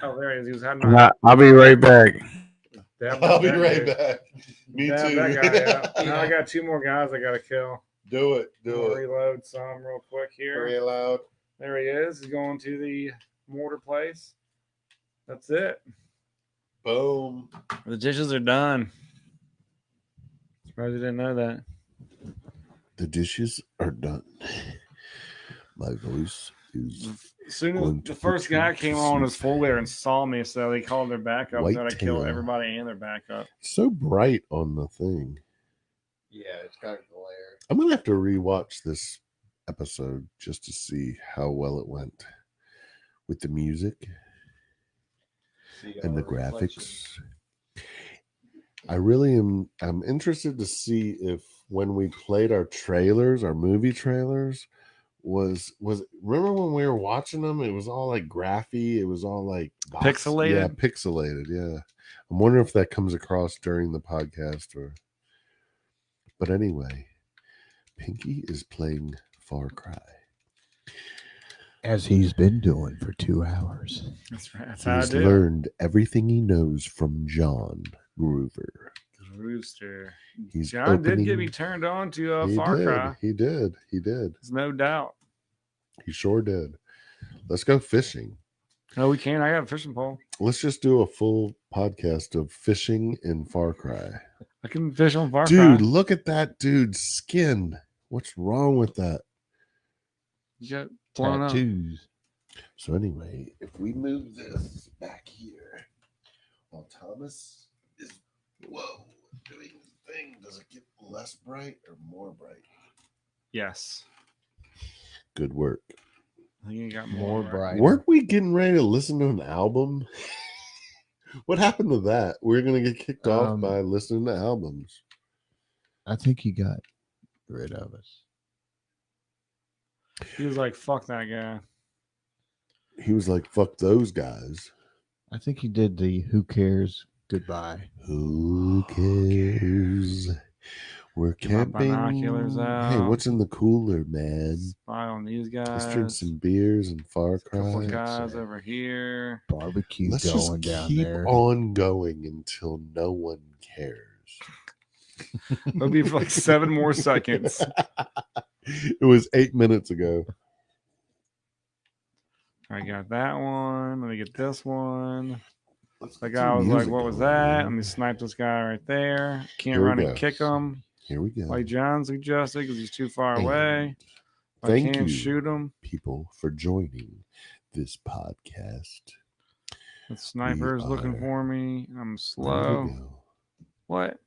Oh, there he is. He was hiding. behind- I'll be right back. Dab I'll be that right dude. back. Me Dab too. that guy out. Now I got 2 more guys I gotta kill. Do it. I'm Do gonna it. reload some real quick here. Very loud. There he is. He's going to the mortar place. That's it. Boom. The dishes are done. Surprised you didn't know that. The dishes are done. My voice As soon as the first guy came on his full there and saw me, so they called their backup. White Then I killed tail. everybody and their backup. So bright on the thing. Yeah, it's got a glare. I'm gonna have to rewatch this episode just to see how well it went with the music and the graphics. I really am. I'm interested to see if when we played our trailers, our movie trailers, was remember when we were watching them? It was all like graphy. It was all like Pixelated. Yeah, pixelated. Yeah. I'm wondering if that comes across during the podcast or. But anyway, Pinky is playing Far Cry. As he's been doing for 2 hours. That's right. That's how I He's do. learned everything he knows from John Groover. Rooster. He's John did get opening- me turned on to He Far did. Cry. He did. There's no doubt. He sure did. Let's go fishing. No, we can't. I got a fishing pole. Let's just do a full podcast of fishing in Far Cry. I can fish on Far Cry. Dude, look at that dude's skin. What's wrong with that? You got blown up. Tattoos. So anyway, if we move this back here, while Thomas is doing his thing, does it get less bright or more bright? Yes. Good work. I think you got More bright. Weren't we getting ready to listen to an album? What happened to that? We're gonna get kicked off by listening to albums. I think he got rid of us. He was like, fuck that guy. He was like, fuck those guys. I think he did the who cares goodbye. Who cares? We're Get my camping. binoculars out. Hey, what's in the cooler, man? Spy on these guys. Let's drink some beers and Far Couple Cry. guys over here. Barbecue Let's going just down keep there. on going until no one cares. It'll be for like 7 more seconds. It was 8 minutes ago. I got that one. Let me get this one. The get guy some was like, music what was going, that? man. Let me snipe this guy right there. Can't Here we run and go. kick him. Here we go. Like John suggested, because he's too far And away. I Thank can't you, shoot him. people, for joining this podcast. The sniper's looking are- for me. I'm There slow. we go. What?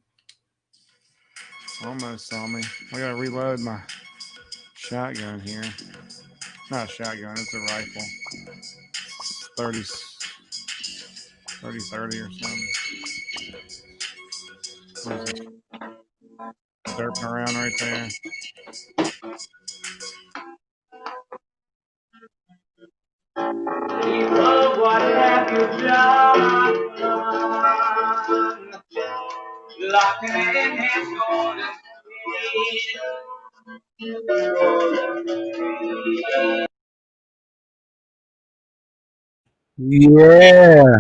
Almost saw me. I gotta reload my shotgun here. Not a shotgun, it's a rifle. 30 or something. What is it? Derping around right there. What have you done? Locked in his golden Yeah.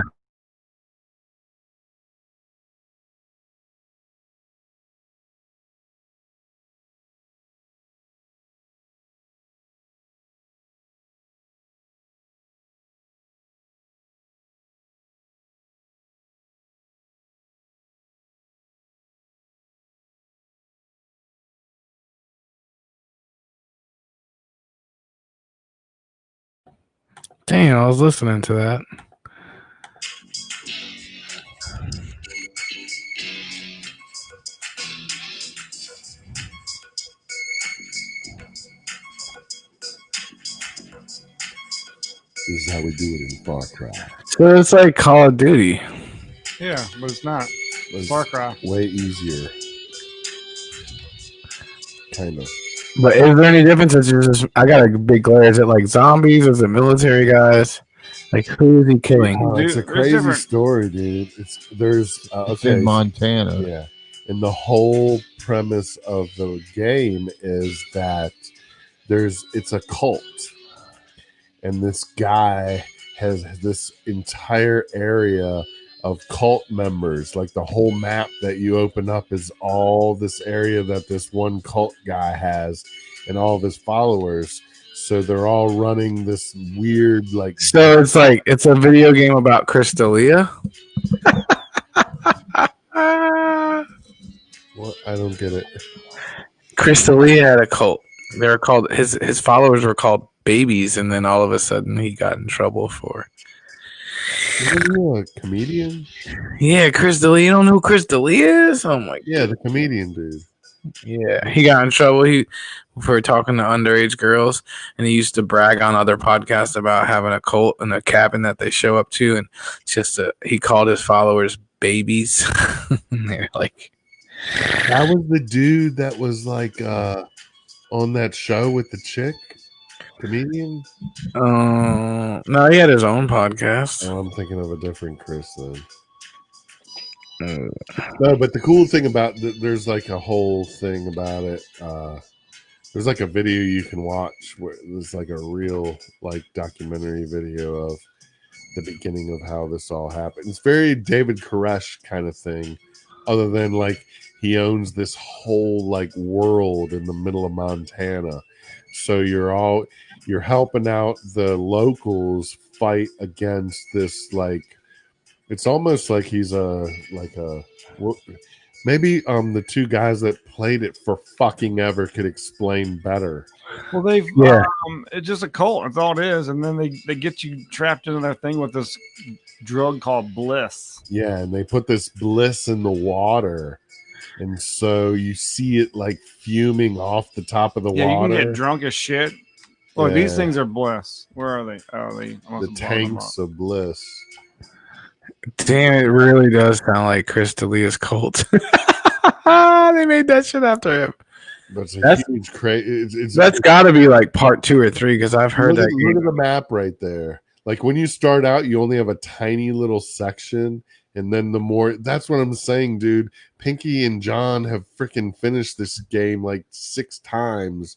Damn, I was listening to that. This is how we do it in Far Cry. So it's like Call of Duty. Yeah, but it's not. It's Far Cry. way easier. Kind of. But is there any difference? It's just, I got a big glare. Is it like zombies? Is it military guys? Like, who is he killing? Oh, it's a crazy story, dude. There's It's okay, in Montana. Yeah, and the whole premise of the game is that it's a cult, and this guy has this entire area of cult members. Like the whole map that you open up is all this area that this one cult guy has, and all of his followers. So they're all running this weird, like. So it's like it's a video game about Crystalia. What? I don't get it. Crystalia had a cult. They were called his followers were called babies, and then all of a sudden he got in trouble for. Isn't he a comedian? Yeah, Chris D'Elia. You don't know who Chris D'Elia is? Oh my. Yeah, the comedian dude. Yeah, he got in trouble for talking to underage girls, and he used to brag on other podcasts about having a cult and a cabin that they show up to, and he called his followers babies. And they're like, that was the dude that was like on that show with the chick comedian. No, he had his own podcast. Oh, I'm thinking of a different Chris then. No, but the cool thing about there's like a whole thing about it. There's like a video you can watch where there's like a real like documentary video of the beginning of how this all happened. It's very David Koresh kind of thing, other than like he owns this whole like world in the middle of Montana. So you're helping out the locals fight against this like. It's almost like he's maybe the two guys that played it for fucking ever could explain better. Well, it's just a cult. That's all it is. And then they get you trapped into their thing with this drug called bliss. Yeah, and they put this bliss in the water. And so you see it like fuming off the top of the water. Yeah, you can get drunk as shit. Look, these things are bliss. Where are they? Oh, the tanks of bliss. Damn, it really does sound like Chris D'Elia's cult. They made that shit after him. That's huge crazy. That's got to be like part 2 or 3 because I've heard that. Look at the map right there. Like when you start out, you only have a tiny little section, and then the more. That's what I'm saying, dude. Pinky and John have freaking finished this game like 6 times,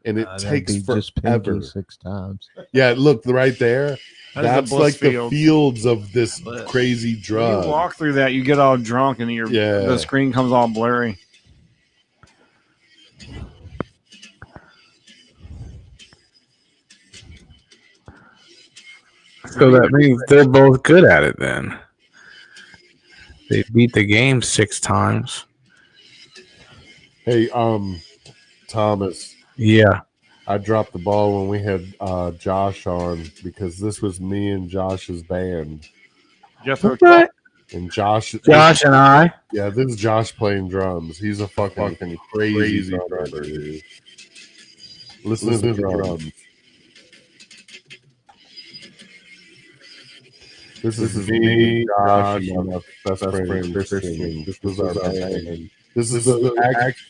and it takes forever. 6 times. Yeah, look right there. That's like field. The fields of this crazy drug. When you walk through that, you get all drunk, and the screen comes all blurry. So that means they're both good at it then. They beat the game 6 times. Hey, Thomas. Yeah. I dropped the ball when we had Josh on because this was me and Josh's band. What? And Josh and I. Yeah, this is Josh playing drums. He's a fucking crazy drummer, dude. Listen to the drums. This is me, Josh, and my best friend Christian. This was our band. This is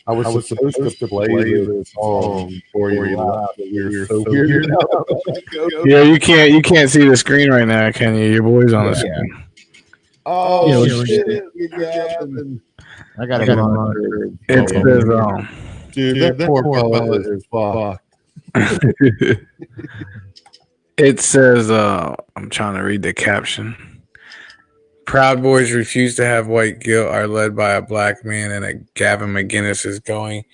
I was supposed to play this song before you left, but we were so weird. Yeah, you can't see the screen right now, can you? Your boy's on the screen. Oh shit! I got it on. It says, dude, that poor fella is fucked. It says, I'm trying to read the caption. Proud Boys refuse to have white guilt, are led by a black man, and Gavin McInnes is going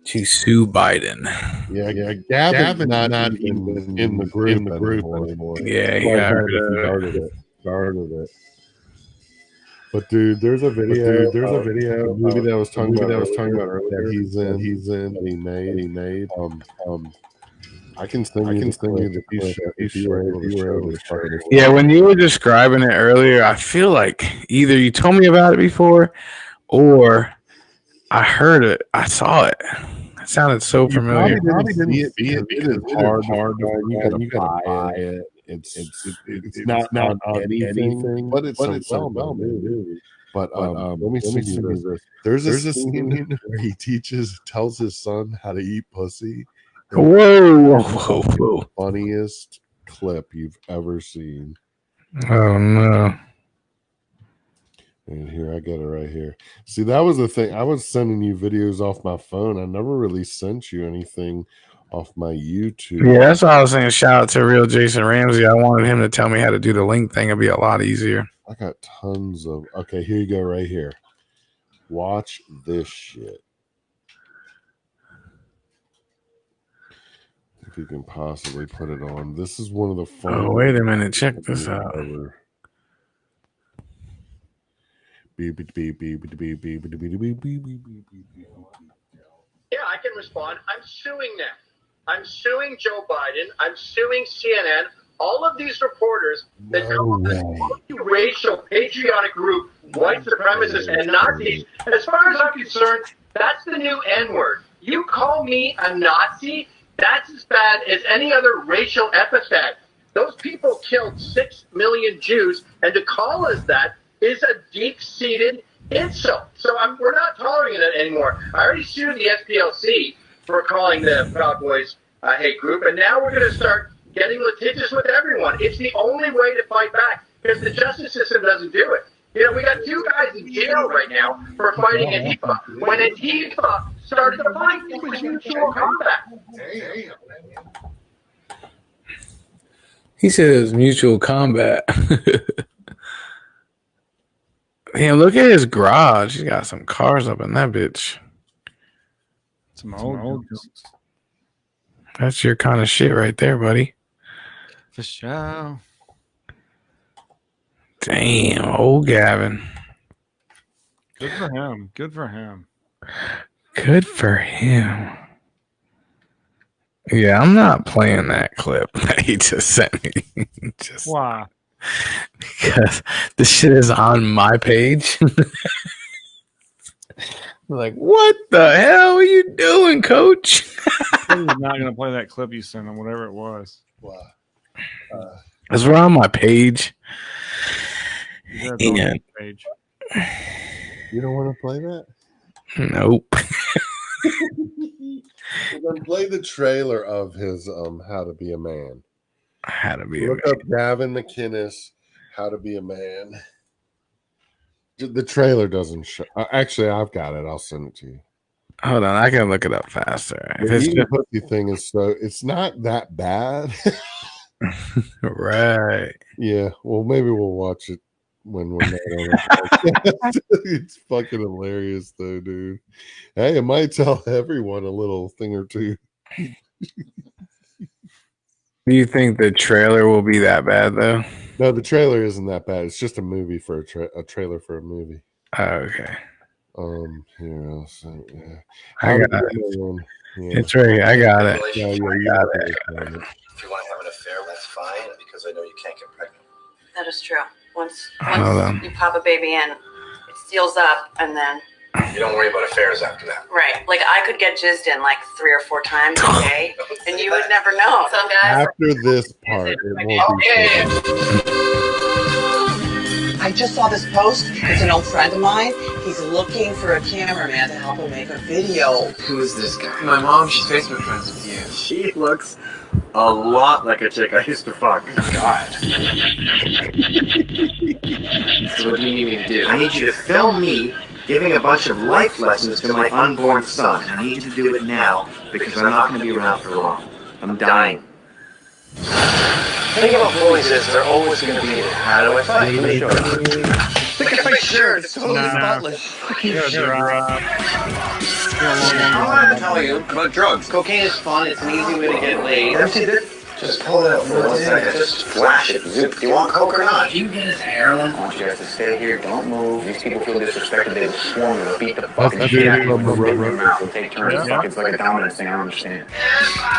to sue Biden. Yeah, Gavin's not even in the group anymore. Yeah, he started it. But dude, there's a video. A movie that I was talking about earlier. He's in. He made. I can send you the piece if you were able to start it. Yeah, when you were describing it earlier, I feel like either you told me about it before or I heard it. I saw it. It sounded so familiar. You probably didn't see it because it is hard. You gotta buy it. It's not anything, but it's well done. But let me see this. There's a scene where tells his son how to eat pussy. Whoa. Funniest clip you've ever seen. Oh no. And here, I got it right here. See, that was the thing. I was sending you videos off my phone. I never really sent you anything off my YouTube. Yeah, that's why I was saying shout out to real Jason Ramsey. I wanted him to tell me how to do the link thing. It'd be a lot easier. I got tons of. Okay, here you go right here. Watch this shit. If you can possibly put it on. This is one of the fun. Oh, wait a minute. Check this out. Yeah, I can respond. I'm suing them. I'm suing Joe Biden. I'm suing CNN. All of these reporters that call this multiracial, patriotic group white supremacists and Nazis, as far as I'm concerned, that's the new N-word. You call me a Nazi, that's as bad as any other racial epithet. Those people killed 6 million Jews, and to call us that is a deep-seated insult. So we're not tolerating it anymore. I already sued the SPLC for calling the Proud Boys a hate group, and now we're going to start getting litigious with everyone. It's the only way to fight back because the justice system doesn't do it. You know, we got 2 guys in jail right now for fighting Antifa. When Antifa started the fight, it was mutual combat. He said it was mutual combat. Damn, look at his garage. He's got some cars up in that bitch. Some old. That's your kind of shit right there, buddy. For sure. Damn, old Gavin. Good for him. Good for him. Good for him. Yeah, I'm not playing that clip that he just sent me. Why? Because this shit is on my page. Like, what the hell are you doing, coach? I'm not going to play that clip you sent him, whatever it was. Wow. It's right on my page. And page. You don't want to play that? Nope. Well, then play the trailer of his How to Be a Man. How to Be a Man. Look up Gavin McInnes, How to Be a Man. The trailer doesn't show. Actually, I've got it. I'll send it to you. Hold on, I can look it up faster. The eating pussy thing is it's not that bad. Right. Yeah. Well, maybe we'll watch it when we're not on it. It's fucking hilarious, though, dude. Hey, it might tell everyone a little thing or two. Do you think the trailer will be that bad, though? No, the trailer isn't that bad. It's just a movie for a trailer for a movie. Oh, okay. Here else. Yeah. I got it. It's right here. I got it. Yeah, I got it. If you want to have an affair, that's fine because I know you can't get pregnant. That is true. Once you pop a baby in, it seals up, and then You don't worry about affairs after that. right. Like I could get jizzed in like 3 or 4 times a day, and you would never know. Some guys. After this part, it will be. I just saw this post. It's an old friend of mine. He's looking for a cameraman to help him make a video. Who is this guy? My mom, she's Facebook friends with you. She looks a lot like a chick I used to fuck. God. So what do you need me to do? I need you to film me giving a bunch of life lessons to my unborn son. I need you to do it now because I'm not going to be around for long. I'm dying. The thing about boys is they're always going to be there. How do I fight? Look at my shirt. It's totally spotless. I wanted to tell you about drugs. Cocaine is fun. It's an easy way to get laid. Empty it. Just pull it out for 1 second. Just flash it. Zoop. Do you want coke or not? You get his heroin. I want you guys to stay here. Don't move. These people feel disrespected. They will swarm you. They'll beat the fucking shit out of you. They'll spit in your mouth. They'll take turns. It's like a dominance thing. I don't understand.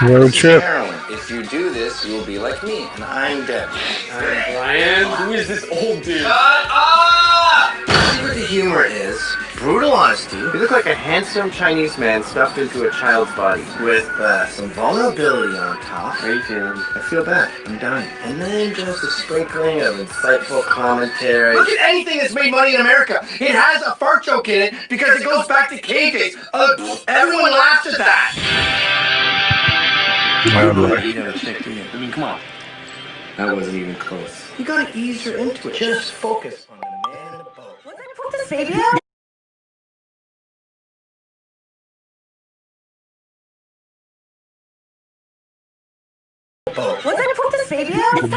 Road trip. Heroin. If you do this, you will be like me, and I'm dead. I'm Brian. Who is this old dude? See what the humor is? Brutal honesty. You look like a handsome Chinese man stuffed into a child's body with some vulnerability on top. How are you feeling? I feel bad. I'm dying. And then just a sprinkling of insightful commentary. Look at anything that's made money in America. It has a fart joke in it because it goes back to cave days. Everyone laughs at that. You never checked in. I mean, come on. That wasn't even close. You gotta ease her into it. Just focus on the man in the boat. Put this baby out. Once I put this baby out, I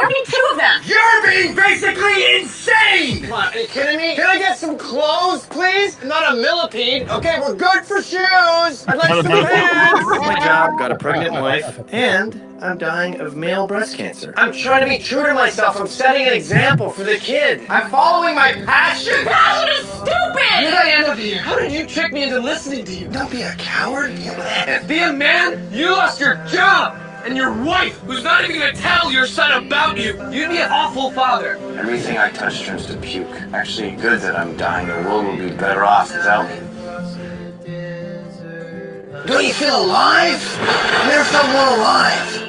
need 2 of them. Your baby! getting basically insane! Come on, are you kidding me? Can I get some clothes, please? Not a millipede. Okay, we're good for shoes. I'd like some pants. My job, got a pregnant wife, and I'm dying of male breast cancer. I'm trying to be true to myself. I'm setting an example for the kid. I'm following my passion. Passion is stupid! Did I end up here? How did you trick me into listening to you? Don't be a coward. Be a man. Be a man? You lost your job! And your wife, who's not even gonna tell your son about you. You'd be an awful father. Everything I touch turns to puke. Actually, good that I'm dying. The world will be better off without me. Don't you feel alive? I never felt more alive.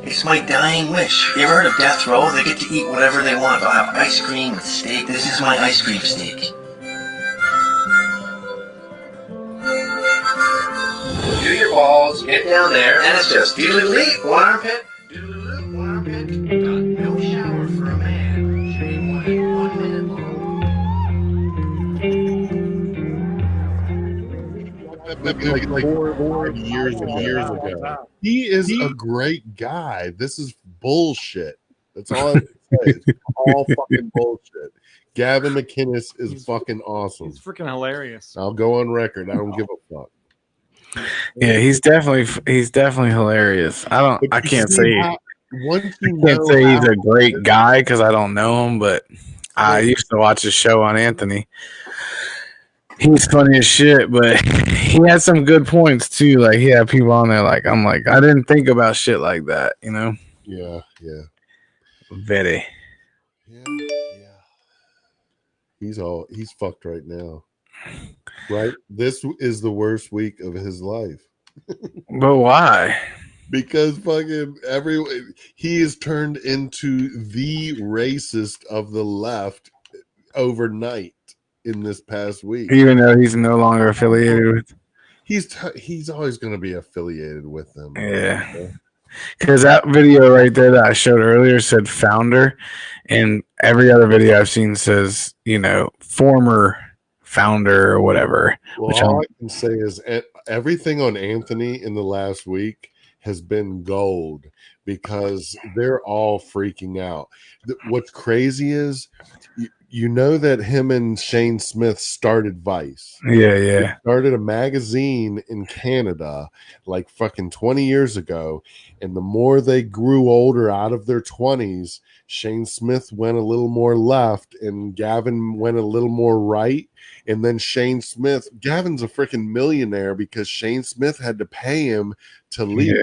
It's my dying wish. You ever heard of death row? They get to eat whatever they want. They'll have ice cream with steak. This is my ice cream steak. Do your balls, get down there, and it's just doodly-lee, one armpit, doodly-lee, one armpit. No shower for a man. Shave 1 minute long. Like 4 years ago. He is a great guy. This is bullshit. That's all I have to say. It's all fucking bullshit. Gavin McInnes is fucking awesome. He's freaking hilarious. I'll go on record. I don't give a fuck. Yeah, he's definitely hilarious. I can't say he's a great guy because I don't know him, but I used to watch his show on Anthony. He's funny as shit, but he had some good points too. Like he had people on there like I'm like I didn't think about shit like that, you know? Yeah. Very. Yeah. He's fucked right now. Right? This is the worst week of his life. But why? Because fucking he is turned into the racist of the left overnight in this past week. Even though he's no longer affiliated with. He's always going to be affiliated with them. Yeah. Because that video right there that I showed earlier said founder, and every other video I've seen says, former founder or whatever. Well, all I can say is everything on Anthony in the last week has been gold because they're all freaking out. What's crazy is you know that him and Shane Smith started Vice. Yeah. They started a magazine in Canada like fucking 20 years ago. And the more they grew older out of their 20s, Shane Smith went a little more left and Gavin went a little more right. And then Gavin's a freaking millionaire because Shane Smith had to pay him to leave. Yeah.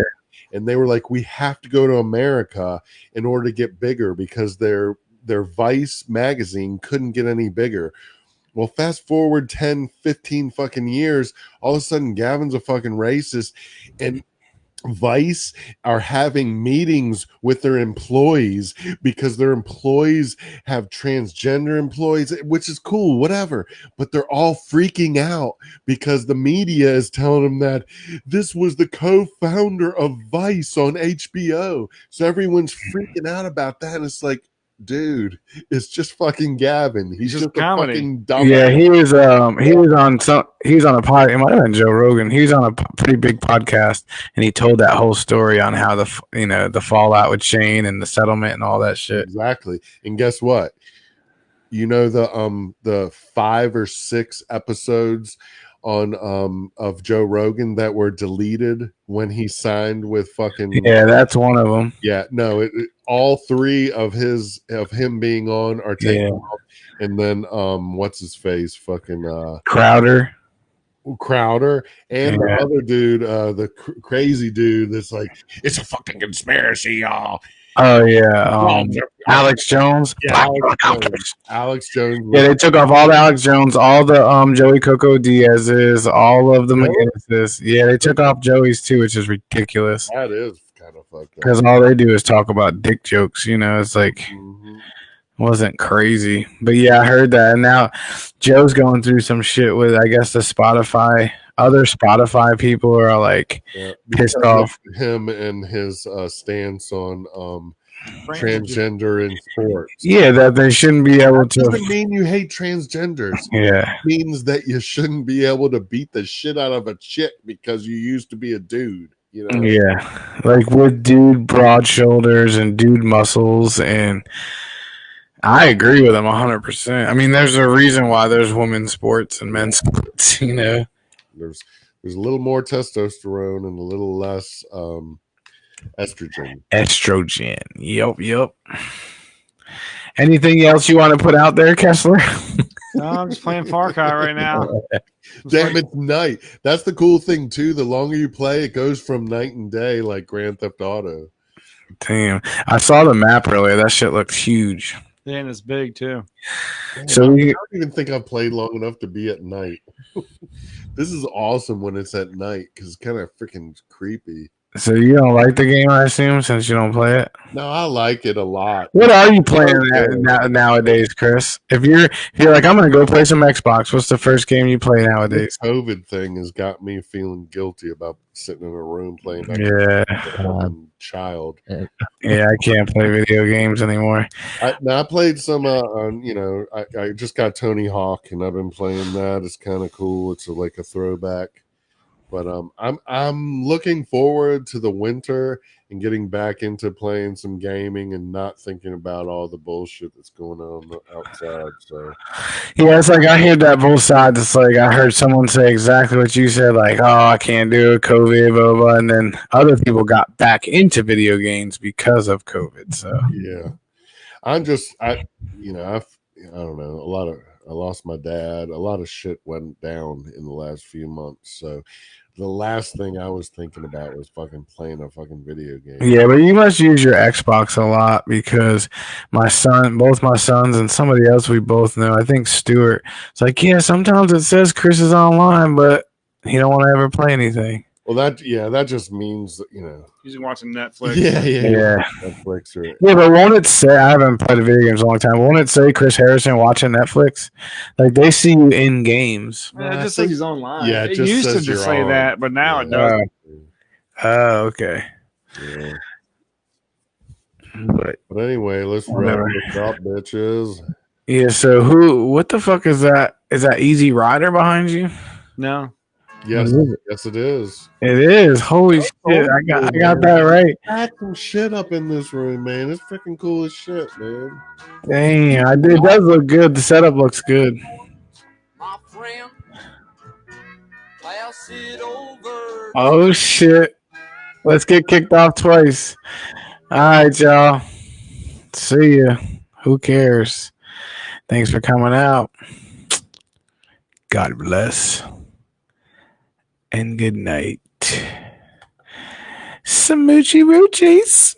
And they were like, we have to go to America in order to get bigger because their Vice magazine couldn't get any bigger. Well, fast forward 10, 15 fucking years, all of a sudden Gavin's a fucking racist, and Vice are having meetings with their employees because their employees have transgender employees, which is cool, whatever. But they're all freaking out because the media is telling them that this was the co-founder of Vice on HBO. So everyone's freaking out about that. And it's like, dude, it's just fucking Gavin. He's just a fucking dumb. Yeah, he was on a pod. It might have been Joe Rogan. He was on a pretty big podcast, and he told that whole story on how the fallout with Shane and the settlement and all that shit. Exactly. And guess what? The 5 or 6 episodes on of Joe Rogan that were deleted when he signed with fucking. Yeah, that's one of them. Yeah, no, all 3 of him being on are taken off, and then what's his face, fucking Crowder, and the other dude, the crazy dude that's like, it's a fucking conspiracy, y'all. Oh yeah, Alex Jones. Yeah, Alex Jones. Yeah, they took off all the Alex Jones, all the Joey Coco Diaz's, all of the McGinnis's. Yeah, they took off Joey's too, which is ridiculous. That is kind of fucked up. Because all they do is talk about dick jokes. It's like wasn't crazy, but yeah, I heard that. And now Joe's going through some shit with, I guess, the Spotify. Other Spotify people are like pissed off. Him and his stance on transgender in sports. Yeah, that they shouldn't be able to. Doesn't mean you hate transgenders. Yeah, it means that you shouldn't be able to beat the shit out of a chick because you used to be a dude. You know? Yeah, like with dude broad shoulders and dude muscles, and I agree with him 100%. I mean, there's a reason why there's women's sports and men's sports. You know, there's a little more testosterone and a little less estrogen. Estrogen. Yep. Anything else you want to put out there, Kessler? No, I'm just playing Far Cry right now. Damn, it's night. That's the cool thing too. The longer you play, it goes from night and day, like Grand Theft Auto. Damn, I saw the map earlier. That shit looks huge. Yeah, and it's big too. So I don't even think I've played long enough to be at night. This is awesome when it's at night because it's kind of freaking creepy. So you don't like the game, I assume, since you don't play it? No, I like it a lot. What are you playing nowadays, Chris? If you're like, I'm gonna go play some Xbox, what's the first game you play nowadays? The COVID thing has got me feeling guilty about sitting in a room playing. Yeah, child. Yeah, I can't play video games anymore. I played some. I just got Tony Hawk, and I've been playing that. It's kind of cool. It's like a throwback. But I'm looking forward to the winter and getting back into playing some gaming and not thinking about all the bullshit that's going on outside. So yeah, it's like I hear that both sides. It's like I heard someone say exactly what you said, like, "Oh, I can't do it, COVID, blah blah," and then other people got back into video games because of COVID. So yeah, I don't know. I lost my dad. A lot of shit went down in the last few months. So the last thing I was thinking about was fucking playing a fucking video game. Yeah, but you must use your Xbox a lot because both my sons and somebody else we both know, I think Stuart, it's like, yeah, sometimes it says Chris is online, but he don't want to ever play anything. Well, that just means that, Usually watching Netflix. Yeah. Netflix or yeah, but won't it say, I haven't played video games in a long time, won't it say Chris Harrison watching Netflix? Like, they see you in games. Yeah, it just says he's online. Yeah, it just used to says just you're say on. that, but now it doesn't. Oh, okay. Yeah. But anyway, let's wrap this up, bitches. yeah, so what the fuck is that? Is that Easy Rider behind you? No. Yes, yes, it is. It is. Holy shit! I got that right. I had some shit up in this room, man. It's freaking cool as shit, man. Damn, it does look good. The setup looks good. Oh shit! Let's get kicked off twice. All right, y'all. See ya. Who cares? Thanks for coming out. God bless. And good night. Smoochie Roochies.